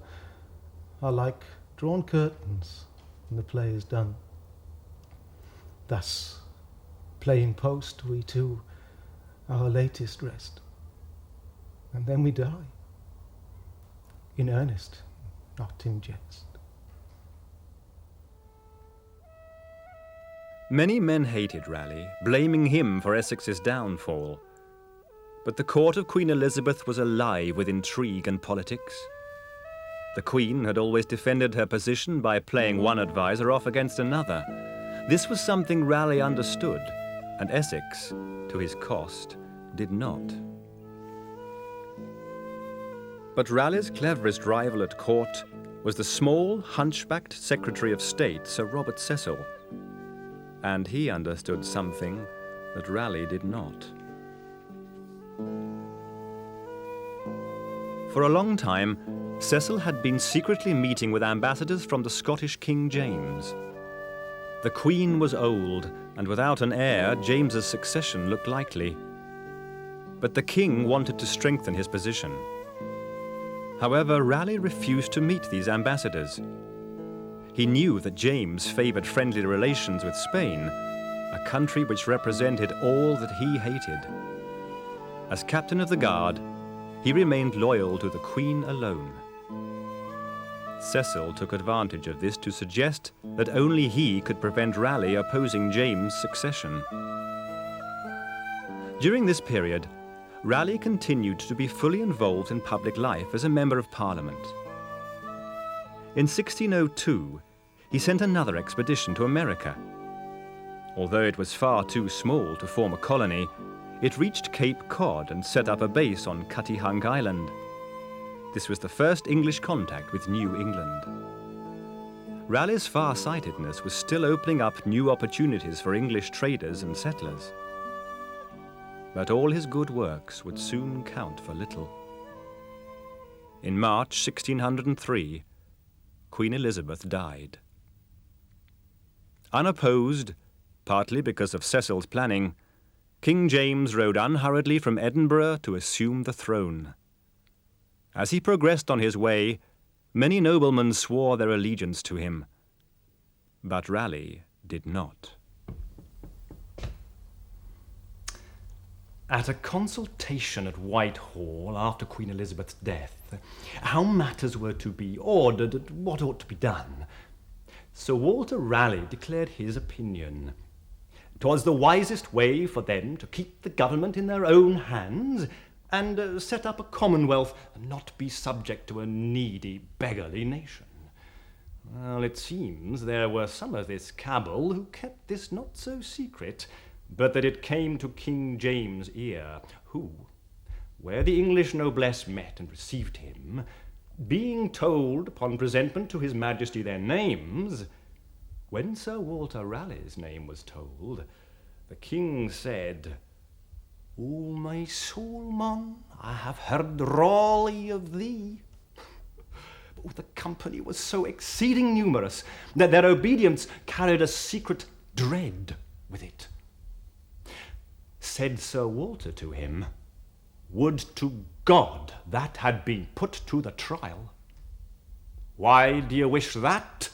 are like drawn curtains when the play is done. Thus, playing post, we too our latest rest, and then we die, in earnest, not in jest. Many men hated Raleigh, blaming him for Essex's downfall. But the court of Queen Elizabeth was alive with intrigue and politics. The Queen had always defended her position by playing one advisor off against another. This was something Raleigh understood, and Essex, to his cost, did not. But Raleigh's cleverest rival at court was the small, hunchbacked Secretary of State, Sir Robert Cecil, and he understood something that Raleigh did not. For a long time, Cecil had been secretly meeting with ambassadors from the Scottish King James. The Queen was old, and without an heir, James's succession looked likely. But the King wanted to strengthen his position. However, Raleigh refused to meet these ambassadors. He knew that James favoured friendly relations with Spain, a country which represented all that he hated. As captain of the guard, he remained loyal to the Queen alone. Cecil took advantage of this to suggest that only he could prevent Raleigh opposing James' succession. During this period, Raleigh continued to be fully involved in public life as a Member of Parliament. In 1602, he sent another expedition to America. Although it was far too small to form a colony, it reached Cape Cod and set up a base on Cuttyhunk Island. This was the first English contact with New England. Raleigh's far-sightedness was still opening up new opportunities for English traders and settlers. But all his good works would soon count for little. In March 1603, Queen Elizabeth died. Unopposed, partly because of Cecil's planning, King James rode unhurriedly from Edinburgh to assume the throne. As he progressed on his way, many noblemen swore their allegiance to him, but Raleigh did not. At a consultation at Whitehall after Queen Elizabeth's death, how matters were to be ordered and what ought to be done, Sir Walter Raleigh declared his opinion. 'Twas the wisest way for them to keep the government in their own hands and set up a commonwealth and not be subject to a needy, beggarly nation. Well, it seems there were some of this cabal who kept this not so secret, but that it came to King James' ear, who, where the English noblesse met and received him, being told upon presentment to his Majesty their names, when Sir Walter Raleigh's name was told, the King said, "O my soul, man, I have heard Raleigh of thee." But the company was so exceeding numerous that their obedience carried a secret dread with it. Said Sir Walter to him, "Would to God that had been put to the trial." "Why do you wish that?"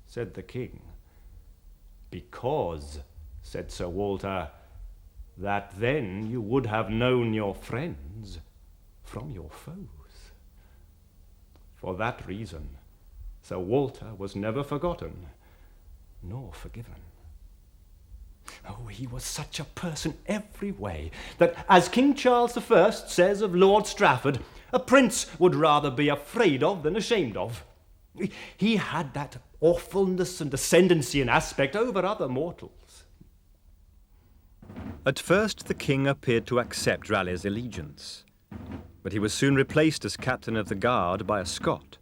said the King. "Because," said Sir Walter, "that then you would have known your friends from your foes." For that reason, Sir Walter was never forgotten nor forgiven. Oh, he was such a person every way that, as King Charles I says of Lord Strafford, a prince would rather be afraid of than ashamed of. He had that awfulness and ascendancy and aspect over other mortals. At first, the King appeared to accept Raleigh's allegiance, but he was soon replaced as captain of the guard by a Scot.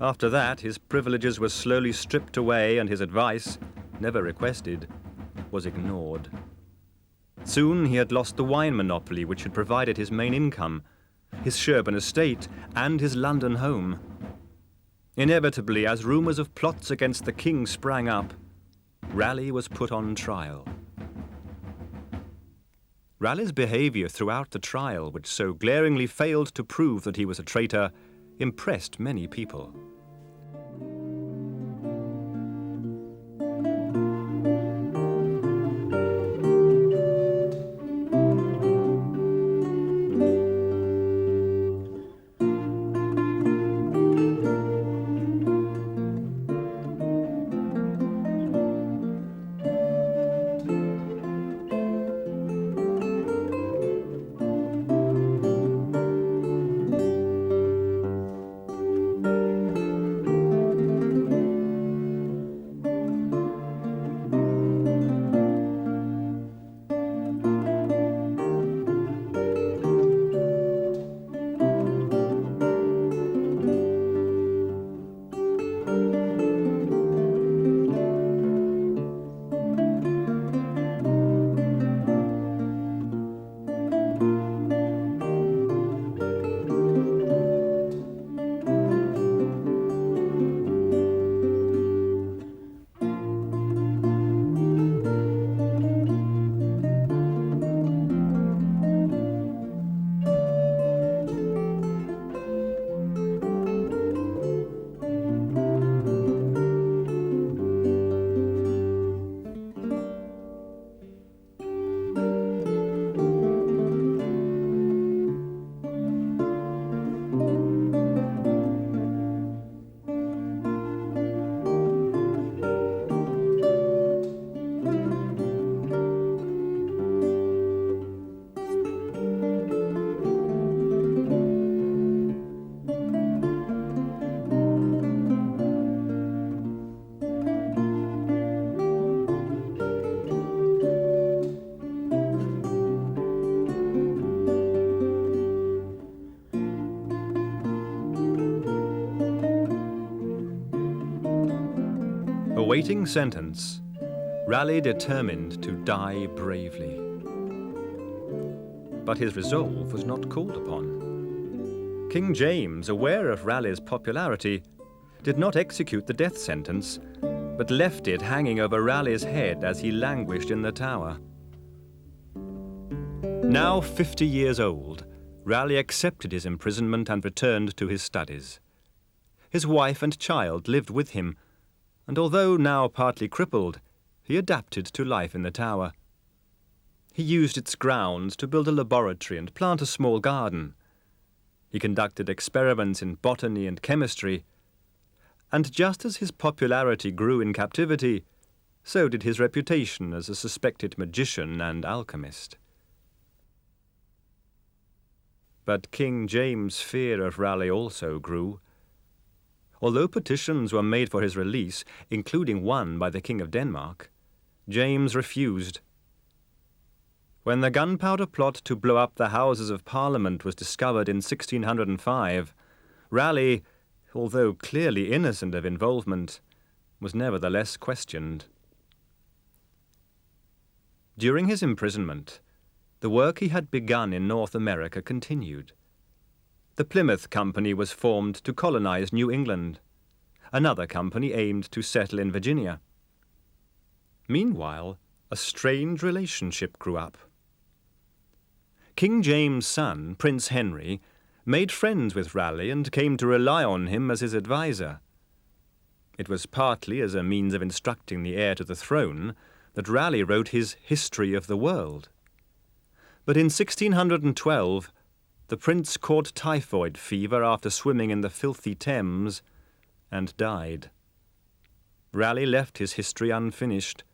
After that, his privileges were slowly stripped away and his advice, never requested, was ignored. Soon he had lost the wine monopoly which had provided his main income, his Sherborne estate, and his London home. Inevitably, as rumours of plots against the king sprang up, Raleigh was put on trial. Raleigh's behaviour throughout the trial, which so glaringly failed to prove that he was a traitor, impressed many people. Awaiting sentence, Raleigh determined to die bravely. But his resolve was not called upon. King James, aware of Raleigh's popularity, did not execute the death sentence, but left it hanging over Raleigh's head as he languished in the Tower. Now 50 years old, Raleigh accepted his imprisonment and returned to his studies. His wife and child lived with him, and although now partly crippled, he adapted to life in the Tower. He used its grounds to build a laboratory and plant a small garden. He conducted experiments in botany and chemistry, and just as his popularity grew in captivity, so did his reputation as a suspected magician and alchemist. But King James' fear of Raleigh also grew. Although petitions were made for his release, including one by the King of Denmark, James refused. When the gunpowder plot to blow up the Houses of Parliament was discovered in 1605, Raleigh, although clearly innocent of involvement, was nevertheless questioned. During his imprisonment, the work he had begun in North America continued. The Plymouth Company was formed to colonize New England. Another company aimed to settle in Virginia. Meanwhile, a strange relationship grew up. King James' son, Prince Henry, made friends with Raleigh and came to rely on him as his advisor. It was partly as a means of instructing the heir to the throne that Raleigh wrote his History of the World. But in 1612, the prince caught typhoid fever after swimming in the filthy Thames and died. Raleigh left his history unfinished,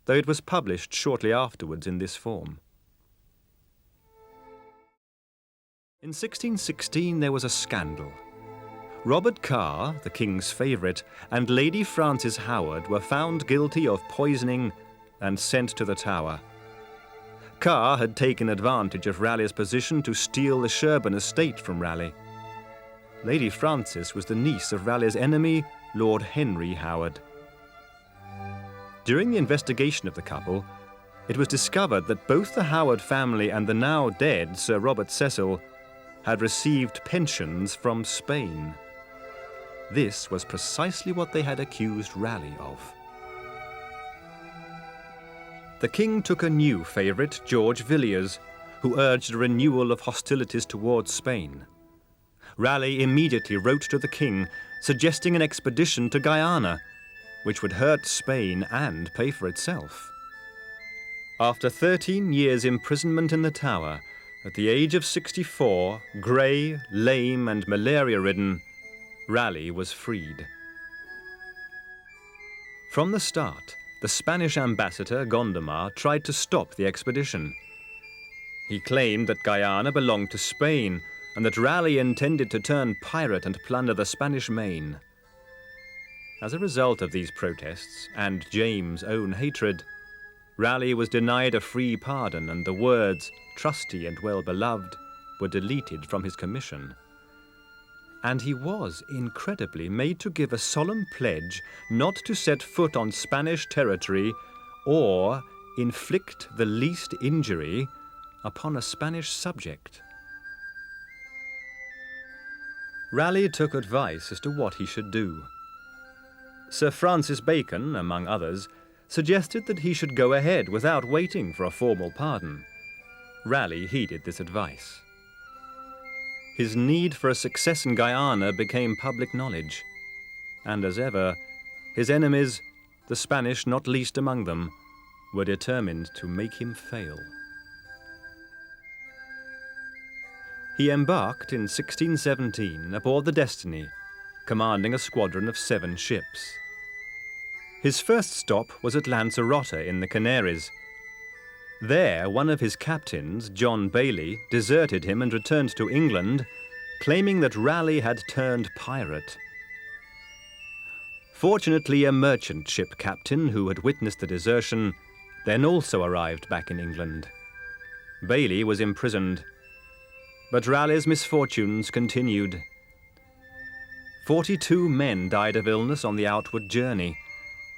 though it was published shortly afterwards in this form. In 1616 there was a scandal. Robert Carr, the king's favourite, and Lady Frances Howard were found guilty of poisoning and sent to the Tower. Carr had taken advantage of Raleigh's position to steal the Sherborne estate from Raleigh. Lady Frances was the niece of Raleigh's enemy, Lord Henry Howard. During the investigation of the couple, it was discovered that both the Howard family and the now dead Sir Robert Cecil had received pensions from Spain. This was precisely what they had accused Raleigh of. The king took a new favourite, George Villiers, who urged a renewal of hostilities towards Spain. Raleigh immediately wrote to the king, suggesting an expedition to Guyana, which would hurt Spain and pay for itself. After 13 years' imprisonment in the Tower, at the age of 64, grey, lame and malaria-ridden, Raleigh was freed. From the start, the Spanish ambassador, Gondomar, tried to stop the expedition. He claimed that Guyana belonged to Spain and that Raleigh intended to turn pirate and plunder the Spanish Main. As a result of these protests and James' own hatred, Raleigh was denied a free pardon and the words, "trusty and well-beloved," were deleted from his commission. And he was, incredibly, made to give a solemn pledge not to set foot on Spanish territory or inflict the least injury upon a Spanish subject. Raleigh took advice as to what he should do. Sir Francis Bacon, among others, suggested that he should go ahead without waiting for a formal pardon. Raleigh heeded this advice. His need for a success in Guyana became public knowledge, and as ever, his enemies, the Spanish not least among them, were determined to make him fail. He embarked in 1617 aboard the Destiny, commanding a squadron of 7 ships. His first stop was at Lanzarote in the Canaries. There, one of his captains, John Bailey, deserted him and returned to England, claiming that Raleigh had turned pirate. Fortunately, a merchant ship captain who had witnessed the desertion then also arrived back in England. Bailey was imprisoned, but Raleigh's misfortunes continued. 42 men died of illness on the outward journey,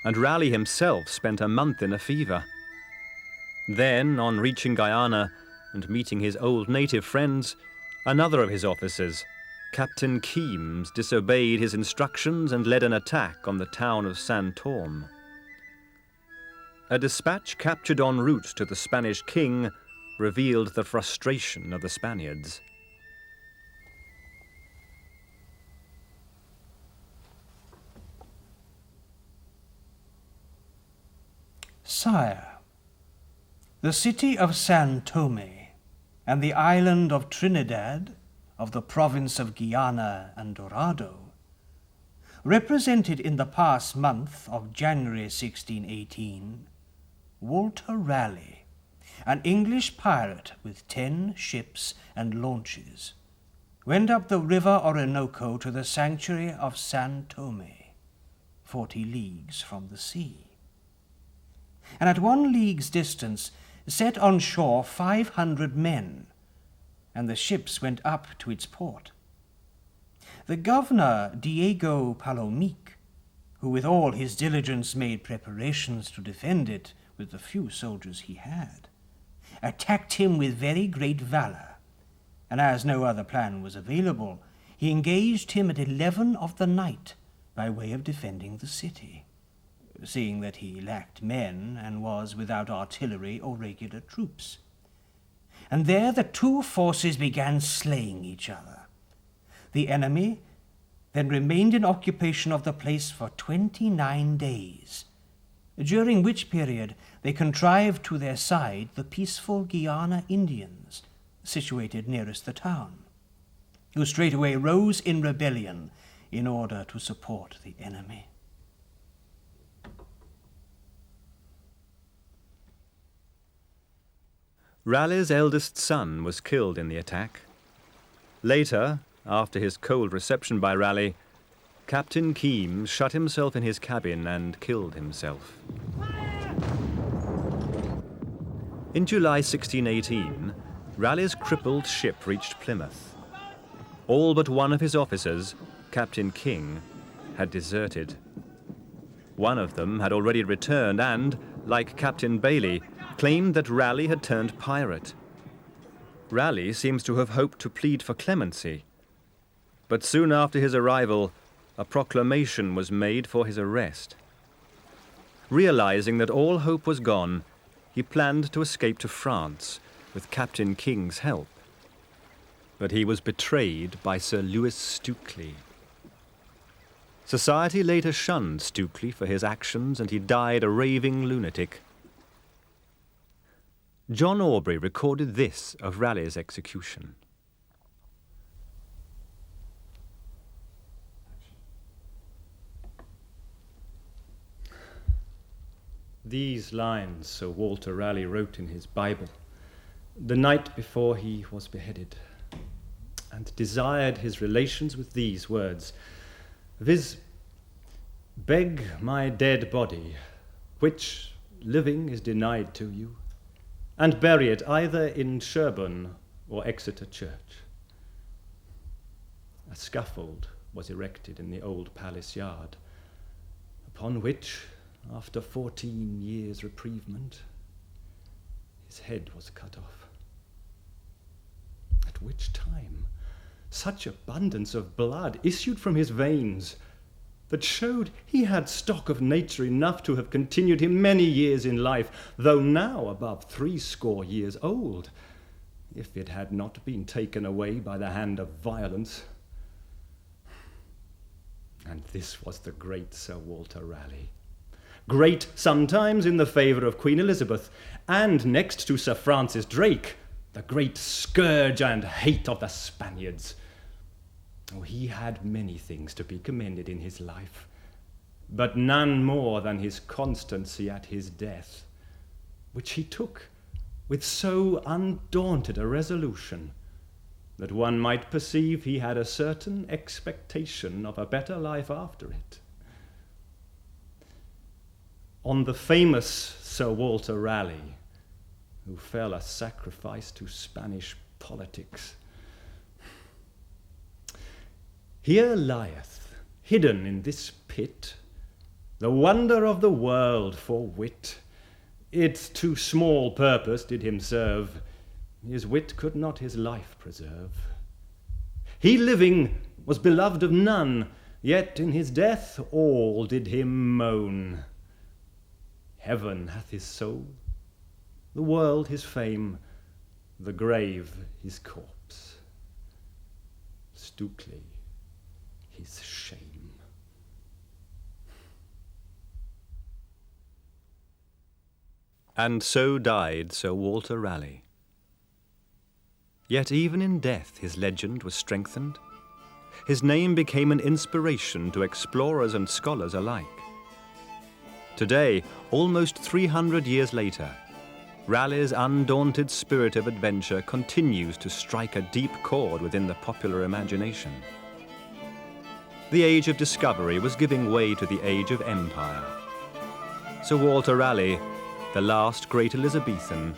and Raleigh himself spent a month in a fever. Then, on reaching Guyana and meeting his old native friends, another of his officers, Captain Keames, disobeyed his instructions and led an attack on the town of San Torme. A dispatch captured en route to the Spanish king revealed the frustration of the Spaniards. Sire, the city of San Tome and the island of Trinidad of the province of Guyana and Dorado represented in the past month of January 1618 Walter Raleigh, an English pirate with 10 ships and launches, went up the river Orinoco to the sanctuary of San Tome, 40 leagues from the sea, and at 1 league's distance set on shore 500 men, and the ships went up to its port. The governor, Diego Palomique, who with all his diligence made preparations to defend it with the few soldiers he had, attacked him with very great valour, and as no other plan was available, he engaged him at 11 of the night by way of defending the city, seeing that he lacked men and was without artillery or regular troops. And there the two forces began slaying each other. The enemy then remained in occupation of the place for 29 days, during which period they contrived to their side the peaceful Guiana Indians, situated nearest the town, who straightway rose in rebellion in order to support the enemy. Raleigh's eldest son was killed in the attack. Later, after his cold reception by Raleigh, Captain Keames shut himself in his cabin and killed himself. In July 1618, Raleigh's crippled ship reached Plymouth. All but one of his officers, Captain King, had deserted. One of them had already returned and, like Captain Bailey, claimed that Raleigh had turned pirate. Raleigh seems to have hoped to plead for clemency, but soon after his arrival, a proclamation was made for his arrest. Realizing that all hope was gone, he planned to escape to France with Captain King's help. But he was betrayed by Sir Lewis Stukely. Society later shunned Stukely for his actions, and he died a raving lunatic. John Aubrey recorded this of Raleigh's execution. These lines Sir Walter Raleigh wrote in his Bible the night before he was beheaded, and desired his relations with these words, viz., beg my dead body, which living is denied to you, and bury it either in Sherborne or Exeter Church. A scaffold was erected in the old palace yard, upon which, after 14 years' reprievement, his head was cut off. At which time such abundance of blood issued from his veins that showed he had stock of nature enough to have continued him many years in life, though now above 80 years old, if it had not been taken away by the hand of violence. And this was the great Sir Walter Raleigh, great sometimes in the favour of Queen Elizabeth, and next to Sir Francis Drake, the great scourge and hate of the Spaniards. Oh, he had many things to be commended in his life, but none more than his constancy at his death, which he took with so undaunted a resolution that one might perceive he had a certain expectation of a better life after it. On the famous Sir Walter Raleigh, who fell a sacrifice to Spanish politics, here lieth, hidden in this pit, the wonder of the world for wit. Its too small purpose did him serve, his wit could not his life preserve. He living was beloved of none, yet in his death all did him moan. Heaven hath his soul, the world his fame, the grave his corpse, Stukely his shame. And so died Sir Walter Raleigh. Yet even in death his legend was strengthened. His name became an inspiration to explorers and scholars alike. Today, almost 300 years later, Raleigh's undaunted spirit of adventure continues to strike a deep chord within the popular imagination. The age of discovery was giving way to the age of empire. Sir Walter Raleigh, the last great Elizabethan,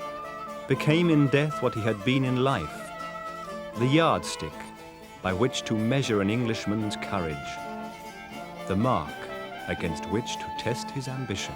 became in death what he had been in life, the yardstick by which to measure an Englishman's courage, the mark against which to test his ambition.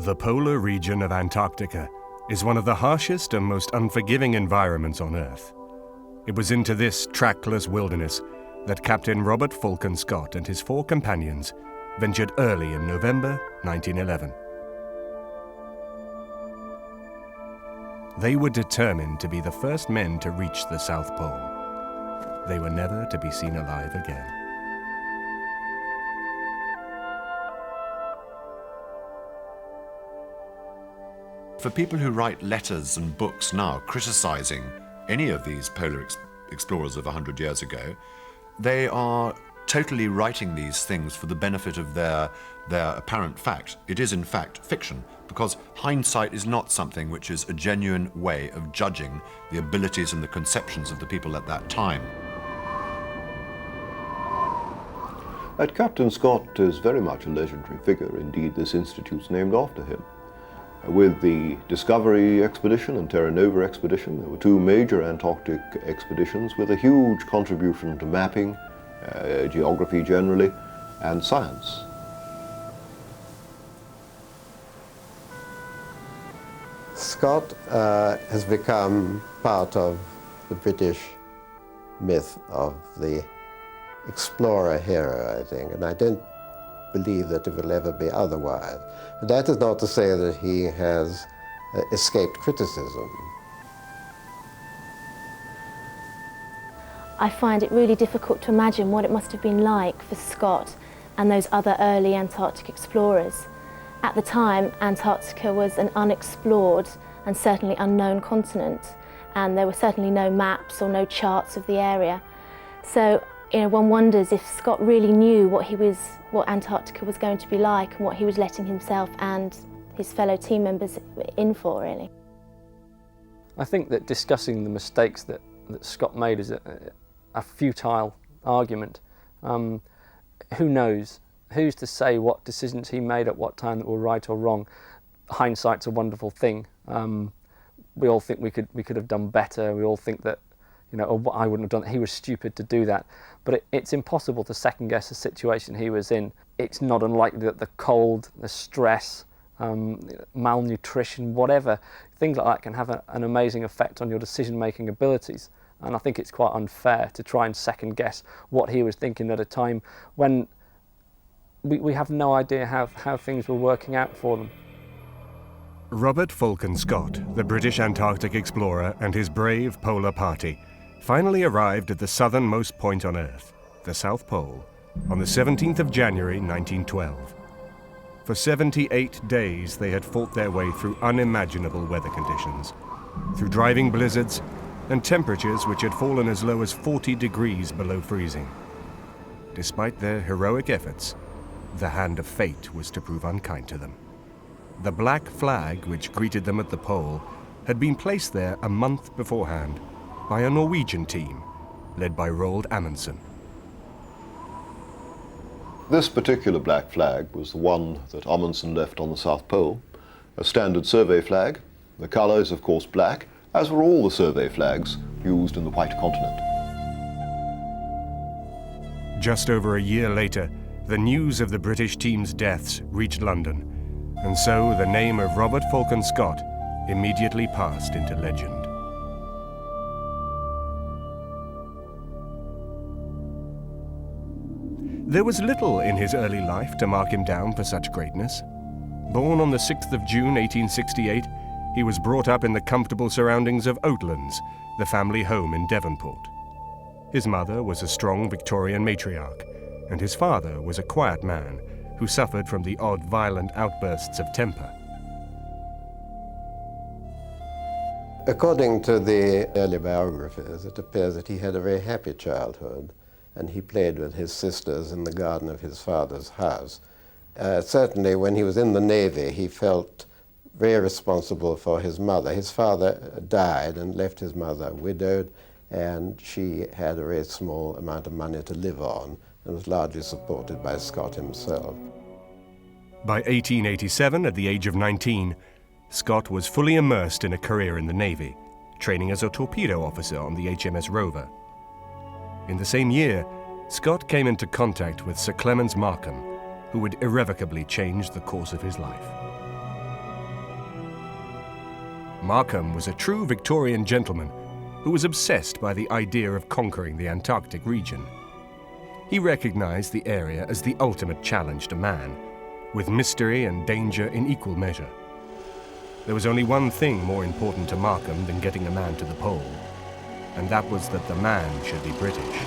The polar region of Antarctica is one of the harshest and most unforgiving environments on Earth. It was into this trackless wilderness that Captain Robert Falcon Scott and his 4 companions ventured early in November 1911. They were determined to be the first men to reach the South Pole. They were never to be seen alive again. For people who write letters and books now criticizing any of these polar explorers of 100 years ago, they are totally writing these things for the benefit of their apparent fact. It is in fact fiction, because hindsight is not something which is a genuine way of judging the abilities and the conceptions of the people at that time. Captain Scott is very much a legendary figure. Indeed, this institute's named after him. With the Discovery expedition and Terra Nova expedition, there were 2 major Antarctic expeditions with a huge contribution to mapping, geography generally, and science. Scott has become part of the British myth of the explorer hero, I think, and I don't believe that it will ever be otherwise. But that is not to say that he has escaped criticism. I find it really difficult to imagine what it must have been like for Scott and those other early Antarctic explorers. At the time, Antarctica was an unexplored and certainly unknown continent, and there were certainly no maps or no charts of the area. So, one wonders if Scott really knew what Antarctica was going to be like and what he was letting himself and his fellow team members in for, really. I think that discussing the mistakes that Scott made is a futile argument. Who knows? Who's to say what decisions he made at what time that were right or wrong? Hindsight's a wonderful thing. We all think we could have done better. We all think that, oh, I wouldn't have done that. He was stupid to do that. But it's impossible to second guess the situation he was in. It's not unlikely that the cold, the stress, malnutrition, whatever, things like that can have an amazing effect on your decision-making abilities. And I think it's quite unfair to try and second guess what he was thinking at a time when we have no idea how things were working out for them. Robert Falcon Scott, the British Antarctic explorer, and his brave polar party finally arrived at the southernmost point on Earth, the South Pole, on the 17th of January 1912. For 78 days they had fought their way through unimaginable weather conditions, through driving blizzards and temperatures which had fallen as low as 40 degrees below freezing. Despite their heroic efforts, the hand of fate was to prove unkind to them. The black flag which greeted them at the pole had been placed there a month beforehand by a Norwegian team led by Roald Amundsen. This particular black flag was the one that Amundsen left on the South Pole, a standard survey flag. The colour is of course black, as were all the survey flags used in the White Continent. Just over a year later, the news of the British team's deaths reached London, and so the name of Robert Falcon Scott immediately passed into legend. There was little in his early life to mark him down for such greatness. Born on the 6th of June 1868, he was brought up in the comfortable surroundings of Oatlands, the family home in Devonport. His mother was a strong Victorian matriarch, and his father was a quiet man who suffered from the odd violent outbursts of temper. According to the early biographers, it appears that he had a very happy childhood, and he played with his sisters in the garden of his father's house. Certainly when he was in the Navy, he felt very responsible for his mother. His father died and left his mother widowed, and she had a very small amount of money to live on and was largely supported by Scott himself. By 1887, at the age of 19, Scott was fully immersed in a career in the Navy, training as a torpedo officer on the HMS Rover. In the same year, Scott came into contact with Sir Clemens Markham, who would irrevocably change the course of his life. Markham was a true Victorian gentleman who was obsessed by the idea of conquering the Antarctic region. He recognized the area as the ultimate challenge to man, with mystery and danger in equal measure. There was only one thing more important to Markham than getting a man to the pole, and that was that the man should be British.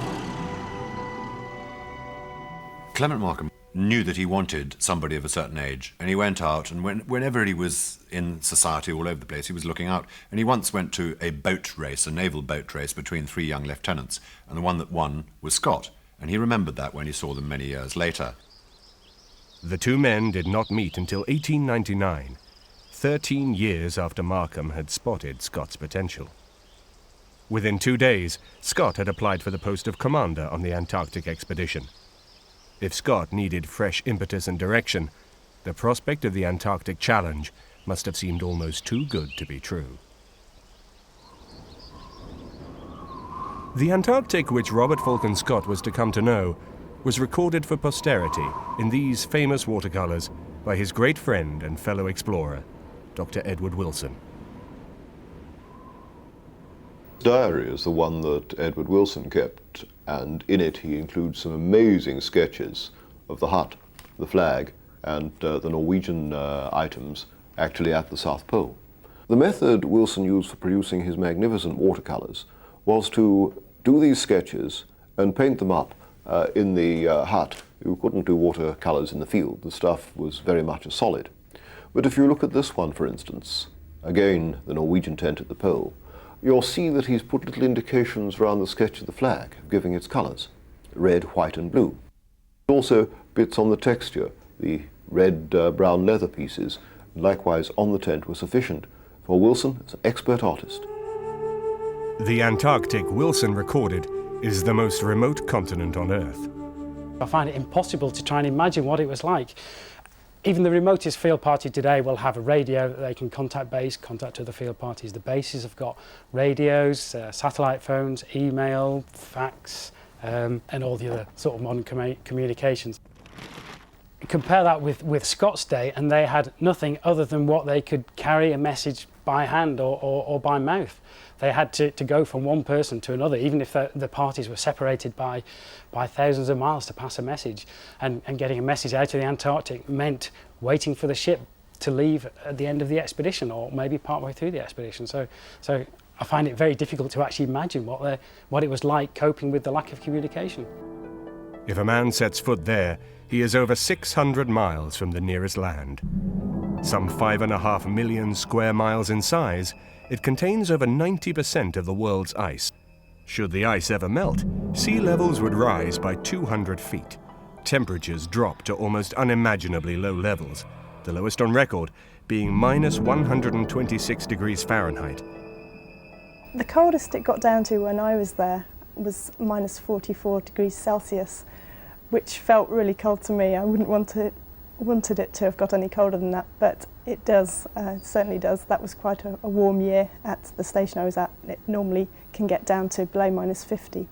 Clement Markham knew that he wanted somebody of a certain age, and he went out, and whenever he was in society all over the place, he was looking out, and he once went to a boat race, a naval boat race between 3 young lieutenants, and the one that won was Scott, and he remembered that when he saw them many years later. The two men did not meet until 1899, 13 years after Markham had spotted Scott's potential. Within 2 days, Scott had applied for the post of commander on the Antarctic expedition. If Scott needed fresh impetus and direction, the prospect of the Antarctic challenge must have seemed almost too good to be true. The Antarctic which Robert Falcon Scott was to come to know was recorded for posterity in these famous watercolours by his great friend and fellow explorer, Dr. Edward Wilson. His diary is the one that Edward Wilson kept, and in it he includes some amazing sketches of the hut, the flag, and the Norwegian items actually at the South Pole. The method Wilson used for producing his magnificent watercolours was to do these sketches and paint them up in the hut. You couldn't do watercolours in the field. The stuff was very much a solid. But if you look at this one, for instance, again, the Norwegian tent at the pole, you'll see that he's put little indications around the sketch of the flag, giving its colours, red, white and blue. Also bits on the texture, the red, brown leather pieces, likewise on the tent, were sufficient for Wilson as an expert artist. The Antarctic Wilson recorded is the most remote continent on Earth. I find it impossible to try and imagine what it was like. Even the remotest field party today will have a radio that they can contact base, contact other field parties. The bases have got radios, satellite phones, email, fax, and all the other sort of modern communications. Compare that with Scott's day, and they had nothing other than what they could carry a message by hand or by mouth. They had to go from one person to another, even if the parties were separated by thousands of miles to pass a message. And getting a message out of the Antarctic meant waiting for the ship to leave at the end of the expedition, or maybe partway through the expedition. So I find it very difficult to actually imagine what it was like coping with the lack of communication. If a man sets foot there, he is over 600 miles from the nearest land. Some 5.5 million square miles in size, it contains over 90% of the world's ice. Should the ice ever melt, sea levels would rise by 200 feet. Temperatures drop to almost unimaginably low levels, the lowest on record being minus 126 degrees Fahrenheit. The coldest it got down to when I was there was minus 44 degrees Celsius, which felt really cold to me. I wouldn't wanted it to have got any colder than that, but it does, certainly does. That was quite a warm year at the station I was at. It normally can get down to below minus 50.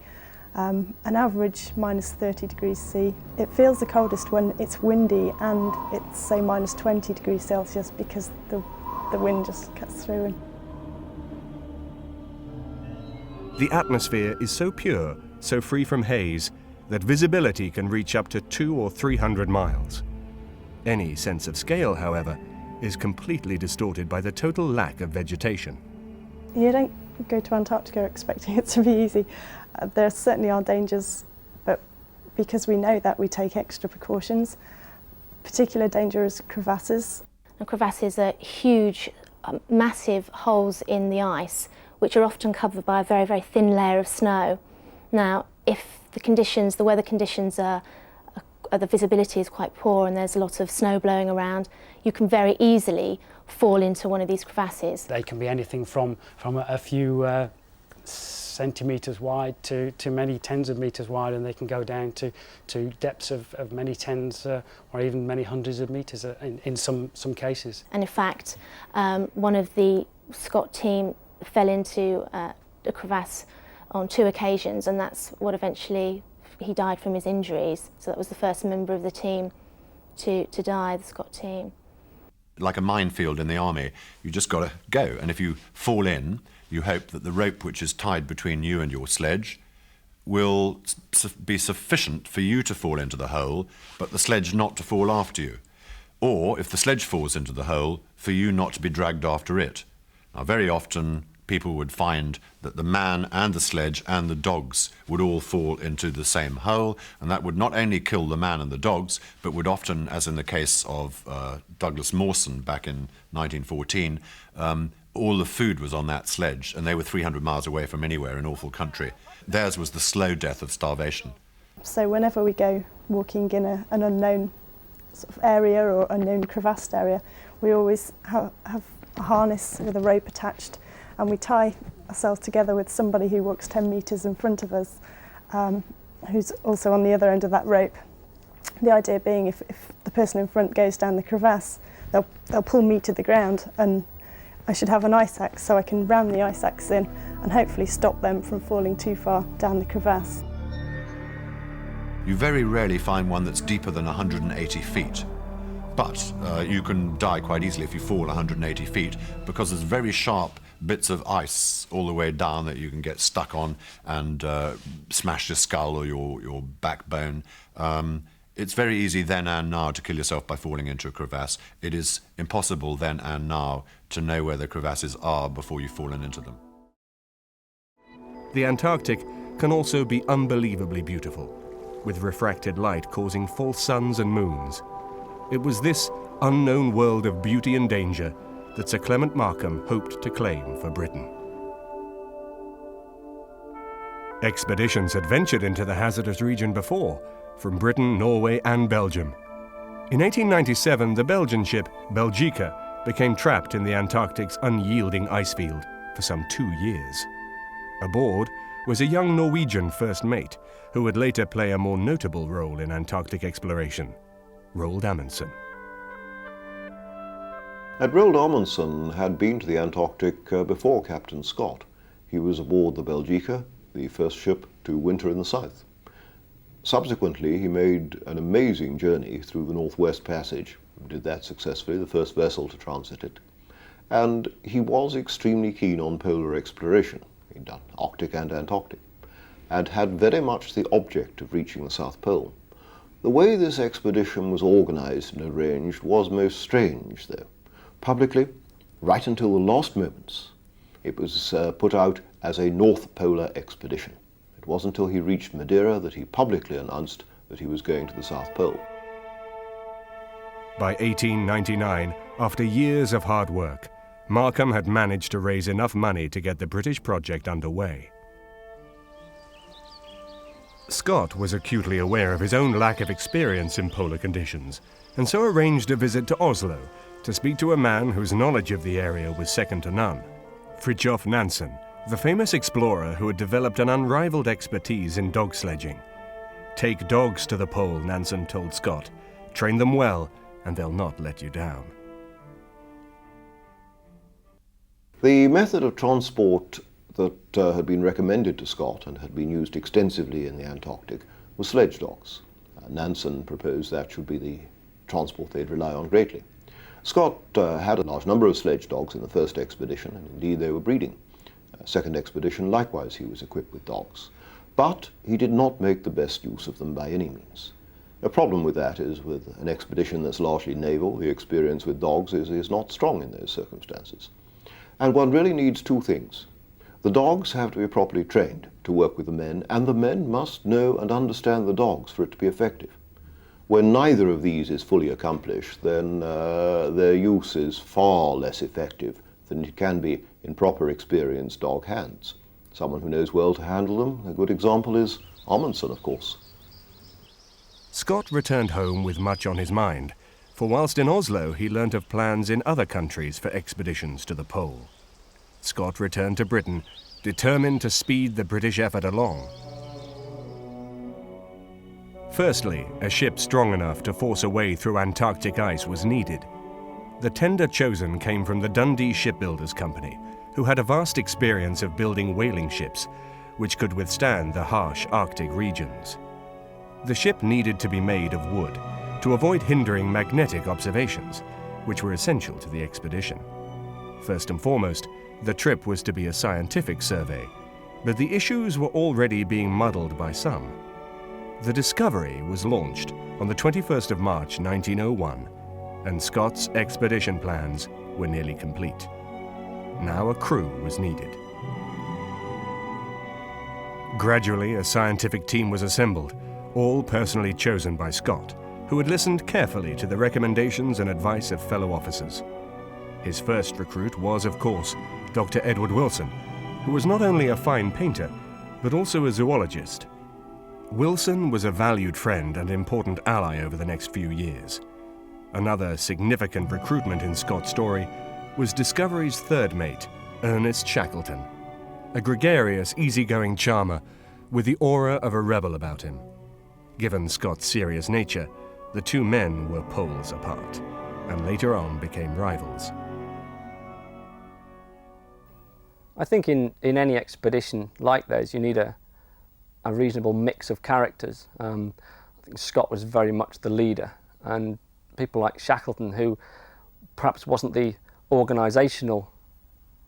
An average minus 30 degrees C. It feels the coldest when it's windy and it's, say, minus 20 degrees Celsius, because the wind just cuts through. The atmosphere is so pure, so free from haze, that visibility can reach up to 200 or 300 miles. Any sense of scale, however, is completely distorted by the total lack of vegetation. You don't go to Antarctica expecting it to be easy. There certainly are dangers, but because we know that, we take extra precautions. Particular danger is crevasses. And crevasses are huge, massive holes in the ice, which are often covered by a very, very thin layer of snow. Now, if the weather conditions the visibility is quite poor and there's a lot of snow blowing around, you can very easily fall into one of these crevasses. They can be anything from a few centimetres wide to many tens of metres wide, and they can go down to depths of many tens or even many hundreds of metres in some cases. And in fact, one of the Scott team fell into a crevasse on 2 occasions, and that's what eventually he died from his injuries. So that was the first member of the team to die, the Scott team. like a minefield in the army. You just got to go. And if you fall in, you hope that the rope which is tied between you and your sledge will be sufficient for you to fall into the hole, but the sledge not to fall after you. Or, if the sledge falls into the hole, for you not to be dragged after it. Now, very often people would find that the man and the sledge and the dogs would all fall into the same hole, and that would not only kill the man and the dogs, but would often, as in the case of Douglas Mawson back in 1914, all the food was on that sledge, and they were 300 miles away from anywhere in awful country. Theirs was the slow death of starvation. So whenever we go walking in an unknown sort of area or unknown crevassed area, we always have a harness with a rope attached, and we tie ourselves together with somebody who walks 10 metres in front of us, who's also on the other end of that rope. The idea being if the person in front goes down the crevasse, they'll pull me to the ground, and I should have an ice axe so I can ram the ice axe in and hopefully stop them from falling too far down the crevasse. You very rarely find one that's deeper than 180 feet. But you can die quite easily if you fall 180 feet, because there's very sharp bits of ice all the way down that you can get stuck on and smash your skull or your backbone. It's very easy then and now to kill yourself by falling into a crevasse. It is impossible then and now to know where the crevasses are before you've fallen into them. The Antarctic can also be unbelievably beautiful, with refracted light causing false suns and moons. It was this unknown world of beauty and danger that Sir Clement Markham hoped to claim for Britain. Expeditions had ventured into the hazardous region before, from Britain, Norway and Belgium. In 1897, the Belgian ship Belgica became trapped in the Antarctic's unyielding ice field for some 2 years. Aboard was a young Norwegian first mate who would later play a more notable role in Antarctic exploration, Roald Amundsen. Roald Amundsen had been to the Antarctic before Captain Scott. He was aboard the Belgica, the first ship to winter in the south. Subsequently, he made an amazing journey through the Northwest Passage, did that successfully, the first vessel to transit it. And he was extremely keen on polar exploration. He'd done Arctic and Antarctic, and had very much the object of reaching the South Pole. The way this expedition was organized and arranged was most strange, though. Publicly, right until the last moments, it was put out as a North Polar expedition. It wasn't until he reached Madeira that he publicly announced that he was going to the South Pole. By 1899, after years of hard work, Markham had managed to raise enough money to get the British project underway. Scott was acutely aware of his own lack of experience in polar conditions, and so arranged a visit to Oslo to speak to a man whose knowledge of the area was second to none, Fridtjof Nansen, the famous explorer who had developed an unrivaled expertise in dog sledging. "Take dogs to the pole," Nansen told Scott. "Train them well, and they'll not let you down." The method of transport that had been recommended to Scott and had been used extensively in the Antarctic was sledge dogs. Nansen proposed that should be the transport they'd rely on greatly. Scott had a large number of sledge dogs in the first expedition, and indeed they were breeding. Second expedition, likewise, he was equipped with dogs. But he did not make the best use of them by any means. The problem with that is, with an expedition that's largely naval, the experience with dogs is not strong in those circumstances. And one really needs two things. The dogs have to be properly trained to work with the men, and the men must know and understand the dogs for it to be effective. When neither of these is fully accomplished, then their use is far less effective than it can be in proper experienced dog hands. Someone who knows well to handle them, a good example is Amundsen, of course. Scott returned home with much on his mind, for whilst in Oslo he learnt of plans in other countries for expeditions to the pole. Scott returned to Britain, determined to speed the British effort along. Firstly, a ship strong enough to force a way through Antarctic ice was needed. The tender chosen came from the Dundee Shipbuilders Company, who had a vast experience of building whaling ships, which could withstand the harsh Arctic regions. The ship needed to be made of wood, to avoid hindering magnetic observations, which were essential to the expedition. First and foremost, the trip was to be a scientific survey, but the issues were already being muddled by some. The Discovery was launched on the 21st of March 1901, and Scott's expedition plans were nearly complete. Now a crew was needed. Gradually, a scientific team was assembled, all personally chosen by Scott, who had listened carefully to the recommendations and advice of fellow officers. His first recruit was, of course, Dr. Edward Wilson, who was not only a fine painter, but also a zoologist. Wilson was a valued friend and important ally over the next few years. Another significant recruitment in Scott's story was Discovery's third mate, Ernest Shackleton, a gregarious, easygoing charmer with the aura of a rebel about him. Given Scott's serious nature, the two men were poles apart, and later on became rivals. I think in any expedition like theirs, you need a reasonable mix of characters. I think Scott was very much the leader, and people like Shackleton, who perhaps wasn't the organisational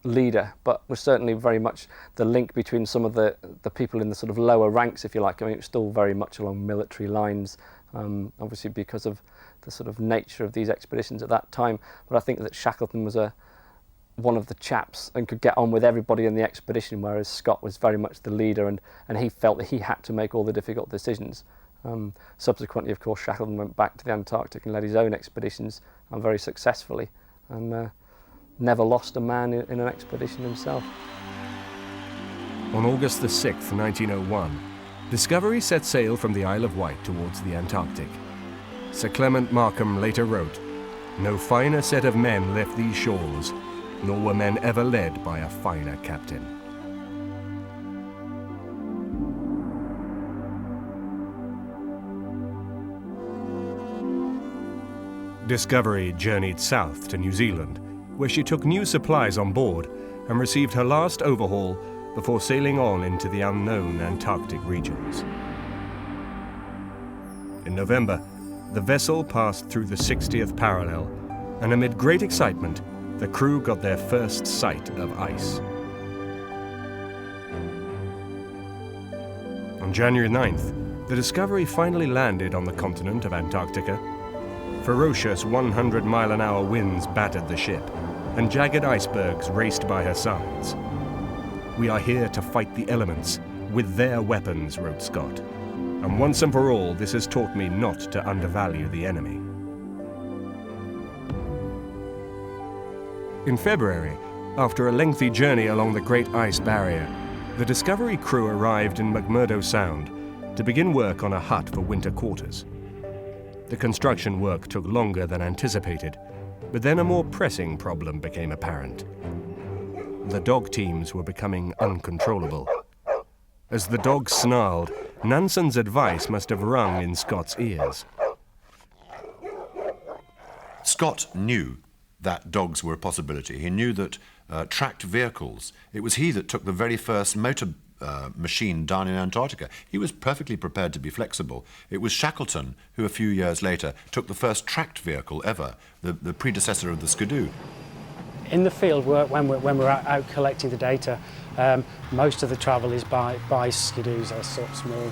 leader, but was certainly very much the link between some of the people in the sort of lower ranks, if you like. I mean, it was still very much along military lines, obviously because of the sort of nature of these expeditions at that time. But I think that Shackleton was one of the chaps and could get on with everybody in the expedition, whereas Scott was very much the leader, and he felt that he had to make all the difficult decisions. Subsequently, of course, Shackleton went back to the Antarctic and led his own expeditions, and very successfully, and never lost a man in an expedition himself. On August the 6th, 1901, Discovery set sail from the Isle of Wight towards the Antarctic. Sir Clement Markham later wrote, "No finer set of men left these shores, nor were men ever led by a finer captain." Discovery journeyed south to New Zealand, where she took new supplies on board and received her last overhaul before sailing on into the unknown Antarctic regions. In November, the vessel passed through the 60th parallel, and amid great excitement, the crew got their first sight of ice. On January 9th, the Discovery finally landed on the continent of Antarctica. Ferocious 100-mile-an-hour winds battered the ship, and jagged icebergs raced by her sides. "We are here to fight the elements with their weapons," wrote Scott, "and once and for all, this has taught me not to undervalue the enemy." In February, after a lengthy journey along the Great Ice Barrier, the Discovery crew arrived in McMurdo Sound to begin work on a hut for winter quarters. The construction work took longer than anticipated, but then a more pressing problem became apparent. The dog teams were becoming uncontrollable. As the dogs snarled, Nansen's advice must have rung in Scott's ears. Scott knew that dogs were a possibility. He knew that tracked vehicles, it was he that took the very first motor machine down in Antarctica. He was perfectly prepared to be flexible. It was Shackleton who a few years later took the first tracked vehicle ever, the predecessor of the skidoo. In the field work, when we're out collecting the data, most of the travel is by skidoos, those sort of small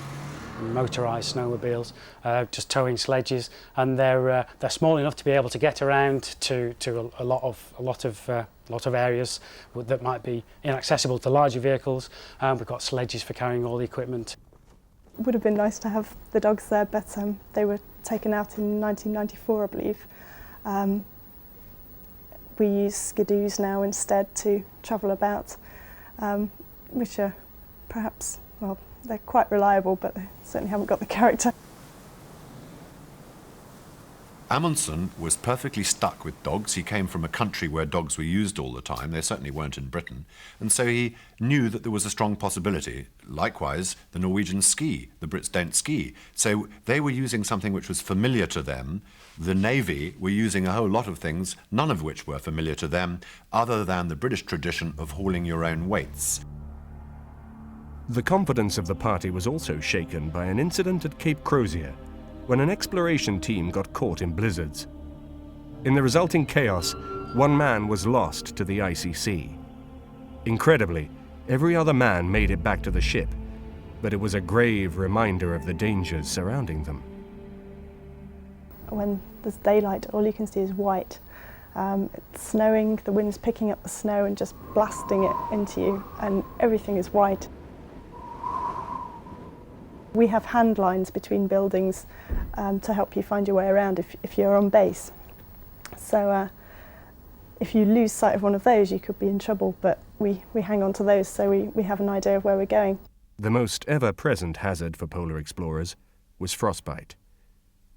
motorised snowmobiles, just towing sledges, and they're small enough to be able to get around to a lot of areas that might be inaccessible to larger vehicles. We've got sledges for carrying all the equipment. It would have been nice to have the dogs there, but they were taken out in 1994, I believe. We use skidoos now instead to travel about, which are perhaps, well, they're quite reliable, but they certainly haven't got the character. Amundsen was perfectly stuck with dogs. He came from a country where dogs were used all the time. They certainly weren't in Britain. And so he knew that there was a strong possibility. Likewise, the Norwegians ski. The Brits don't ski. So they were using something which was familiar to them. The Navy were using a whole lot of things, none of which were familiar to them, other than the British tradition of hauling your own weights. The confidence of the party was also shaken by an incident at Cape Crozier, when an exploration team got caught in blizzards. In the resulting chaos, one man was lost to the icy sea. Incredibly, every other man made it back to the ship, but it was a grave reminder of the dangers surrounding them. When there's daylight, all you can see is white. It's snowing, the wind's picking up the snow and just blasting it into you, and everything is white. We have hand lines between buildings to help you find your way around if you're on base. So if you lose sight of one of those, you could be in trouble, but we hang on to those so we have an idea of where we're going. The most ever-present hazard for polar explorers was frostbite.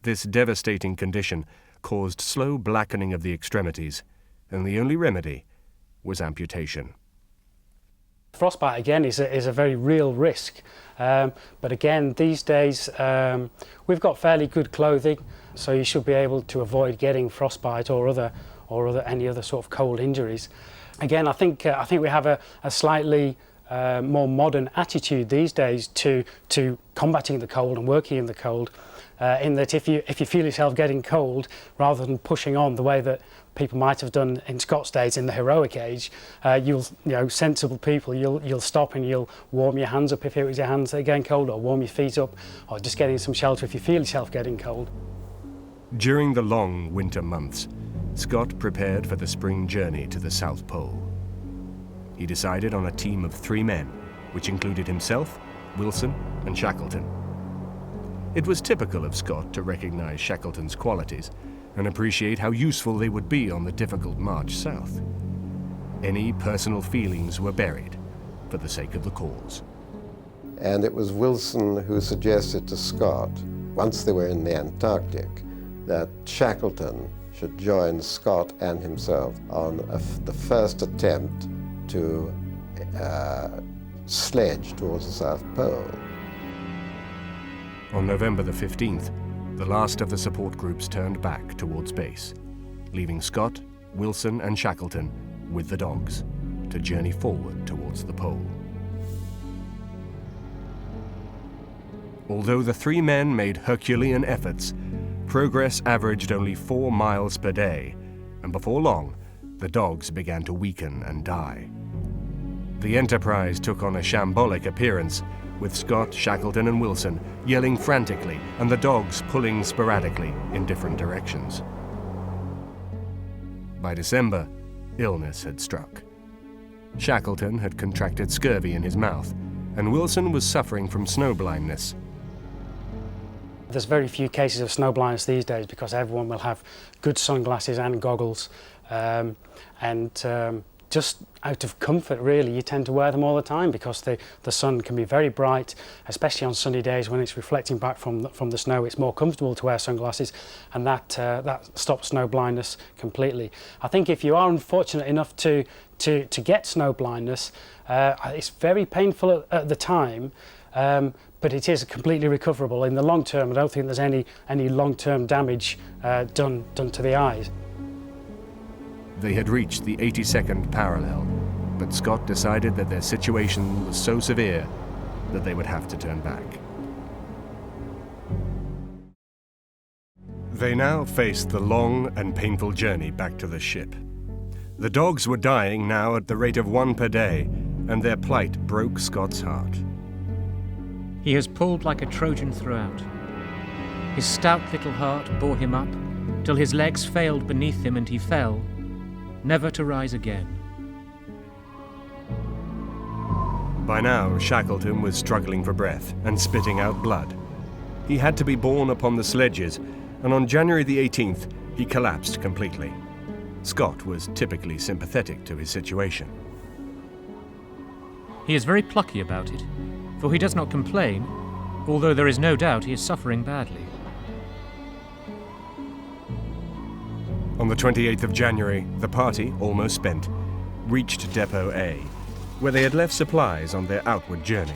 This devastating condition caused slow blackening of the extremities, and the only remedy was amputation. Frostbite, again, is a very real risk. But again, these days, we've got fairly good clothing, so you should be able to avoid getting frostbite or any other sort of cold injuries. Again, I think we have a slightly more modern attitude these days to combating the cold and working in the cold. In that if you feel yourself getting cold, rather than pushing on the way that people might have done in Scott's days in the heroic age, sensible people, you'll stop and you'll warm your hands up if it was your hands that are getting cold, or warm your feet up, or just getting some shelter if you feel yourself getting cold. During the long winter months, Scott prepared for the spring journey to the South Pole. He decided on a team of 3 men, which included himself, Wilson, and Shackleton. It was typical of Scott to recognize Shackleton's qualities and appreciate how useful they would be on the difficult march south. Any personal feelings were buried for the sake of the cause. And it was Wilson who suggested to Scott, once they were in the Antarctic, that Shackleton should join Scott and himself on the first attempt to sledge towards the South Pole. On November the 15th, the last of the support groups turned back towards base, leaving Scott, Wilson, and Shackleton with the dogs to journey forward towards the pole. Although the 3 men made Herculean efforts, progress averaged only 4 miles per day, and before long, the dogs began to weaken and die. The Enterprise took on a shambolic appearance, with Scott, Shackleton, and Wilson yelling frantically and the dogs pulling sporadically in different directions. By December, illness had struck. Shackleton had contracted scurvy in his mouth, and Wilson was suffering from snow blindness. There's very few cases of snow blindness these days because everyone will have good sunglasses and goggles, just out of comfort, really, you tend to wear them all the time because the sun can be very bright, especially on sunny days when it's reflecting back from the snow. It's more comfortable to wear sunglasses, and that stops snow blindness completely. I think if you are unfortunate enough to get snow blindness, it's very painful at the time, but it is completely recoverable. In the long term, I don't think there's any long-term damage done to the eyes. They had reached the 82nd parallel, but Scott decided that their situation was so severe that they would have to turn back. They now faced the long and painful journey back to the ship. The dogs were dying now at the rate of 1 per day, and their plight broke Scott's heart. He has pulled like a Trojan throughout. His stout little heart bore him up, till his legs failed beneath him and he fell, never to rise again. By now, Shackleton was struggling for breath and spitting out blood. He had to be borne upon the sledges, and on January the 18th, he collapsed completely. Scott was typically sympathetic to his situation. He is very plucky about it, for he does not complain, although there is no doubt he is suffering badly. On the 28th of January, the party, almost spent, reached Depot A, where they had left supplies on their outward journey.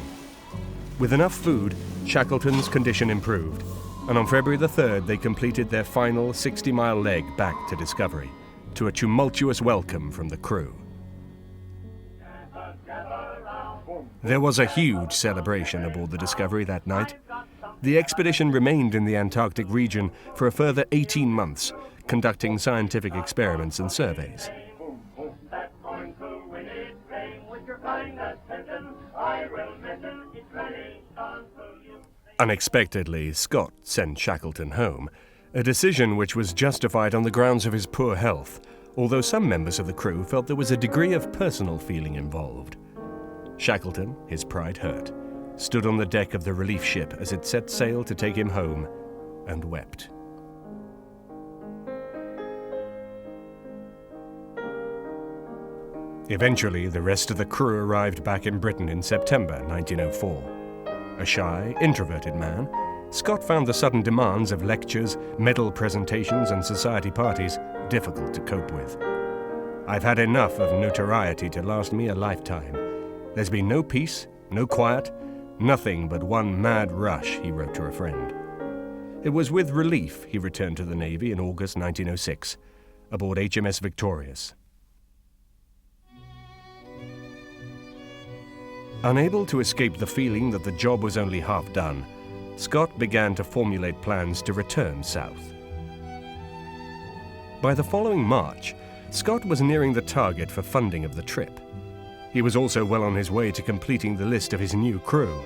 With enough food, Shackleton's condition improved, and on February the 3rd they completed their final 60-mile leg back to Discovery, to a tumultuous welcome from the crew. There was a huge celebration aboard the Discovery that night. The expedition remained in the Antarctic region for a further 18 months, conducting scientific experiments and surveys. Unexpectedly, Scott sent Shackleton home, a decision which was justified on the grounds of his poor health, although some members of the crew felt there was a degree of personal feeling involved. Shackleton, his pride hurt, stood on the deck of the relief ship as it set sail to take him home and wept. Eventually, the rest of the crew arrived back in Britain in September 1904. A shy, introverted man, Scott found the sudden demands of lectures, medal presentations, and society parties difficult to cope with. "I've had enough of notoriety to last me a lifetime. There's been no peace, no quiet, nothing but one mad rush," he wrote to a friend. It was with relief he returned to the Navy in August 1906, aboard HMS Victorious. Unable to escape the feeling that the job was only half done, Scott began to formulate plans to return south. By the following March, Scott was nearing the target for funding of the trip. He was also well on his way to completing the list of his new crew.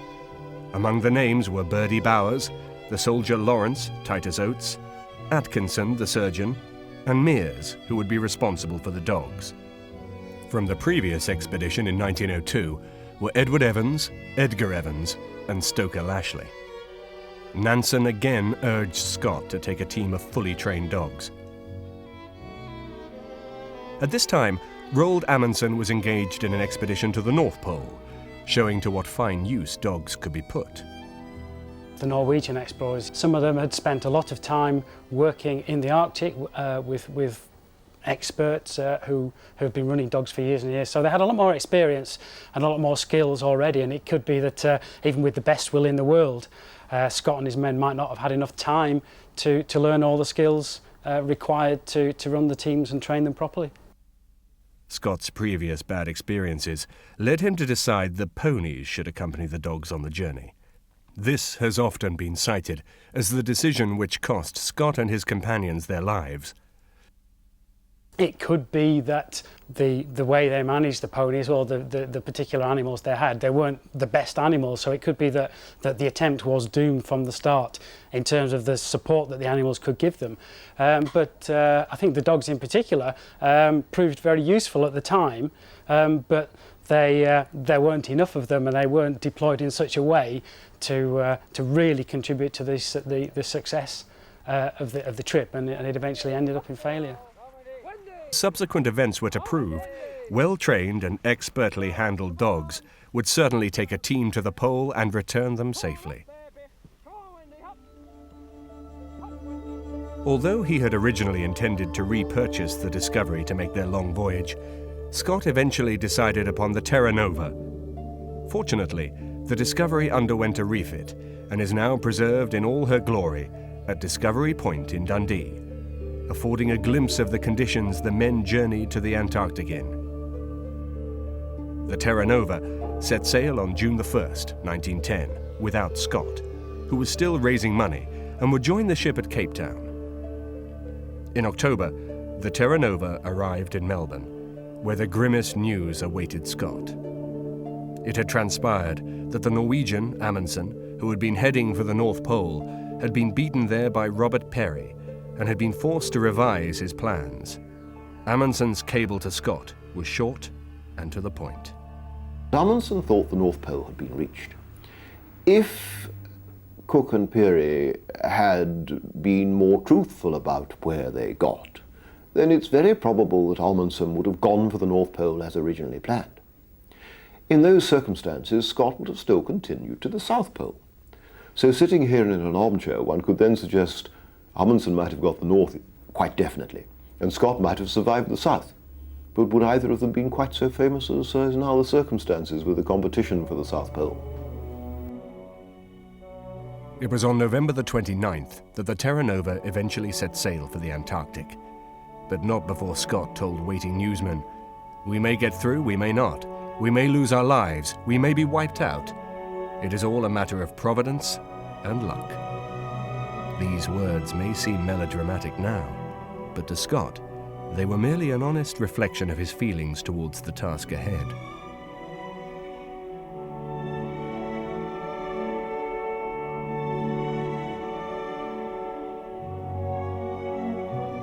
Among the names were Birdie Bowers, the soldier Lawrence, Titus Oates, Atkinson, the surgeon, and Mears, who would be responsible for the dogs. From the previous expedition in 1902 were Edward Evans, Edgar Evans, and Stoker Lashley. Nansen again urged Scott to take a team of fully trained dogs. At this time, Roald Amundsen was engaged in an expedition to the North Pole, showing to what fine use dogs could be put. The Norwegian explorers, some of them had spent a lot of time working in the Arctic with experts who have been running dogs for years and years, so they had a lot more experience and a lot more skills already, and it could be that even with the best will in the world, Scott and his men might not have had enough time to learn all the skills required to run the teams and train them properly. Scott's previous bad experiences led him to decide that ponies should accompany the dogs on the journey. This has often been cited as the decision which cost Scott and his companions their lives. It could be that the way they managed the ponies or the particular animals they had, they weren't the best animals, so it could be that the attempt was doomed from the start in terms of the support that the animals could give them. But I think the dogs in particular proved very useful at the time, but there weren't enough of them and they weren't deployed in such a way to really contribute to the success of the trip, and it eventually ended up in failure. Subsequent events were to prove well-trained and expertly handled dogs would certainly take a team to the pole and return them safely. Although he had originally intended to repurchase the Discovery to make their long voyage, Scott eventually decided upon the Terra Nova. Fortunately, the Discovery underwent a refit and is now preserved in all her glory at Discovery Point in Dundee, affording a glimpse of the conditions the men journeyed to the Antarctic in. The Terra Nova set sail on June the 1st, 1910, without Scott, who was still raising money and would join the ship at Cape Town. In October, the Terra Nova arrived in Melbourne, where the grimmest news awaited Scott. It had transpired that the Norwegian, Amundsen, who had been heading for the North Pole, had been beaten there by Robert Peary, and had been forced to revise his plans. Amundsen's cable to Scott was short and to the point. Amundsen thought the North Pole had been reached. If Cook and Peary had been more truthful about where they got, then it's very probable that Amundsen would have gone for the North Pole as originally planned. In those circumstances, Scott would have still continued to the South Pole. So sitting here in an armchair, one could then suggest Amundsen might have got the North quite definitely, and Scott might have survived the South. But would either of them been quite so famous as now the circumstances with the competition for the South Pole? It was on November the 29th that the Terra Nova eventually set sail for the Antarctic. But not before Scott told waiting newsmen, "We may get through, we may not. We may lose our lives, we may be wiped out. It is all a matter of providence and luck." These words may seem melodramatic now, but to Scott, they were merely an honest reflection of his feelings towards the task ahead.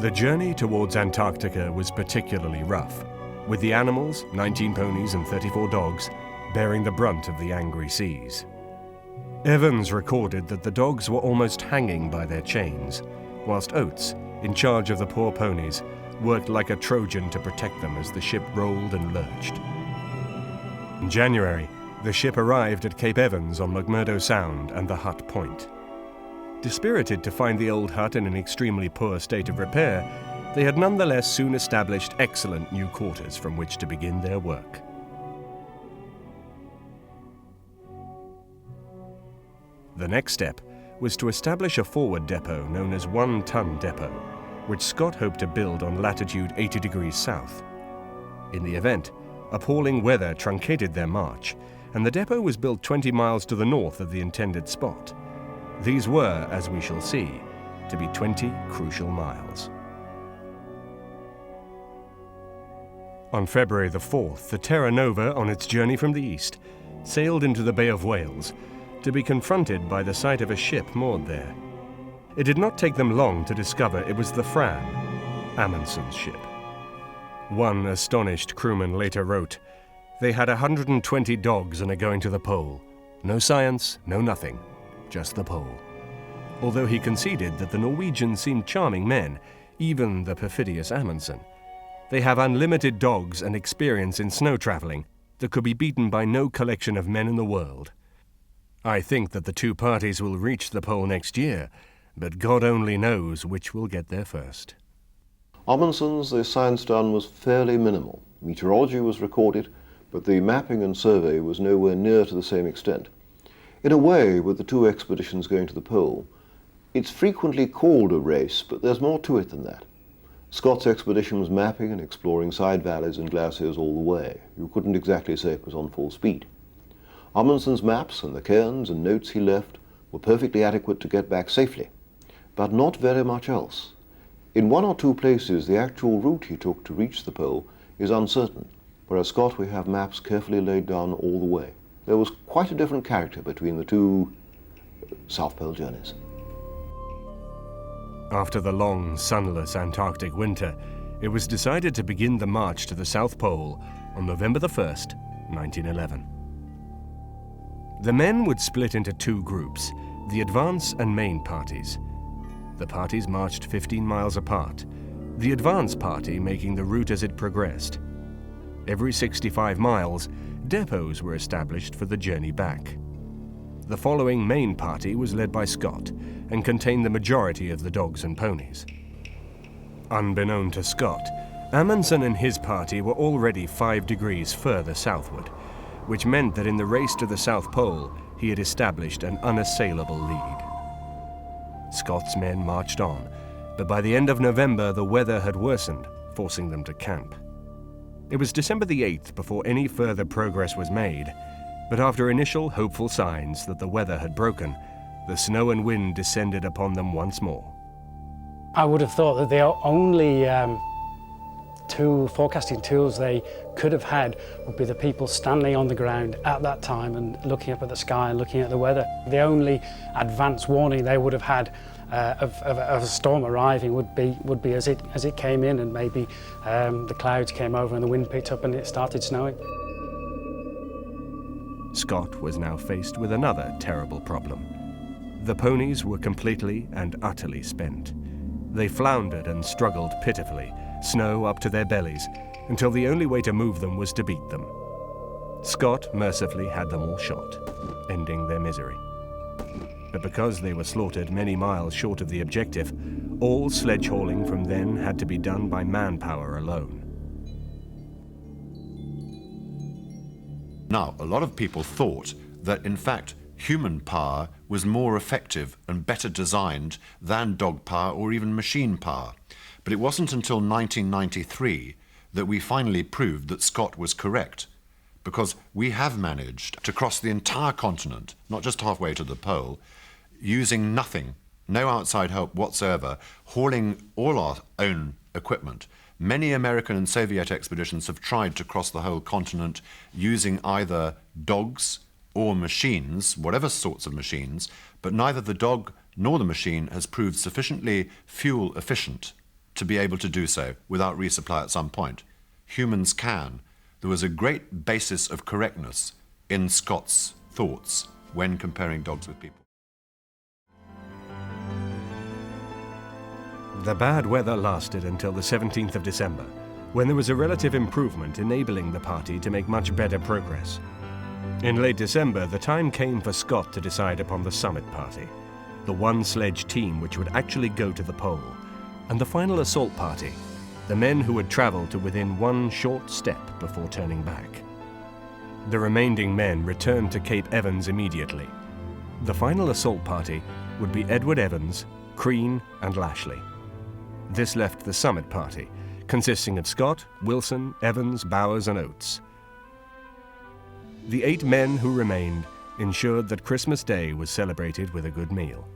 The journey towards Antarctica was particularly rough, with the animals, 19 ponies and 34 dogs, bearing the brunt of the angry seas. Evans recorded that the dogs were almost hanging by their chains, whilst Oates, in charge of the poor ponies, worked like a Trojan to protect them as the ship rolled and lurched. In January, the ship arrived at Cape Evans on McMurdo Sound and the Hut Point. Dispirited to find the old hut in an extremely poor state of repair, they had nonetheless soon established excellent new quarters from which to begin their work. The next step was to establish a forward depot known as 1 Ton Depot, which Scott hoped to build on latitude 80 degrees south. In the event, appalling weather truncated their march, and the depot was built 20 miles to the north of the intended spot. These were, as we shall see, to be 20 crucial miles. On February the 4th, the Terra Nova, on its journey from the east, sailed into the Bay of Whales to be confronted by the sight of a ship moored there. It did not take them long to discover it was the Fram, Amundsen's ship. One astonished crewman later wrote, "They had 120 dogs and are going to the pole. No science, no nothing. Just the pole." Although he conceded that the Norwegians seemed charming men, even the perfidious Amundsen. They have unlimited dogs and experience in snow travelling that could be beaten by no collection of men in the world. I think that the two parties will reach the pole next year, but God only knows which will get there first. Amundsen's the science done was fairly minimal. Meteorology was recorded, but the mapping and survey was nowhere near to the same extent. In a way, with the two expeditions going to the pole, it's frequently called a race, but there's more to it than that. Scott's expedition was mapping and exploring side valleys and glaciers all the way. You couldn't exactly say it was on full speed. Amundsen's maps and the cairns and notes he left were perfectly adequate to get back safely, but not very much else. In one or two places, the actual route he took to reach the pole is uncertain, whereas Scott we have maps carefully laid down all the way. There was quite a different character between the two South Pole journeys. After the long, sunless Antarctic winter, it was decided to begin the march to the South Pole on November the 1st, 1911. The men would split into two groups, the advance and main parties. The parties marched 15 miles apart, the advance party making the route as it progressed. Every 65 miles, depots were established for the journey back. The following main party was led by Scott and contained the majority of the dogs and ponies. Unbeknown to Scott, Amundsen and his party were already 5 degrees further southward, which meant that in the race to the South Pole, he had established an unassailable lead. Scott's men marched on, but by the end of November, the weather had worsened, forcing them to camp. It was December the 8th before any further progress was made, but after initial hopeful signs that the weather had broken, the snow and wind descended upon them once more. I would have thought that the only two forecasting tools they could have had would be the people standing on the ground at that time and looking up at the sky and looking at the weather. The only advance warning they would have had of a storm arriving would be as it came in, and maybe the clouds came over and the wind picked up and it started snowing. Scott was now faced with another terrible problem. The ponies were completely and utterly spent. They floundered and struggled pitifully, snow up to their bellies, until the only way to move them was to beat them. Scott mercifully had them all shot, ending their misery. But because they were slaughtered many miles short of the objective, all sledge hauling from then had to be done by manpower alone. Now, a lot of people thought that, in fact, human power was more effective and better designed than dog power or even machine power. But it wasn't until 1993 that we finally proved that Scott was correct, because we have managed to cross the entire continent, not just halfway to the pole, using nothing no outside help whatsoever, hauling all our own equipment. Many American and Soviet expeditions have tried to cross the whole continent using either dogs or machines, whatever sorts of machines, but neither the dog nor the machine has proved sufficiently fuel efficient to be able to do so without resupply at some point. Humans can. There was a great basis of correctness in Scott's thoughts when comparing dogs with people. The bad weather lasted until the 17th of December, when there was a relative improvement enabling the party to make much better progress. In late December, the time came for Scott to decide upon the summit party, the one sledge team which would actually go to the pole, and the final assault party, the men who would travel to within one short step before turning back. The remaining men returned to Cape Evans immediately. The final assault party would be Edward Evans, Crean, and Lashley. This left the summit party, consisting of Scott, Wilson, Evans, Bowers, and Oates. The 8 men who remained ensured that Christmas Day was celebrated with a good meal.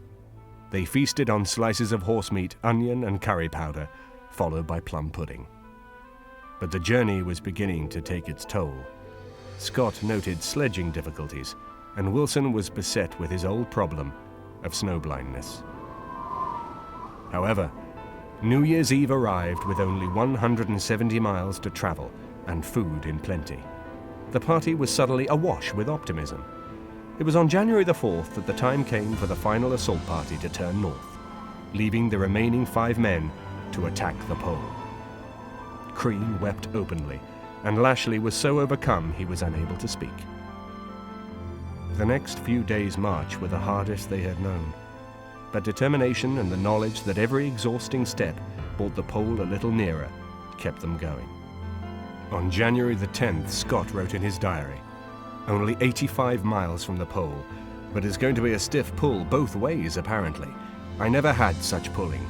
They feasted on slices of horse meat, onion, and curry powder, followed by plum pudding. But the journey was beginning to take its toll. Scott noted sledging difficulties, and Wilson was beset with his old problem of snowblindness. However, New Year's Eve arrived with only 170 miles to travel and food in plenty. The party was suddenly awash with optimism. It was on January the 4th that the time came for the final assault party to turn north, leaving the remaining 5 men to attack the pole. Crean wept openly, and Lashley was so overcome he was unable to speak. The next few days' march were the hardest they had known, but determination and the knowledge that every exhausting step brought the pole a little nearer kept them going. On January the 10th, Scott wrote in his diary, "Only 85 miles from the pole, but it's going to be a stiff pull both ways, apparently. I never had such pulling.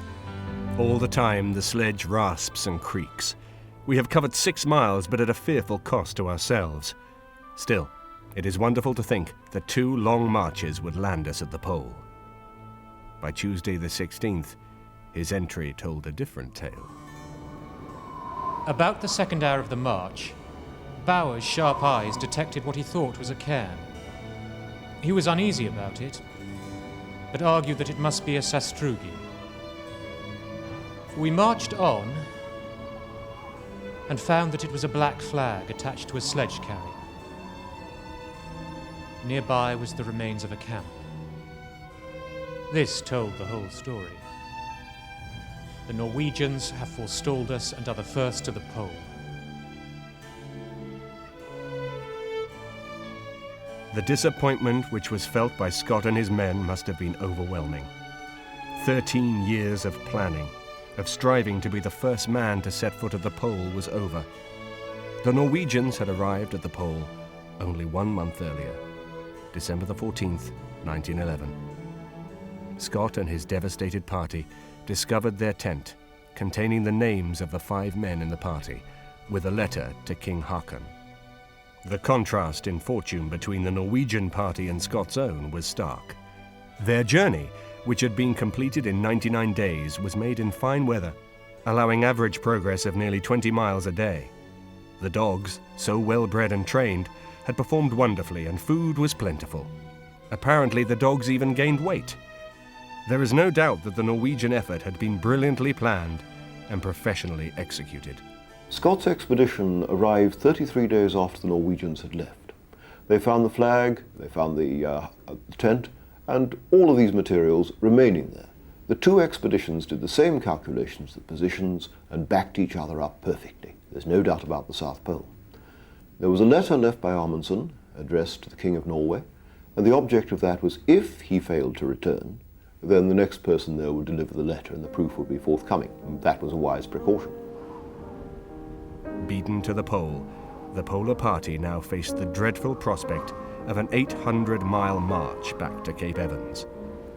All the time the sledge rasps and creaks. We have covered 6 miles, but at a fearful cost to ourselves. Still, it is wonderful to think that 2 long marches would land us at the pole." By Tuesday the 16th, his entry told a different tale. About the second hour of the march, Bowers' sharp eyes detected what he thought was a cairn. He was uneasy about it, but argued that it must be a sastrugi. We marched on and found that it was a black flag attached to a sledge carry. Nearby was the remains of a camp. This told the whole story. The Norwegians have forestalled us and are the first to the pole. The disappointment which was felt by Scott and his men must have been overwhelming. 13 years of planning, of striving to be the first man to set foot at the pole was over. The Norwegians had arrived at the pole only 1 month earlier, December the 14th, 1911. Scott and his devastated party discovered their tent containing the names of the 5 men in the party, with a letter to King Haakon. The contrast in fortune between the Norwegian party and Scott's own was stark. Their journey, which had been completed in 99 days, was made in fine weather, allowing average progress of nearly 20 miles a day. The dogs, so well bred and trained, had performed wonderfully, and food was plentiful. Apparently the dogs even gained weight. There is no doubt that the Norwegian effort had been brilliantly planned and professionally executed. Scott's expedition arrived 33 days after the Norwegians had left. They found the flag, they found the tent, and all of these materials remaining there. The 2 expeditions did the same calculations, the positions, and backed each other up perfectly. There's no doubt about the South Pole. There was a letter left by Amundsen, addressed to the King of Norway, and the object of that was, if he failed to return, then the next person there would deliver the letter and the proof would be forthcoming. And that was a wise precaution. Beaten to the pole, the Polar Party now faced the dreadful prospect of an 800-mile march back to Cape Evans,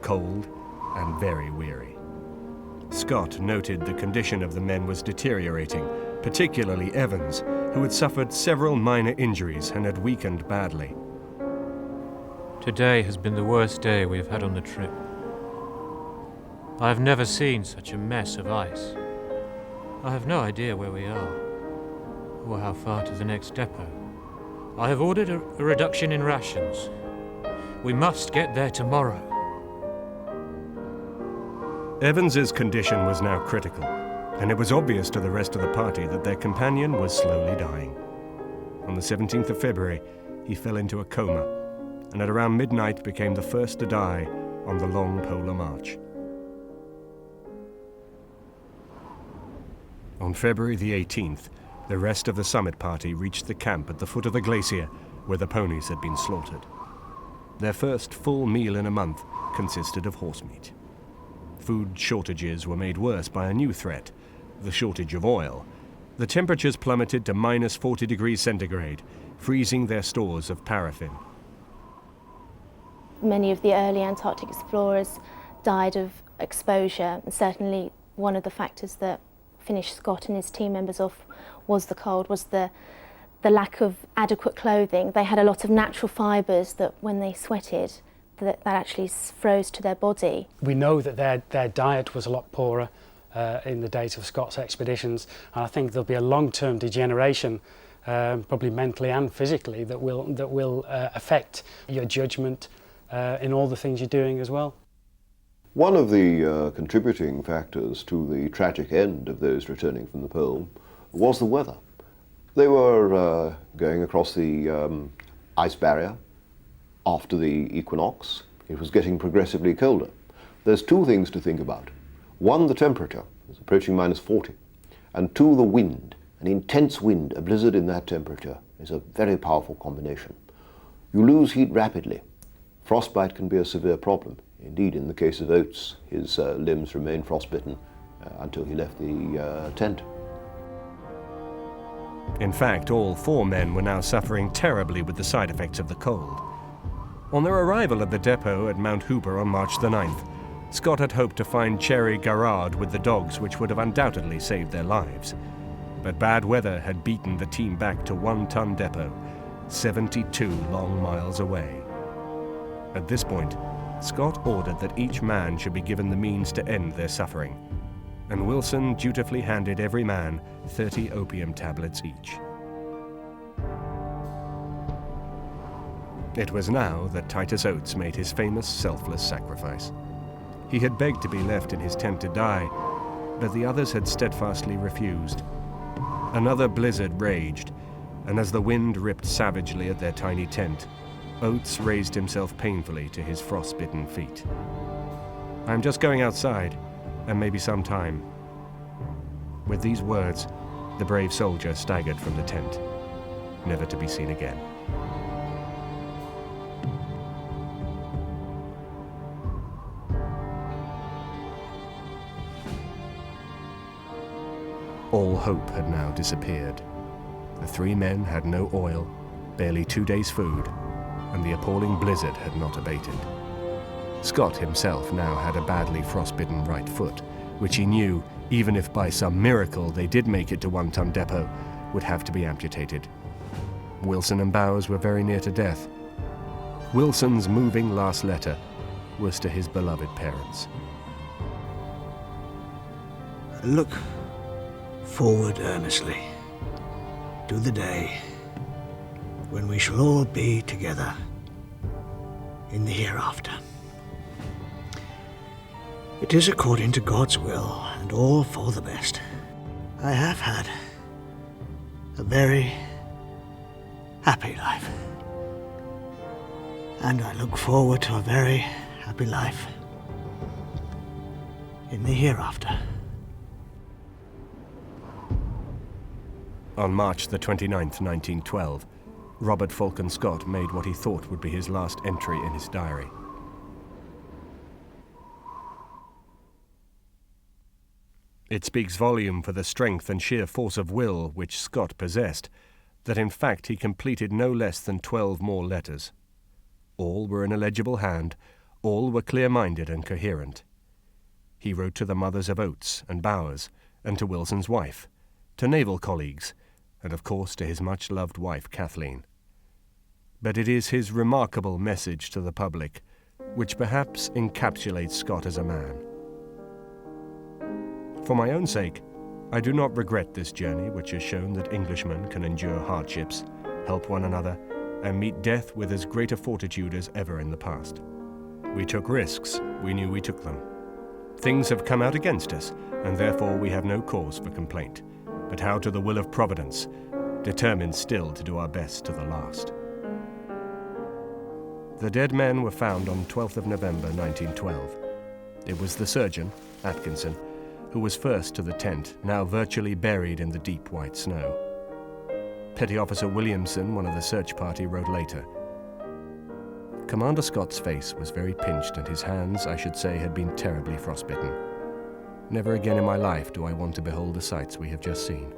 cold and very weary. Scott noted the condition of the men was deteriorating, particularly Evans, who had suffered several minor injuries and had weakened badly. Today has been the worst day we have had on the trip. I have never seen such a mess of ice. I have no idea where we are, or how far to the next depot. I have ordered a reduction in rations. We must get there tomorrow. Evans's condition was now critical, and it was obvious to the rest of the party that their companion was slowly dying. On the 17th of February, he fell into a coma, and at around midnight became the first to die on the long polar march. On February the 18th, the rest of the summit party reached the camp at the foot of the glacier where the ponies had been slaughtered. Their first full meal in a month consisted of horse meat. Food shortages were made worse by a new threat, the shortage of oil. The temperatures plummeted to minus 40 degrees centigrade, freezing their stores of paraffin. Many of the early Antarctic explorers died of exposure, and certainly one of the factors that finished Scott and his team members off was the cold, was the lack of adequate clothing. They had a lot of natural fibres that when they sweated, that actually froze to their body. We know that their diet was a lot poorer in the days of Scott's expeditions, and I think there'll be a long-term degeneration, probably mentally and physically, that will affect your judgment in all the things you're doing as well. One of the contributing factors to the tragic end of those returning from the pole was the weather. They were going across the ice barrier after the equinox. It was getting progressively colder. There's two things to think about. One, the temperature is approaching minus 40, and two, the wind. An intense wind, a blizzard in that temperature, is a very powerful combination. You lose heat rapidly. Frostbite can be a severe problem. Indeed, in the case of Oates, his limbs remained frostbitten until he left the tent. In fact, all 4 men were now suffering terribly with the side effects of the cold. On their arrival at the depot at Mount Hooper on March the 9th, Scott had hoped to find Cherry Garrard with the dogs, which would have undoubtedly saved their lives. But bad weather had beaten the team back to One Ton Depot, 72 long miles away. At this point, Scott ordered that each man should be given the means to end their suffering, and Wilson dutifully handed every man 30 opium tablets each. It was now that Titus Oates made his famous selfless sacrifice. He had begged to be left in his tent to die, but the others had steadfastly refused. Another blizzard raged, and as the wind ripped savagely at their tiny tent, Oates raised himself painfully to his frostbitten feet. "I'm just going outside, and maybe some time." With these words, the brave soldier staggered from the tent, never to be seen again. All hope had now disappeared. The 3 men had no oil, barely 2 days' food, and the appalling blizzard had not abated. Scott himself now had a badly frostbitten right foot, which he knew, even if by some miracle they did make it to One Ton Depot, would have to be amputated. Wilson and Bowers were very near to death. Wilson's moving last letter was to his beloved parents. Look forward earnestly to the day when we shall all be together in the hereafter. It is according to God's will and all for the best. I have had a very happy life, and I look forward to a very happy life in the hereafter. On March the 29th, 1912, Robert Falcon Scott made what he thought would be his last entry in his diary. It speaks volume for the strength and sheer force of will which Scott possessed, that in fact he completed no less than 12 more letters. All were in a legible hand, all were clear-minded and coherent. He wrote to the mothers of Oates and Bowers, and to Wilson's wife, to naval colleagues, and of course to his much-loved wife Kathleen. But it is his remarkable message to the public which perhaps encapsulates Scott as a man. For my own sake, I do not regret this journey, which has shown that Englishmen can endure hardships, help one another, and meet death with as great a fortitude as ever in the past. We took risks, we knew we took them. Things have come out against us, and therefore we have no cause for complaint, but how to the will of Providence, determined still to do our best to the last. The dead men were found on 12th of November 1912. It was the surgeon, Atkinson, who was first to the tent, now virtually buried in the deep white snow. Petty Officer Williamson, one of the search party, wrote later, "Commander Scott's face was very pinched and his hands, I should say, had been terribly frostbitten. Never again in my life do I want to behold the sights we have just seen."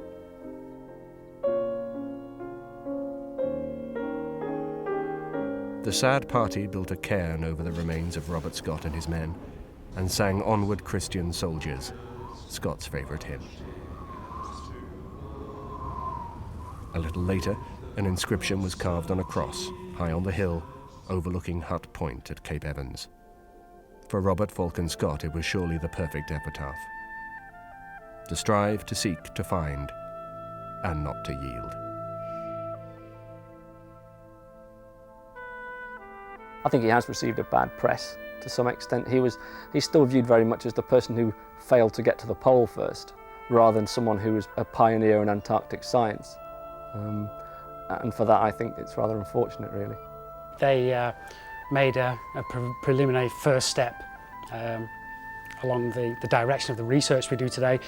The sad party built a cairn over the remains of Robert Scott and his men and sang Onward Christian Soldiers, Scott's favourite hymn. A little later, an inscription was carved on a cross, high on the hill, overlooking Hut Point at Cape Evans. For Robert Falcon Scott, it was surely the perfect epitaph. To strive, to seek, to find, and not to yield. I think he has received a bad press to some extent. He's still viewed very much as the person who failed to get to the pole first, rather than someone who was a pioneer in Antarctic science. And for that, I think it's rather unfortunate, really. They made a preliminary first step along the direction of the research we do today,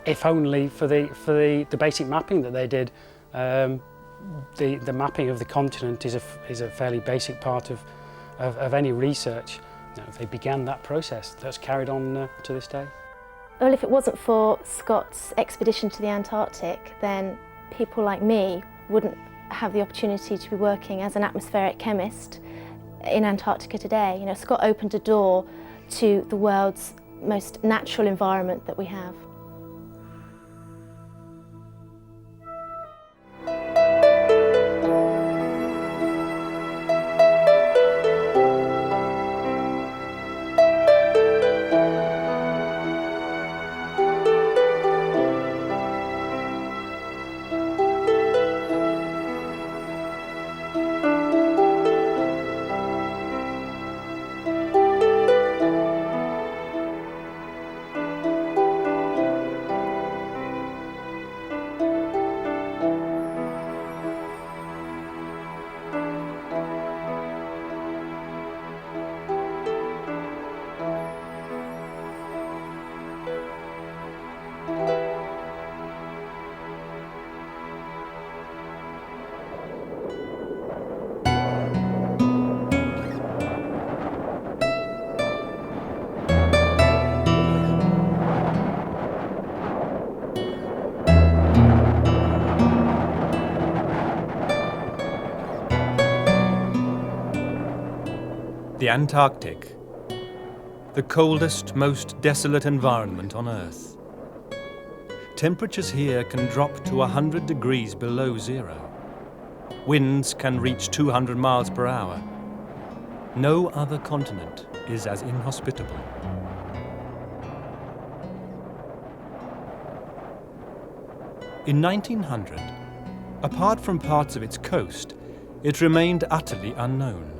if only for the basic mapping that they did. The mapping of the continent is a fairly basic part of any research. You know, they began that process that's carried on to this day. Well, if it wasn't for Scott's expedition to the Antarctic, then people like me wouldn't have the opportunity to be working as an atmospheric chemist in Antarctica today. You know, Scott opened a door to the world's most natural environment that we have. The Antarctic, the coldest, most desolate environment on Earth. Temperatures here can drop to 100 degrees below zero. Winds can reach 200 miles per hour. No other continent is as inhospitable. In 1900, apart from parts of its coast, it remained utterly unknown.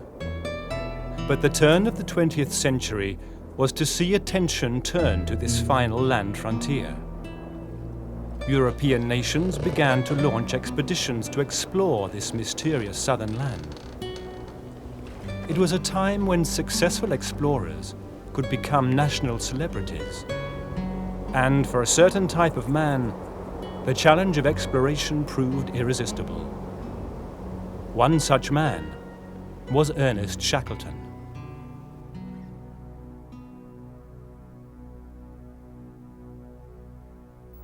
But the turn of the 20th century was to see attention turn to this final land frontier. European nations began to launch expeditions to explore this mysterious southern land. It was a time when successful explorers could become national celebrities. And for a certain type of man, the challenge of exploration proved irresistible. One such man was Ernest Shackleton.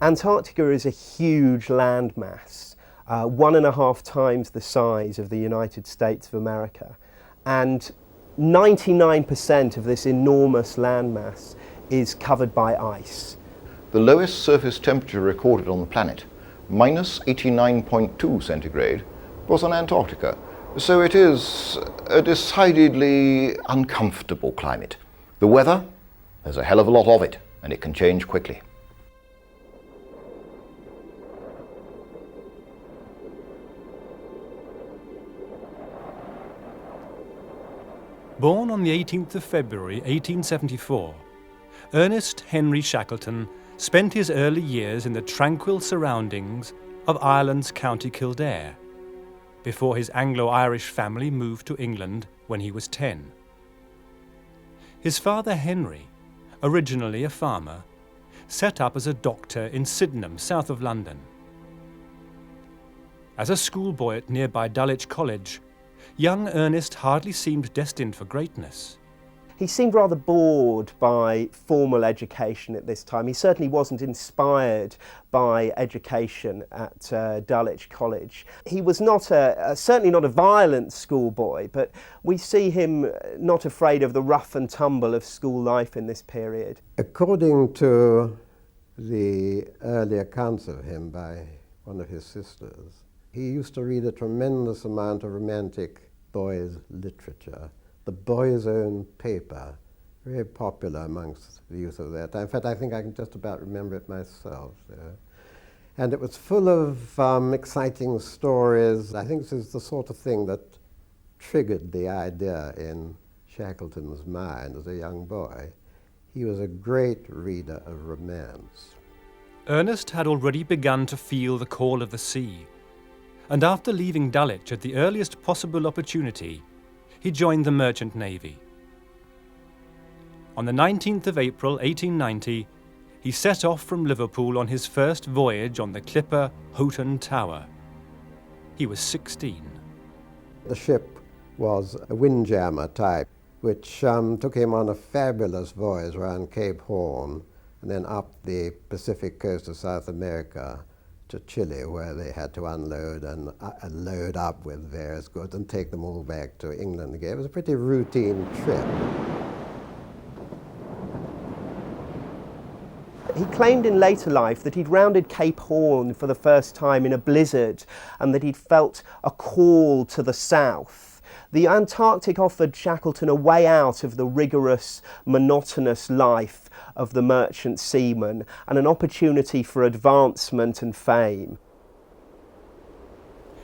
Antarctica is a huge landmass, 1.5 times the size of the United States of America, and 99% of this enormous landmass is covered by ice. The lowest surface temperature recorded on the planet, minus 89.2 centigrade, was on Antarctica. So it is a decidedly uncomfortable climate. The weather, there's a hell of a lot of it, and it can change quickly. Born on the 18th of February 1874, Ernest Henry Shackleton spent his early years in the tranquil surroundings of Ireland's County Kildare, before his Anglo-Irish family moved to England when he was 10. His father Henry, originally a farmer, set up as a doctor in Sydenham, south of London. As a schoolboy at nearby Dulwich College, young Ernest hardly seemed destined for greatness. He seemed rather bored by formal education at this time. He certainly wasn't inspired by education at Dulwich College. He was not certainly not a violent schoolboy, but we see him not afraid of the rough and tumble of school life in this period. According to the early accounts of him by one of his sisters, he used to read a tremendous amount of romantic boys' literature. The Boy's Own Paper, very popular amongst the youth of that time. In fact, I think I can just about remember it myself. And it was full of exciting stories. I think this is the sort of thing that triggered the idea in Shackleton's mind as a young boy. He was a great reader of romance. Ernest had already begun to feel the call of the sea, and after leaving Dulwich at the earliest possible opportunity, he joined the Merchant Navy. On the 19th of April 1890, he set off from Liverpool on his first voyage on the clipper Houghton Tower. He was 16. The ship was a windjammer type, which took him on a fabulous voyage around Cape Horn and then up the Pacific coast of South America to Chile, where they had to unload and load up with various goods and take them all back to England again. It was a pretty routine trip. He claimed in later life that he'd rounded Cape Horn for the first time in a blizzard and that he'd felt a call to the south. The Antarctic offered Shackleton a way out of the rigorous, monotonous life of the merchant seaman and an opportunity for advancement and fame.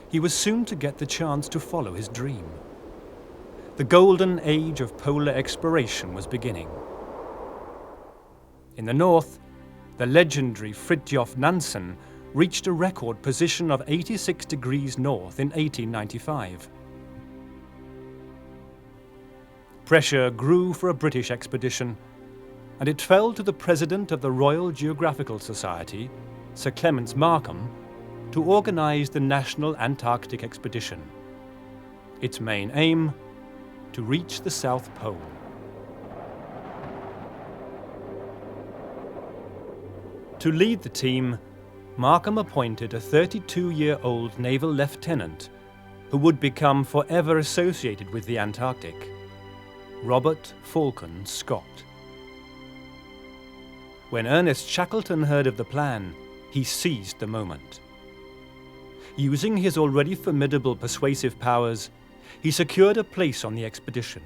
He was soon to get the chance to follow his dream. The golden age of polar exploration was beginning. In the north, the legendary Fridtjof Nansen reached a record position of 86 degrees north in 1895. Pressure grew for a British expedition, and it fell to the president of the Royal Geographical Society, Sir Clements Markham, to organise the National Antarctic Expedition. Its main aim, to reach the South Pole. To lead the team, Markham appointed a 32-year-old naval lieutenant who would become forever associated with the Antarctic, Robert Falcon Scott. When Ernest Shackleton heard of the plan, he seized the moment. Using his already formidable persuasive powers, he secured a place on the expedition.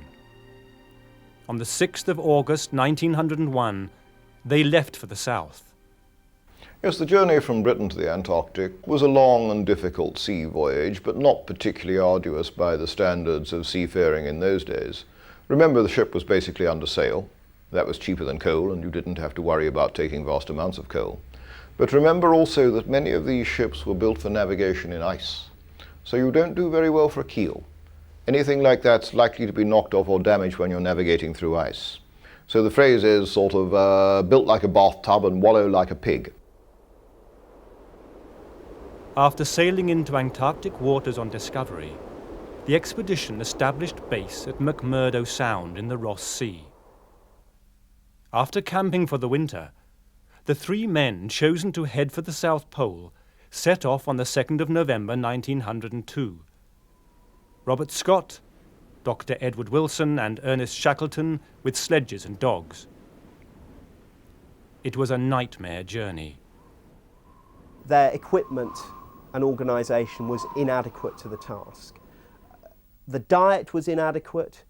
On the 6th of August 1901, they left for the south. Yes, the journey from Britain to the Antarctic was a long and difficult sea voyage, but not particularly arduous by the standards of seafaring in those days. Remember, the ship was basically under sail. That was cheaper than coal, and you didn't have to worry about taking vast amounts of coal. But remember also that many of these ships were built for navigation in ice, so you don't do very well for a keel. Anything like that's likely to be knocked off or damaged when you're navigating through ice. So the phrase is sort of built like a bathtub and wallow like a pig. After sailing into Antarctic waters on Discovery, the expedition established base at McMurdo Sound in the Ross Sea. After camping for the winter, the three men chosen to head for the South Pole set off on the 2nd of November 1902. Robert Scott, Dr. Edward Wilson and Ernest Shackleton with sledges and dogs. It was a nightmare journey. Their equipment and organisation was inadequate to the task. The diet was inadequate.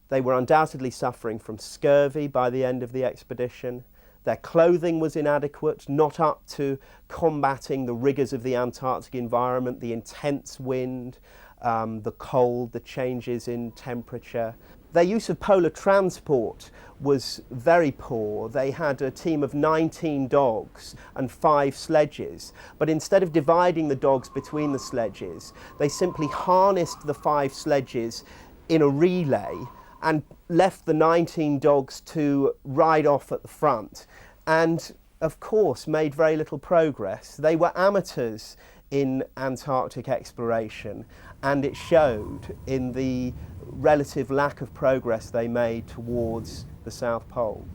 They were undoubtedly suffering from scurvy by the end of the expedition. Their clothing was inadequate, not up to combating the rigours of the Antarctic environment, the intense wind, the cold, the changes in temperature. Their use of polar transport was very poor. They had a team of 19 dogs and 5 sledges, but instead of dividing the dogs between the sledges, they simply harnessed the 5 sledges in a relay and left the 19 dogs to ride off at the front, and of course made very little progress. They were amateurs in Antarctic exploration, and it showed in the relative lack of progress they made towards the South Pole.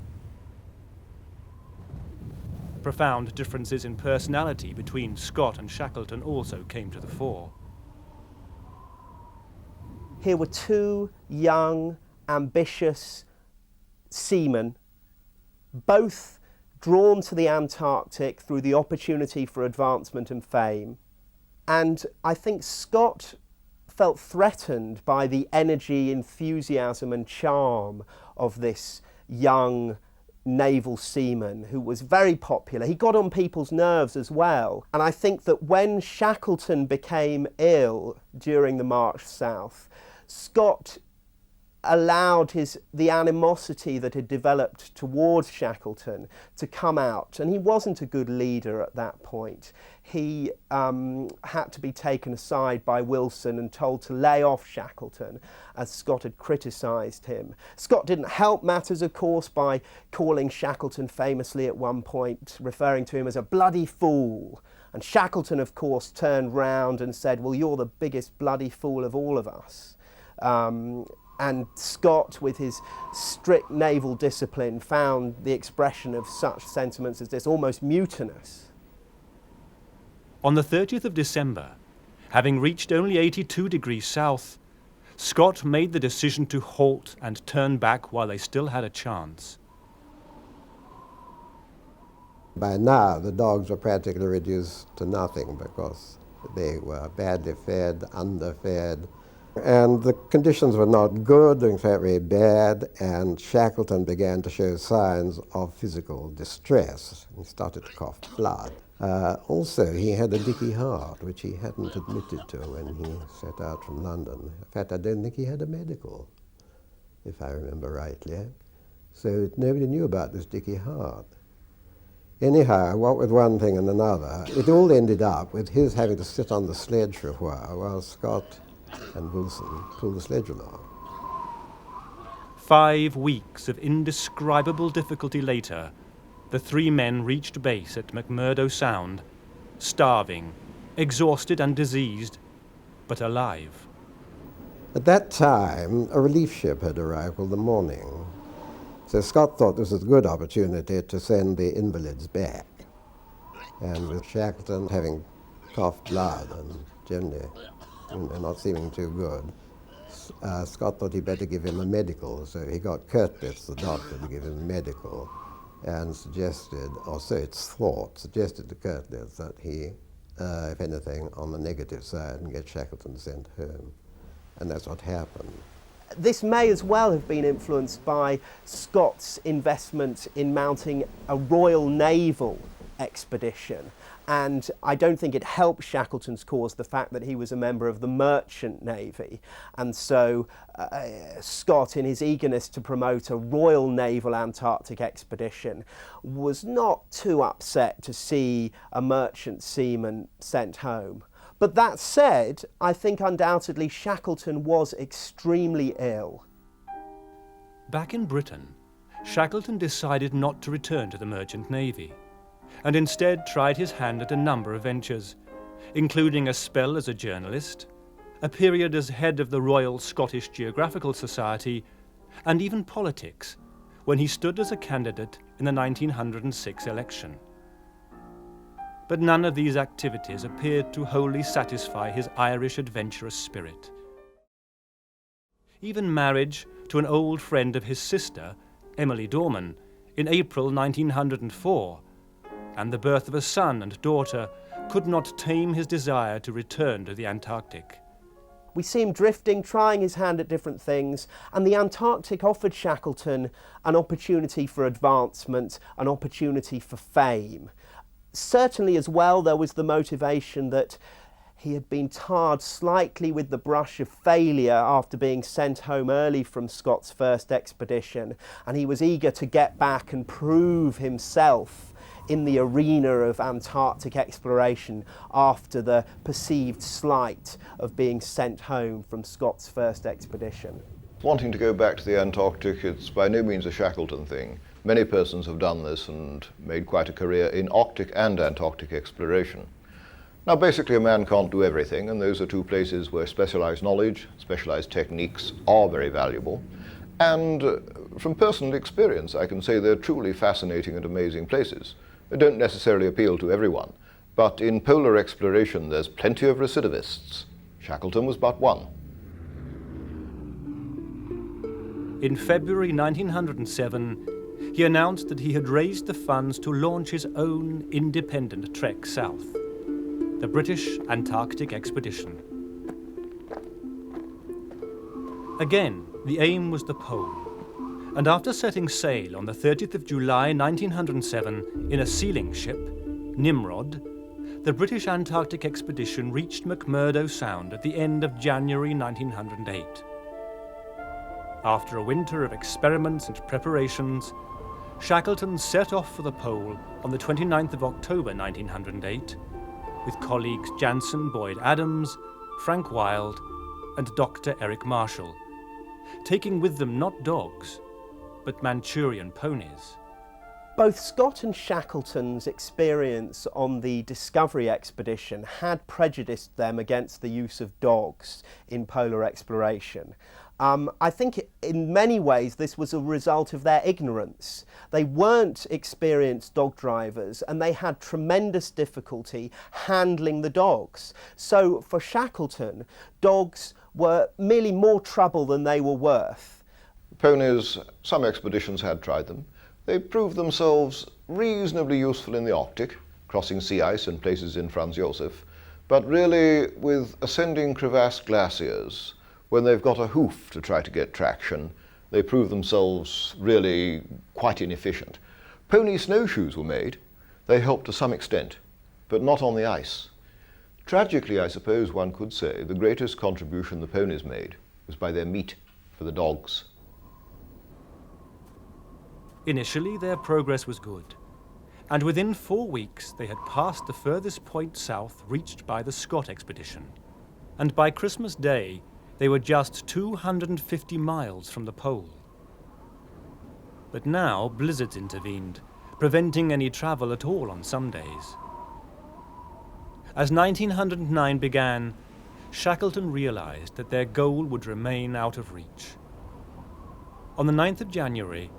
Profound differences in personality between Scott and Shackleton also came to the fore. Here were 2 young, ambitious seamen, both drawn to the Antarctic through the opportunity for advancement and fame. And I think Scott felt threatened by the energy, enthusiasm and charm of this young naval seaman who was very popular. He got on people's nerves as well. And I think that when Shackleton became ill during the march south, Scott allowed the animosity that had developed towards Shackleton to come out, and he wasn't a good leader at that point. He had to be taken aside by Wilson and told to lay off Shackleton, as Scott had criticised him. Scott didn't help matters, of course, by calling Shackleton famously at one point, referring to him as a bloody fool. And Shackleton, of course, turned round and said, well, you're the biggest bloody fool of all of us. And Scott, with his strict naval discipline, found the expression of such sentiments as this almost mutinous. On the 30th of December, having reached only 82 degrees south, Scott made the decision to halt and turn back while they still had a chance. By now, the dogs were practically reduced to nothing because they were badly fed, underfed, and the conditions were not good, in fact very bad, and Shackleton began to show signs of physical distress. He started to cough blood. Also, he had a dicky heart, which he hadn't admitted to when he set out from London. In fact, I don't think he had a medical, if I remember rightly. So nobody knew about this dicky heart. Anyhow, what with one thing and another, it all ended up with his having to sit on the sledge for a while Scott and Wilson pulled the sledge along. 5 weeks of indescribable difficulty later, the 3 men reached base at McMurdo Sound, starving, exhausted and diseased, but alive. At that time, a relief ship had arrived in the morning. So Scott thought this was a good opportunity to send the invalids back. And with Shackleton having coughed blood and generally not seeming too good, Scott thought he'd better give him a medical. So he got Curtis, the doctor, to give him a medical, and suggested, or so it's thought, suggested to Curtis that he, if anything, on the negative side, and get Shackleton sent home. And that's what happened. This may as well have been influenced by Scott's investment in mounting a Royal Naval expedition. And I don't think it helped Shackleton's cause the fact that he was a member of the Merchant Navy. And so Scott, in his eagerness to promote a Royal Naval Antarctic expedition, was not too upset to see a merchant seaman sent home. But that said, I think undoubtedly Shackleton was extremely ill. Back in Britain, Shackleton decided not to return to the Merchant Navy, and instead tried his hand at a number of ventures, including a spell as a journalist, a period as head of the Royal Scottish Geographical Society, and even politics, when he stood as a candidate in the 1906 election. But none of these activities appeared to wholly satisfy his Irish adventurous spirit. Even marriage to an old friend of his sister, Emily Dorman, in April 1904, and the birth of a son and daughter could not tame his desire to return to the Antarctic. We see him drifting, trying his hand at different things, and the Antarctic offered Shackleton an opportunity for advancement, an opportunity for fame. Certainly as well there was the motivation that He had been tarred slightly with the brush of failure after being sent home early from Scott's first expedition, and he was eager to get back and prove himself in the arena of Antarctic exploration after the perceived slight of being sent home from Scott's first expedition. Wanting to go back to the Antarctic, it's by no means a Shackleton thing. Many persons have done this and made quite a career in Arctic and Antarctic exploration. Now, basically, a man can't do everything, and those are two places where specialized knowledge, specialized techniques are very valuable. And from personal experience, I can say they're truly fascinating and amazing places. They don't necessarily appeal to everyone, but in polar exploration, there's plenty of recidivists. Shackleton was but one. In February 1907, he announced that he had raised the funds to launch his own independent trek south, the British Antarctic Expedition. Again, the aim was the pole, and after setting sail on the 30th of July 1907 in a sealing ship, Nimrod, the British Antarctic Expedition reached McMurdo Sound at the end of January 1908. After a winter of experiments and preparations, Shackleton set off for the pole on the 29th of October 1908 with colleagues Jansen Boyd Adams, Frank Wild, and Dr. Eric Marshall, taking with them not dogs, but Manchurian ponies. Both Scott and Shackleton's experience on the Discovery expedition had prejudiced them against the use of dogs in polar exploration. I think in many ways this was a result of their ignorance. They weren't experienced dog drivers and they had tremendous difficulty handling the dogs. So for Shackleton, dogs were merely more trouble than they were worth. Ponies, some expeditions had tried them. They proved themselves reasonably useful in the Arctic, crossing sea ice in places in Franz Josef, but really with ascending crevasse glaciers, when they've got a hoof to try to get traction, they prove themselves really quite inefficient. Pony snowshoes were made. They helped to some extent, but not on the ice. Tragically, I suppose one could say, the greatest contribution the ponies made was by their meat for the dogs. Initially, their progress was good, and within 4 weeks they had passed the furthest point south reached by the Scott expedition, and by Christmas Day they were just 250 miles from the pole. But now blizzards intervened, preventing any travel at all on some days. As 1909 began, Shackleton realized that their goal would remain out of reach. On the 9th of January,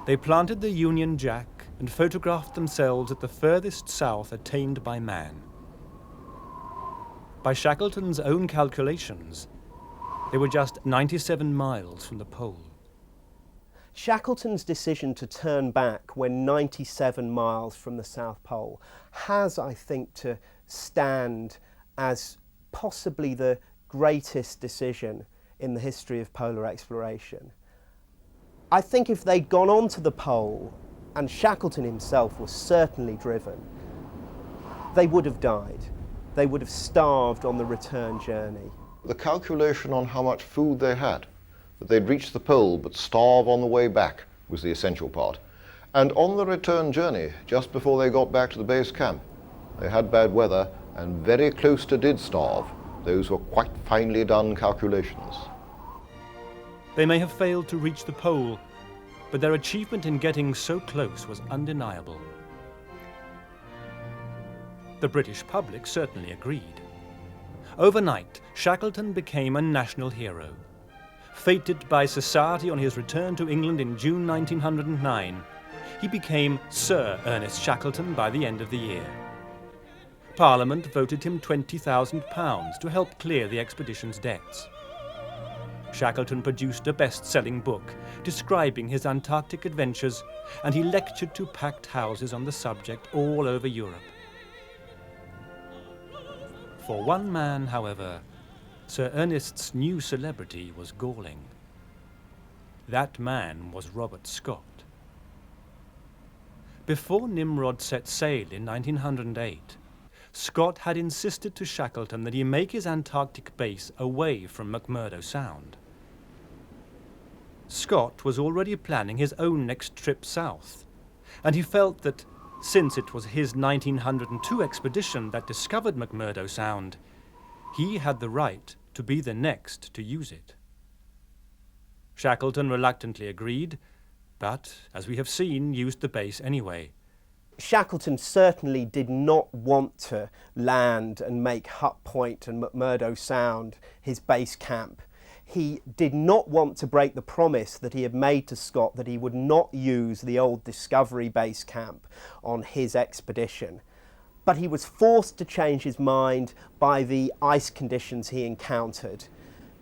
they planted the Union Jack and photographed themselves at the furthest south attained by man. By Shackleton's own calculations, they were just 97 miles from the pole. Shackleton's decision to turn back when 97 miles from the South Pole has, I think, to stand as possibly the greatest decision in the history of polar exploration. I think if they'd gone on to the pole, and Shackleton himself was certainly driven, they would have died. They would have starved on the return journey. The calculation on how much food they had, that they'd reach the pole but starve on the way back, was the essential part. And on the return journey, just before they got back to the base camp, they had bad weather and very close to did starve. Those were quite finely done calculations. They may have failed to reach the pole, but their achievement in getting so close was undeniable. The British public certainly agreed. Overnight, Shackleton became a national hero. Feted by society on his return to England in June 1909, he became Sir Ernest Shackleton by the end of the year. Parliament voted him £20,000 to help clear the expedition's debts. Shackleton produced a best-selling book describing his Antarctic adventures, and he lectured to packed houses on the subject all over Europe. For one man, however, Sir Ernest's new celebrity was galling. That man was Robert Scott. Before Nimrod set sail in 1908, Scott had insisted to Shackleton that he make his Antarctic base away from McMurdo Sound. Scott was already planning his own next trip south, and he felt that, since it was his 1902 expedition that discovered McMurdo Sound, he had the right to be the next to use it. Shackleton reluctantly agreed, but, as we have seen, used the base anyway. Shackleton certainly did not want to land and make Hut Point and McMurdo Sound his base camp. He did not want to break the promise that he had made to Scott that he would not use the old Discovery base camp on his expedition. But he was forced to change his mind by the ice conditions he encountered.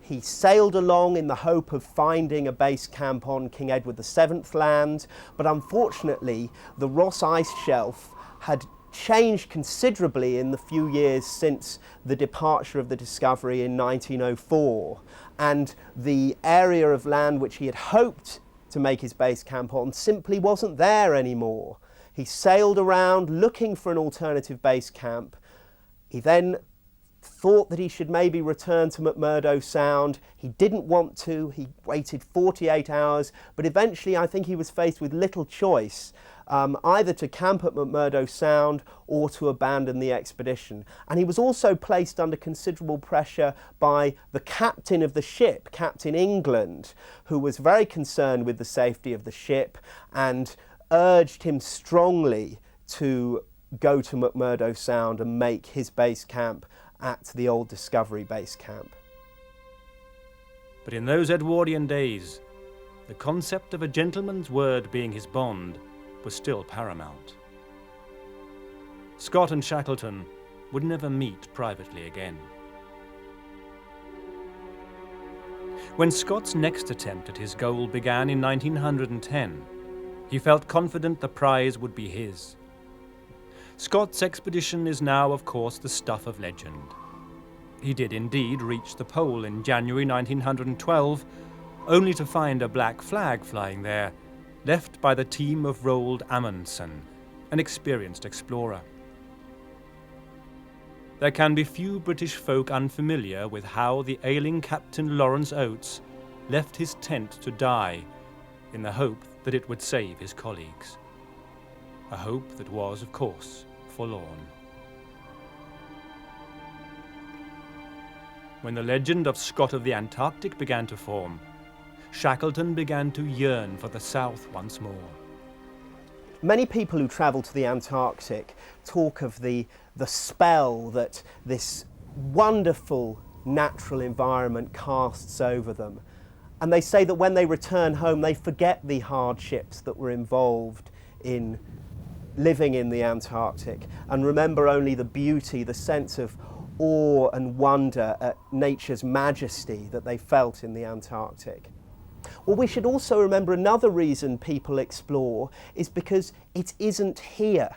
He sailed along in the hope of finding a base camp on King Edward VII land, but unfortunately the Ross Ice Shelf had changed considerably in the few years since the departure of the Discovery in 1904, and the area of land which he had hoped to make his base camp on simply wasn't there anymore. He sailed around looking for an alternative base camp. He then thought that he should maybe return to McMurdo Sound. He didn't want to. He waited 48 hours, but eventually I think he was faced with little choice, either to camp at McMurdo Sound or to abandon the expedition. And he was also placed under considerable pressure by the captain of the ship, Captain England, who was very concerned with the safety of the ship and urged him strongly to go to McMurdo Sound and make his base camp at the old Discovery base camp. But in those Edwardian days, the concept of a gentleman's word being his bond was still paramount. Scott and Shackleton would never meet privately again. When Scott's next attempt at his goal began in 1910, he felt confident the prize would be his. Scott's expedition is now, of course, the stuff of legend. He did indeed reach the pole in January 1912, only to find a black flag flying there, left by the team of Roald Amundsen, an experienced explorer. There can be few British folk unfamiliar with how the ailing Captain Lawrence Oates left his tent to die in the hope that it would save his colleagues. A hope that was, of course, forlorn. When the legend of Scott of the Antarctic began to form, Shackleton began to yearn for the South once more. Many people who travel to the Antarctic talk of the spell that this wonderful natural environment casts over them. And they say that when they return home, they forget the hardships that were involved in living in the Antarctic and remember only the beauty, the sense of awe and wonder at nature's majesty that they felt in the Antarctic. Well, we should also remember another reason people explore is because it isn't here.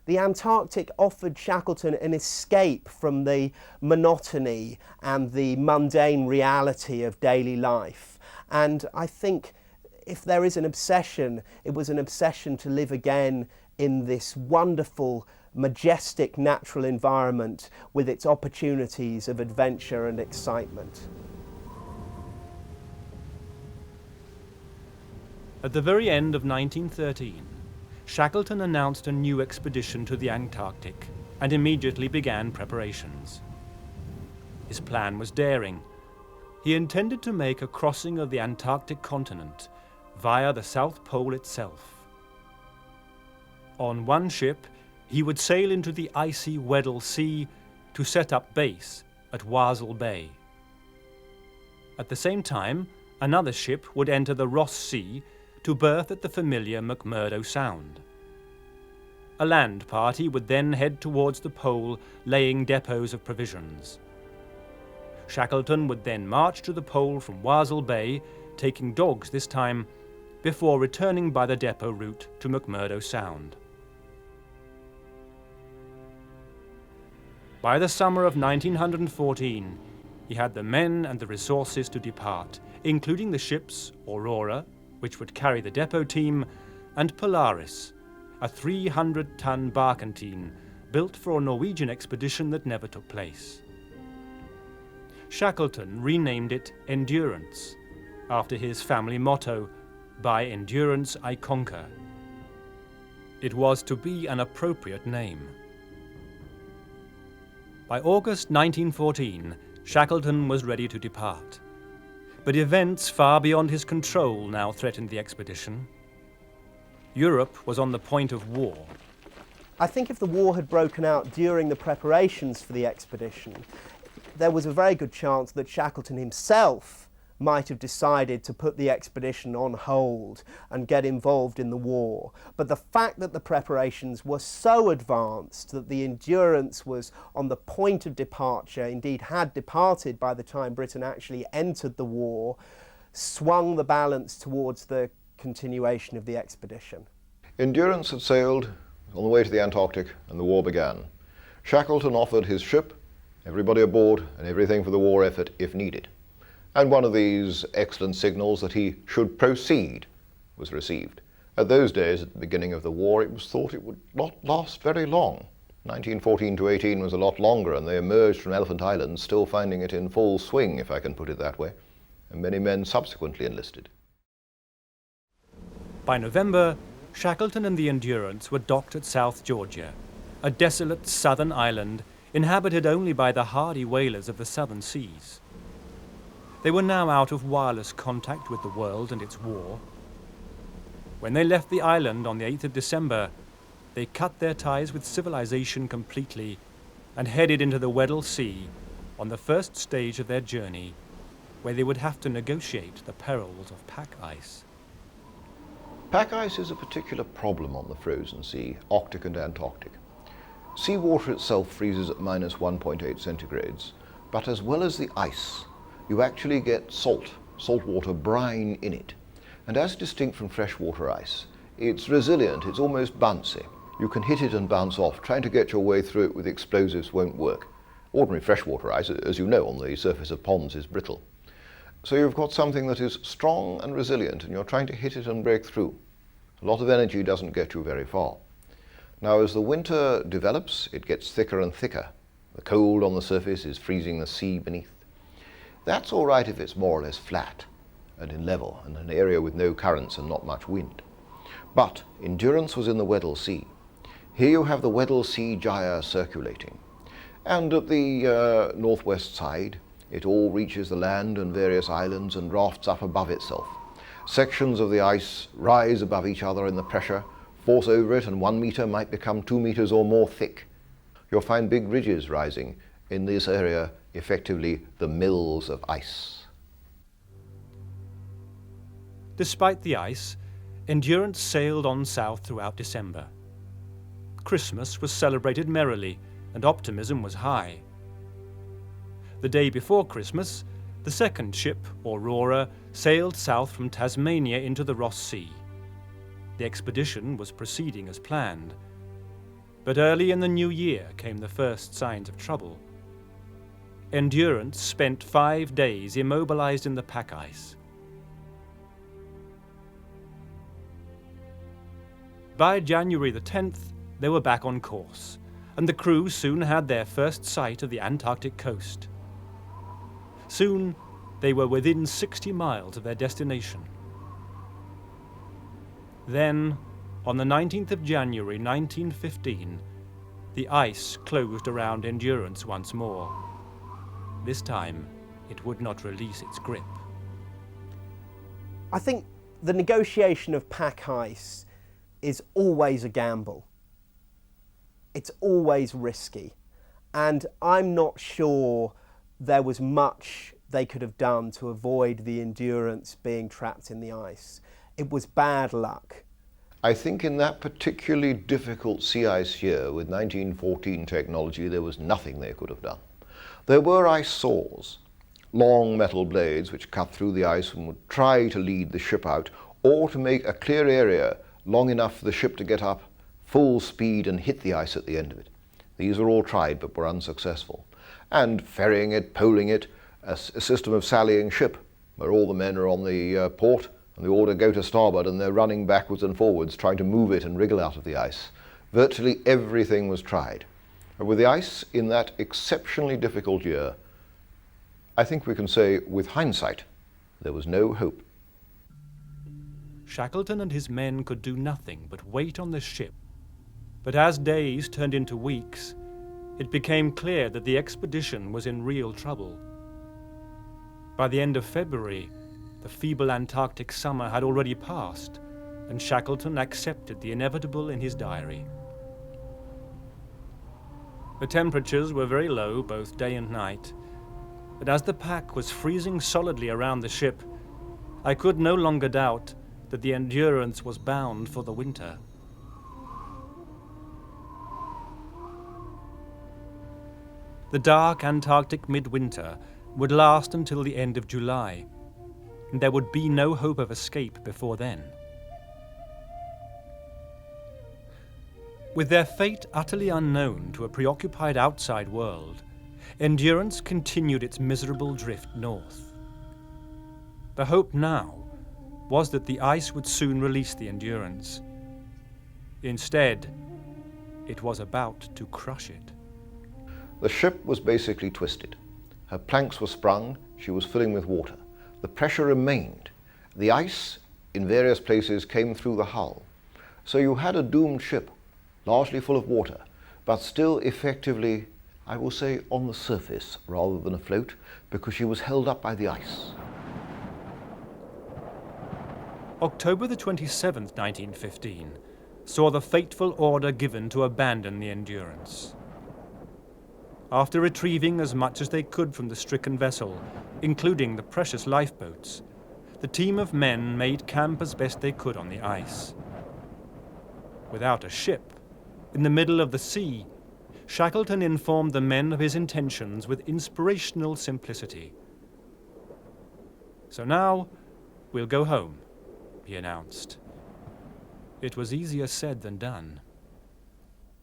The Antarctic offered Shackleton an escape from the monotony and the mundane reality of daily life. And I think if there is an obsession, it was an obsession to live again in this wonderful, majestic natural environment with its opportunities of adventure and excitement. At the very end of 1913, Shackleton announced a new expedition to the Antarctic and immediately began preparations. His plan was daring. He intended to make a crossing of the Antarctic continent via the South Pole itself. On one ship, he would sail into the icy Weddell Sea to set up base at Wasel Bay. At the same time, another ship would enter the Ross Sea to berth at the familiar McMurdo Sound. A land party would then head towards the pole, laying depots of provisions. Shackleton would then march to the pole from Wasel Bay, taking dogs this time, before returning by the depot route to McMurdo Sound. By the summer of 1914, he had the men and the resources to depart, including the ships Aurora, which would carry the depot team, and Polaris, a 300-ton barkentine built for a Norwegian expedition that never took place. Shackleton renamed it Endurance, after his family motto, "By endurance I conquer." It was to be an appropriate name. By August 1914, Shackleton was ready to depart. But events far beyond his control now threatened the expedition. Europe was on the point of war. I think if the war had broken out during the preparations for the expedition, there was a very good chance that Shackleton himself might have decided to put the expedition on hold and get involved in the war. But the fact that the preparations were so advanced that the Endurance was on the point of departure, indeed had departed by the time Britain actually entered the war, swung the balance towards the continuation of the expedition. Endurance had sailed on the way to the Antarctic and the war began. Shackleton offered his ship, everybody aboard, and everything for the war effort if needed. And one of these excellent signals that he should proceed was received. At those days, at the beginning of the war, it was thought it would not last very long. 1914 to 18 was a lot longer, and they emerged from Elephant Island still finding it in full swing, if I can put it that way, and many men subsequently enlisted. By November, Shackleton and the Endurance were docked at South Georgia, a desolate southern island inhabited only by the hardy whalers of the southern seas. They were now out of wireless contact with the world and its war. When they left the island on the 8th of December, they cut their ties with civilization completely and headed into the Weddell Sea on the first stage of their journey, where they would have to negotiate the perils of pack ice. Pack ice is a particular problem on the frozen sea, Arctic and Antarctic. Seawater itself freezes at minus 1.8 centigrades, but as well as the ice, you actually get saltwater brine in it. And as distinct from freshwater ice, it's resilient, it's almost bouncy. You can hit it and bounce off. Trying to get your way through it with explosives won't work. Ordinary freshwater ice, as you know, on the surface of ponds is brittle. So you've got something that is strong and resilient, and you're trying to hit it and break through. A lot of energy doesn't get you very far. Now, as the winter develops, it gets thicker and thicker. The cold on the surface is freezing the sea beneath. That's all right if it's more or less flat and in level, and an area with no currents and not much wind. But Endurance was in the Weddell Sea. Here you have the Weddell Sea gyre circulating. And at the northwest side, it all reaches the land and various islands and rafts up above itself. Sections of the ice rise above each other in the pressure, force over it, and 1 meter might become 2 meters or more thick. You'll find big ridges rising in this area, effectively the mills of ice. Despite the ice, Endurance sailed on south throughout December. Christmas was celebrated merrily, and optimism was high. The day before Christmas, the second ship, Aurora, sailed south from Tasmania into the Ross Sea. The expedition was proceeding as planned. But early in the new year came the first signs of trouble. Endurance spent 5 days immobilized in the pack ice. By January the 10th, they were back on course, and the crew soon had their first sight of the Antarctic coast. Soon, they were within 60 miles of their destination. Then, on the 19th of January 1915, the ice closed around Endurance once more. This time, it would not release its grip. I think the negotiation of pack ice is always a gamble. It's always risky. And I'm not sure there was much they could have done to avoid the Endurance being trapped in the ice. It was bad luck. I think in that particularly difficult sea ice year with 1914 technology, there was nothing they could have done. There were ice saws, long metal blades which cut through the ice and would try to lead the ship out, or to make a clear area long enough for the ship to get up full speed and hit the ice at the end of it. These were all tried but were unsuccessful. And ferrying it, poling it, a system of sallying ship, where all the men are on the port and the order go to starboard and they're running backwards and forwards trying to move it and wriggle out of the ice. Virtually everything was tried. And with the ice in that exceptionally difficult year, I think we can say with hindsight, there was no hope. Shackleton and his men could do nothing but wait on the ship. But as days turned into weeks, it became clear that the expedition was in real trouble. By the end of February, the feeble Antarctic summer had already passed, and Shackleton accepted the inevitable in his diary. The temperatures were very low both day and night, but as the pack was freezing solidly around the ship, I could no longer doubt that the Endurance was bound for the winter. The dark Antarctic midwinter would last until the end of July, and there would be no hope of escape before then. With their fate utterly unknown to a preoccupied outside world, Endurance continued its miserable drift north. The hope now was that the ice would soon release the Endurance. Instead, it was about to crush it. The ship was basically twisted. Her planks were sprung, she was filling with water. The pressure remained. The ice in various places came through the hull. So you had a doomed ship, largely full of water, but still effectively, I will say, on the surface rather than afloat, because she was held up by the ice. October the 27th, 1915, saw the fateful order given to abandon the Endurance. After retrieving as much as they could from the stricken vessel, including the precious lifeboats, the team of men made camp as best they could on the ice. Without a ship, in the middle of the sea, Shackleton informed the men of his intentions with inspirational simplicity. "So now, we'll go home," he announced. It was easier said than done.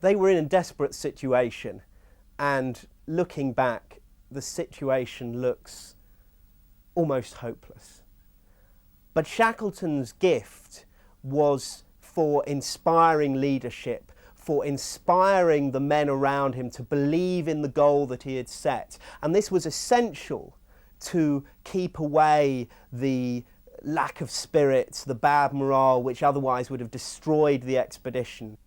They were in a desperate situation, and looking back, the situation looks almost hopeless. But Shackleton's gift was for inspiring leadership, for inspiring the men around him to believe in the goal that he had set. And this was essential to keep away the lack of spirit, the bad morale, which otherwise would have destroyed the expedition.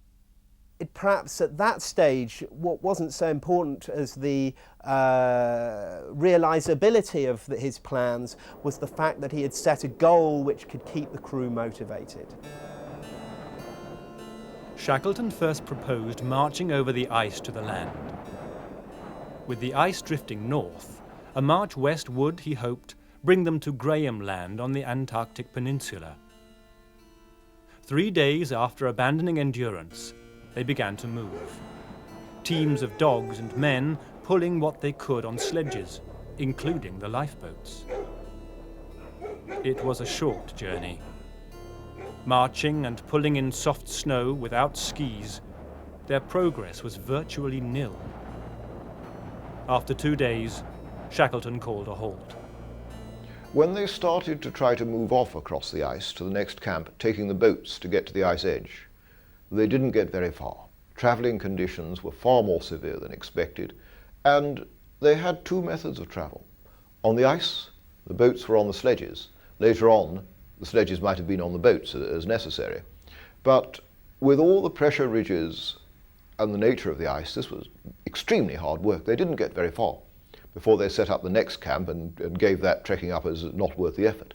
It perhaps at that stage, what wasn't so important as the realisability of his plans was the fact that he had set a goal which could keep the crew motivated. Shackleton first proposed marching over the ice to the land. With the ice drifting north, a march west would, he hoped, bring them to Graham Land on the Antarctic Peninsula. 3 days after abandoning Endurance, they began to move. Teams of dogs and men pulling what they could on sledges, including the lifeboats. It was a short journey. Marching and pulling in soft snow without skis, their progress was virtually nil. After 2 days, Shackleton called a halt. When they started to try to move off across the ice to the next camp, taking the boats to get to the ice edge, they didn't get very far. Travelling conditions were far more severe than expected, and they had 2 methods of travel. On the ice, the boats were on the sledges. Later on, the sledges might have been on the boats as necessary. But with all the pressure ridges and the nature of the ice, this was extremely hard work. They didn't get very far before they set up the next camp and gave that trekking up as not worth the effort.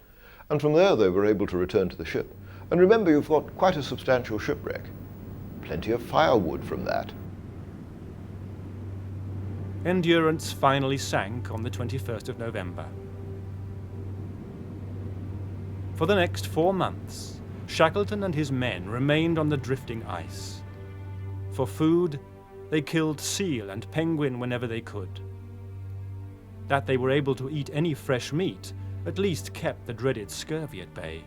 And from there they were able to return to the ship. And remember, you've got quite a substantial shipwreck. Plenty of firewood from that. Endurance finally sank on the 21st of November. For the next 4 months, Shackleton and his men remained on the drifting ice. For food, they killed seal and penguin whenever they could. That they were able to eat any fresh meat at least kept the dreaded scurvy at bay.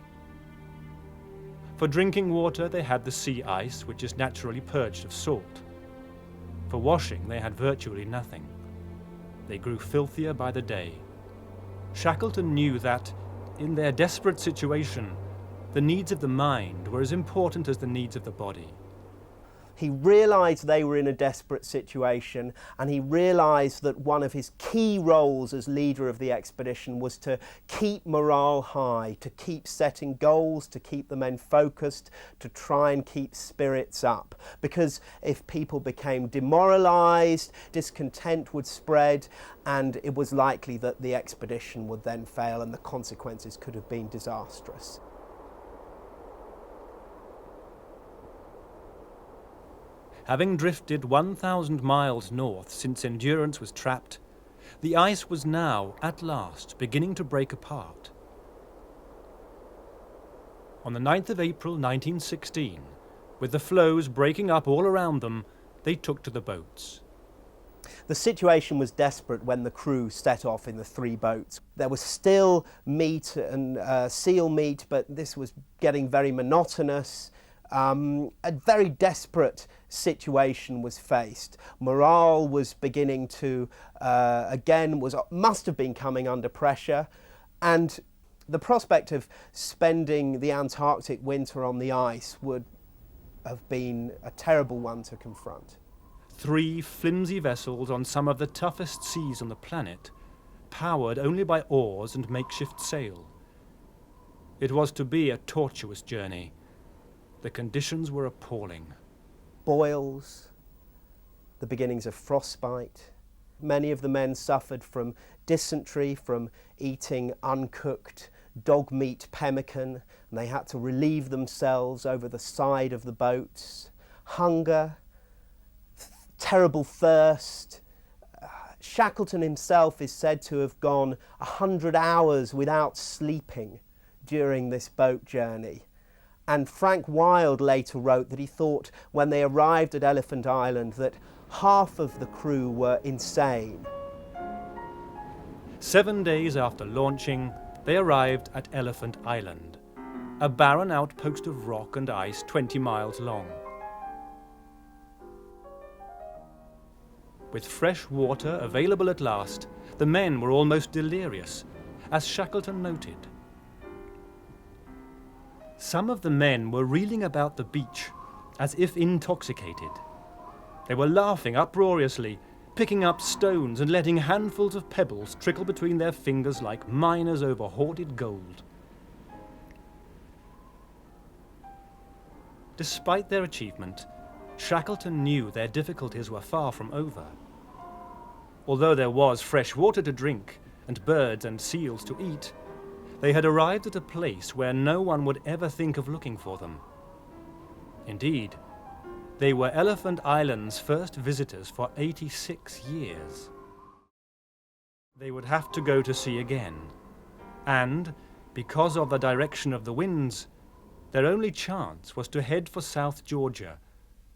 For drinking water, they had the sea ice, which is naturally purged of salt. For washing, they had virtually nothing. They grew filthier by the day. Shackleton knew that, in their desperate situation, the needs of the mind were as important as the needs of the body. He realised they were in a desperate situation, and he realised that one of his key roles as leader of the expedition was to keep morale high, to keep setting goals, to keep the men focused, to try and keep spirits up. Because if people became demoralised, discontent would spread, and it was likely that the expedition would then fail, and the consequences could have been disastrous. Having drifted 1,000 miles north since Endurance was trapped, the ice was now, at last, beginning to break apart. On the 9th of April 1916, with the floes breaking up all around them, they took to the boats. The situation was desperate when the crew set off in the 3 boats. There was still meat and seal meat, but this was getting very monotonous. A very desperate situation was faced. Morale was beginning to, must have been coming under pressure, and the prospect of spending the Antarctic winter on the ice would have been a terrible one to confront. 3 flimsy vessels on some of the toughest seas on the planet, powered only by oars and makeshift sail. It was to be a tortuous journey. The conditions were appalling. Boils, the beginnings of frostbite. Many of the men suffered from dysentery, from eating uncooked dog meat pemmican, and they had to relieve themselves over the side of the boats. Hunger, terrible thirst. Shackleton himself is said to have gone 100 hours without sleeping during this boat journey. And Frank Wilde later wrote that he thought when they arrived at Elephant Island that half of the crew were insane. 7 days after launching, they arrived at Elephant Island, a barren outpost of rock and ice 20 miles long. With fresh water available at last, the men were almost delirious, as Shackleton noted. Some of the men were reeling about the beach, as if intoxicated. They were laughing uproariously, picking up stones and letting handfuls of pebbles trickle between their fingers like miners over hoarded gold. Despite their achievement, Shackleton knew their difficulties were far from over. Although there was fresh water to drink and birds and seals to eat, they had arrived at a place where no one would ever think of looking for them. Indeed, they were Elephant Island's first visitors for 86 years. They would have to go to sea again, and, because of the direction of the winds, their only chance was to head for South Georgia,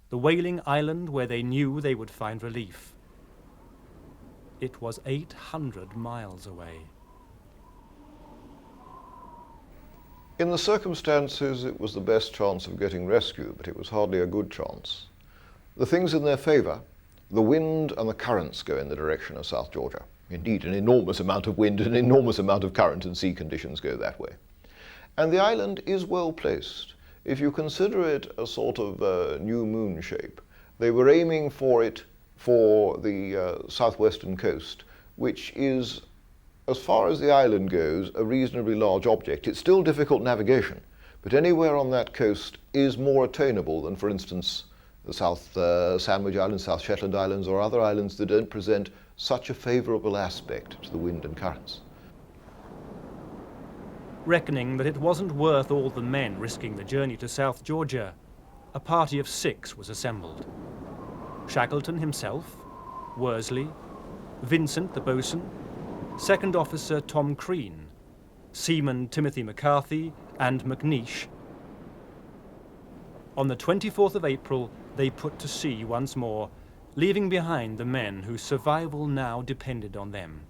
the whaling island where they knew they would find relief. It was 800 miles away. In the circumstances, it was the best chance of getting rescue, but it was hardly a good chance. The things in their favour, the wind and the currents go in the direction of South Georgia. Indeed, an enormous amount of wind and an enormous amount of current and sea conditions go that way. And the island is well placed. If you consider it a sort of new moon shape, they were aiming for it for the southwestern coast, which is, as far as the island goes, a reasonably large object. It's still difficult navigation, but anywhere on that coast is more attainable than, for instance, the South Sandwich Islands, South Shetland Islands, or other islands that don't present such a favourable aspect to the wind and currents. Reckoning that it wasn't worth all the men risking the journey to South Georgia, a party of 6 was assembled. Shackleton himself, Worsley, Vincent the boatswain, Second Officer Tom Crean, Seaman Timothy McCarthy and McNeish. On the 24th of April, they put to sea once more, leaving behind the men whose survival now depended on them.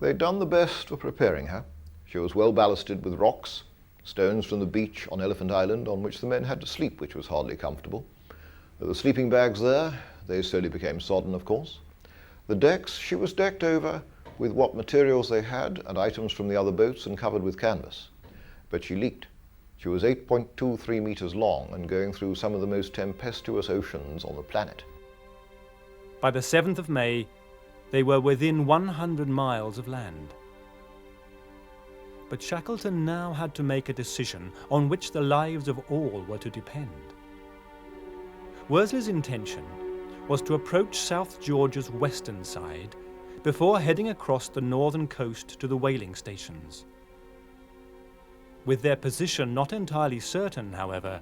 They'd done the best for preparing her. She was well ballasted with rocks, stones from the beach on Elephant Island, on which the men had to sleep, which was hardly comfortable. There were sleeping bags there. They slowly became sodden, of course. The decks, she was decked over with what materials they had and items from the other boats and covered with canvas. But she leaked. She was 8.23 meters long and going through some of the most tempestuous oceans on the planet. By the 7th of May, they were within 100 miles of land. But Shackleton now had to make a decision on which the lives of all were to depend. Worsley's intention was to approach South Georgia's western side before heading across the northern coast to the whaling stations. With their position not entirely certain, however,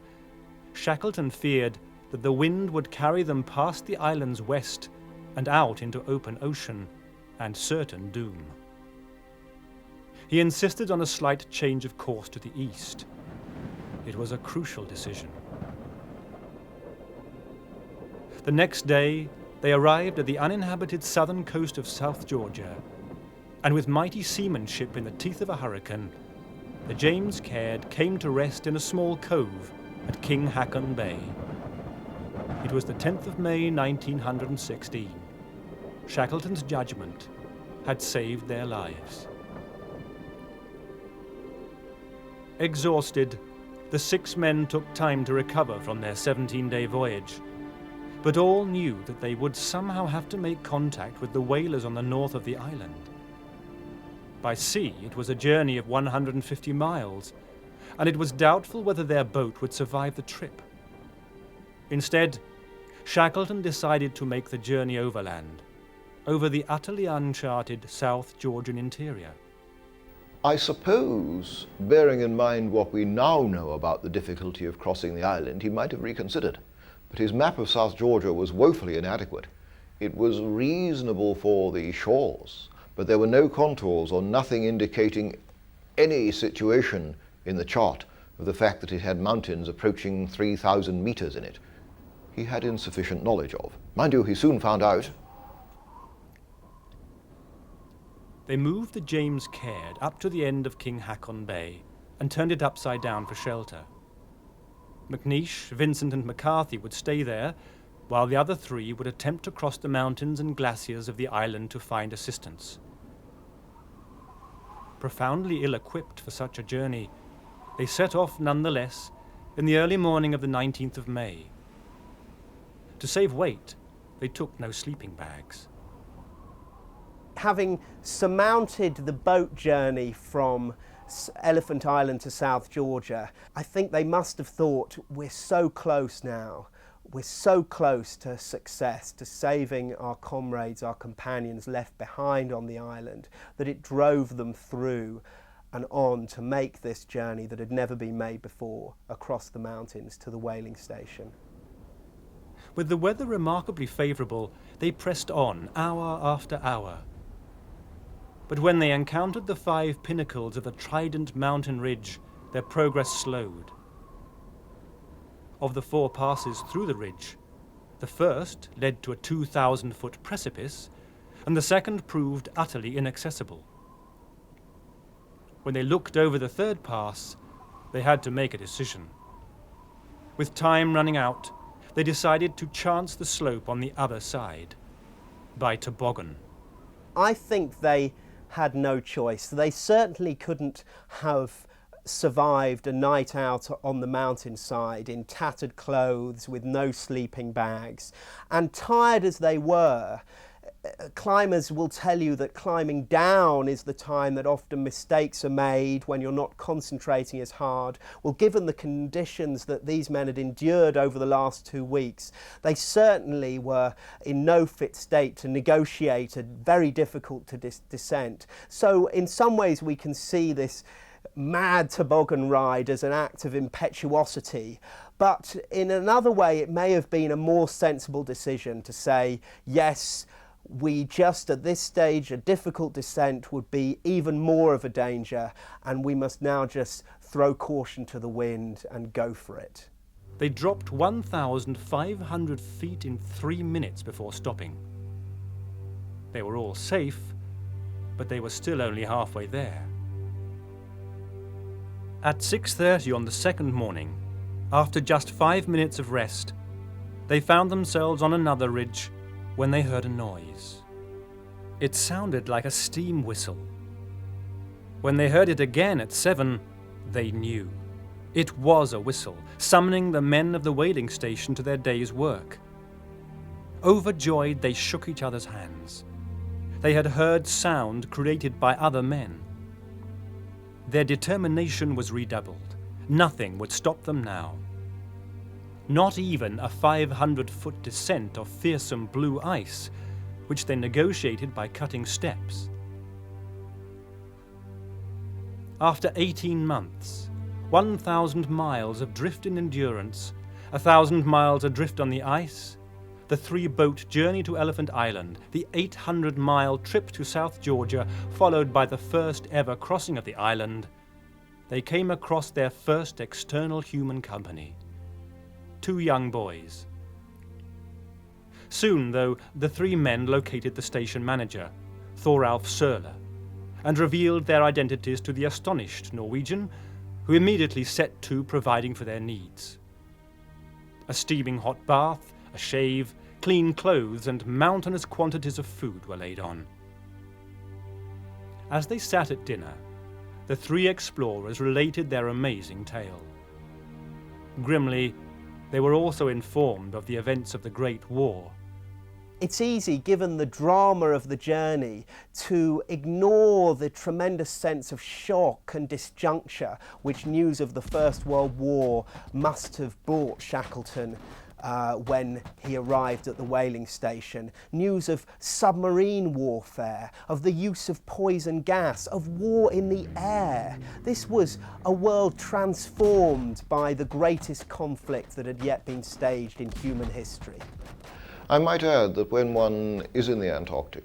Shackleton feared that the wind would carry them past the island's west and out into open ocean and certain doom. He insisted on a slight change of course to the east. It was a crucial decision. The next day, they arrived at the uninhabited southern coast of South Georgia, and with mighty seamanship in the teeth of a hurricane, the James Caird came to rest in a small cove at King Haakon Bay. It was the 10th of May 1916. Shackleton's judgment had saved their lives. Exhausted, the 6 men took time to recover from their 17-day voyage, but all knew that they would somehow have to make contact with the whalers on the north of the island. By sea, it was a journey of 150 miles, and it was doubtful whether their boat would survive the trip. Instead, Shackleton decided to make the journey overland, over the utterly uncharted South Georgian interior. I suppose, bearing in mind what we now know about the difficulty of crossing the island, he might have reconsidered. But his map of South Georgia was woefully inadequate. It was reasonable for the shores, but there were no contours or nothing indicating any situation in the chart of the fact that it had mountains approaching 3,000 meters in it. He had insufficient knowledge of. Mind you, he soon found out. They moved the James Caird up to the end of King Haakon Bay and turned it upside down for shelter. McNeish, Vincent and McCarthy would stay there, while the other 3 would attempt to cross the mountains and glaciers of the island to find assistance. Profoundly ill-equipped for such a journey, they set off nonetheless in the early morning of the 19th of May. To save weight, they took no sleeping bags. Having surmounted the boat journey from Elephant Island to South Georgia, I think they must have thought, we're so close now. We're so close to success, to saving our comrades, our companions left behind on the island, that it drove them through and on to make this journey that had never been made before across the mountains to the whaling station. With the weather remarkably favourable, they pressed on hour after hour. But when they encountered the 5 pinnacles of the Trident mountain ridge, their progress slowed. Of the 4 passes through the ridge, the first led to a 2,000-foot precipice, and the second proved utterly inaccessible. When they looked over the 3rd pass, they had to make a decision. With time running out, they decided to chance the slope on the other side, by toboggan. I think they had no choice. They certainly couldn't have survived a night out on the mountainside in tattered clothes with no sleeping bags. And tired as they were, climbers will tell you that climbing down is the time that often mistakes are made when you're not concentrating as hard. Well, given the conditions that these men had endured over the last 2 weeks, they certainly were in no fit state to negotiate a very difficult descent. So in some ways we can see this mad toboggan ride as an act of impetuosity, but in another way it may have been a more sensible decision to say, yes, we just at this stage, a difficult descent would be even more of a danger, and we must now just throw caution to the wind and go for it. They dropped 1,500 feet in 3 minutes before stopping. They were all safe, but they were still only halfway there. At 6:30 on the second morning, after just 5 minutes of rest, they found themselves on another ridge when they heard a noise. It sounded like a steam whistle. When they heard it again at 7, they knew. It was a whistle, summoning the men of the whaling station to their day's work. Overjoyed, they shook each other's hands. They had heard sound created by other men. Their determination was redoubled. Nothing would stop them now. Not even a 500-foot descent of fearsome blue ice, which they negotiated by cutting steps. After 18 months, 1,000 miles of drift in endurance, 1,000 miles adrift on the ice, the 3-boat journey to Elephant Island, the 800-mile trip to South Georgia, followed by the first ever crossing of the island, they came across their first external human company. 2 young boys. Soon, though, the 3 men located the station manager, Thoralf Sørle, and revealed their identities to the astonished Norwegian, who immediately set to providing for their needs. A steaming hot bath, a shave, clean clothes, and mountainous quantities of food were laid on. As they sat at dinner, the 3 explorers related their amazing tale. Grimly, they were also informed of the events of the Great War. It's easy, given the drama of the journey, to ignore the tremendous sense of shock and disjuncture which news of the First World War must have brought Shackleton when he arrived at the whaling station. News of submarine warfare, of the use of poison gas, of war in the air. This was a world transformed by the greatest conflict that had yet been staged in human history. I might add that when one is in the Antarctic,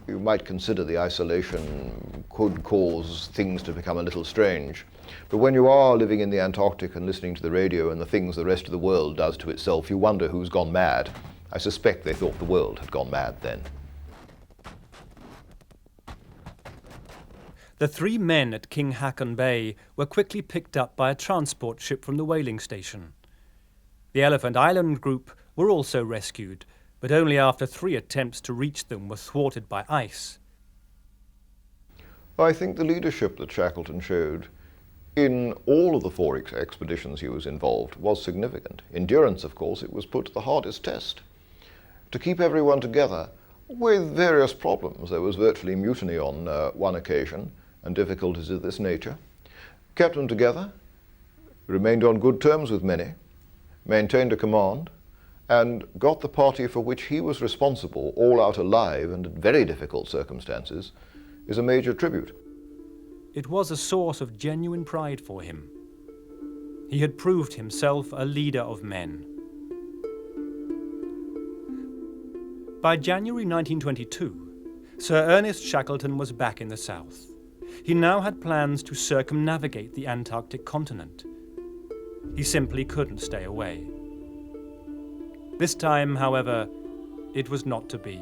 you might consider the isolation could cause things to become a little strange. But when you are living in the Antarctic and listening to the radio and the things the rest of the world does to itself, you wonder who's gone mad. I suspect they thought the world had gone mad then. The 3 men at King Haakon Bay were quickly picked up by a transport ship from the whaling station. The Elephant Island group were also rescued, but only after 3 attempts to reach them were thwarted by ice. I think the leadership that Shackleton showed in all of the 4 expeditions he was involved was significant. Endurance, of course, it was put to the hardest test. To keep everyone together with various problems. There was virtually mutiny on one occasion and difficulties of this nature. Kept them together, remained on good terms with many, maintained a command, and got the party for which he was responsible all out alive and in very difficult circumstances, is a major tribute. It was a source of genuine pride for him. He had proved himself a leader of men. By January 1922, Sir Ernest Shackleton was back in the south. He now had plans to circumnavigate the Antarctic continent. He simply couldn't stay away. This time, however, it was not to be.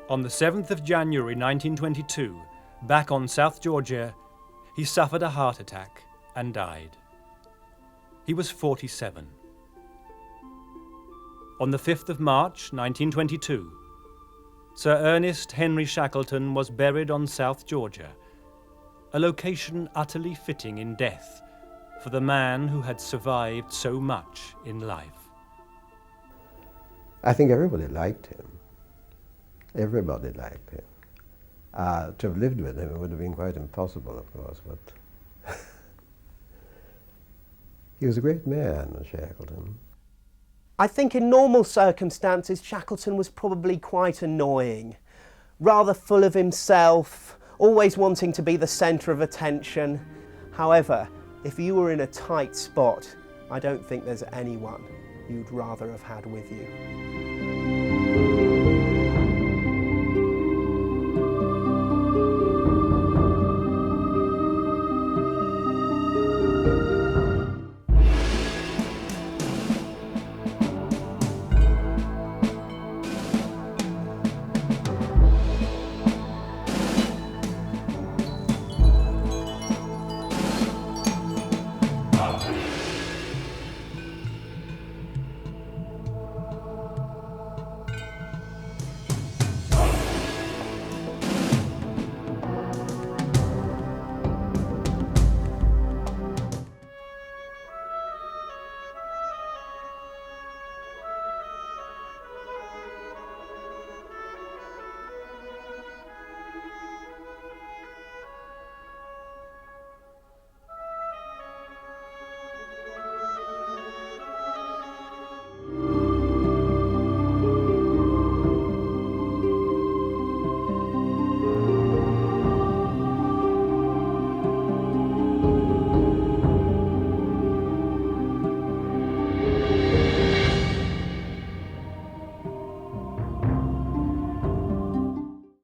On the 7th of January 1922, back on South Georgia, he suffered a heart attack and died. He was 47. On the 5th of March 1922, Sir Ernest Henry Shackleton was buried on South Georgia, a location utterly fitting in death for the man who had survived so much in life. I think everybody liked him. Everybody liked him. To have lived with him would have been quite impossible, of course, but he was a great man, Shackleton. I think in normal circumstances, Shackleton was probably quite annoying, rather full of himself, always wanting to be the centre of attention. However, if you were in a tight spot, I don't think there's anyone you'd rather have had with you.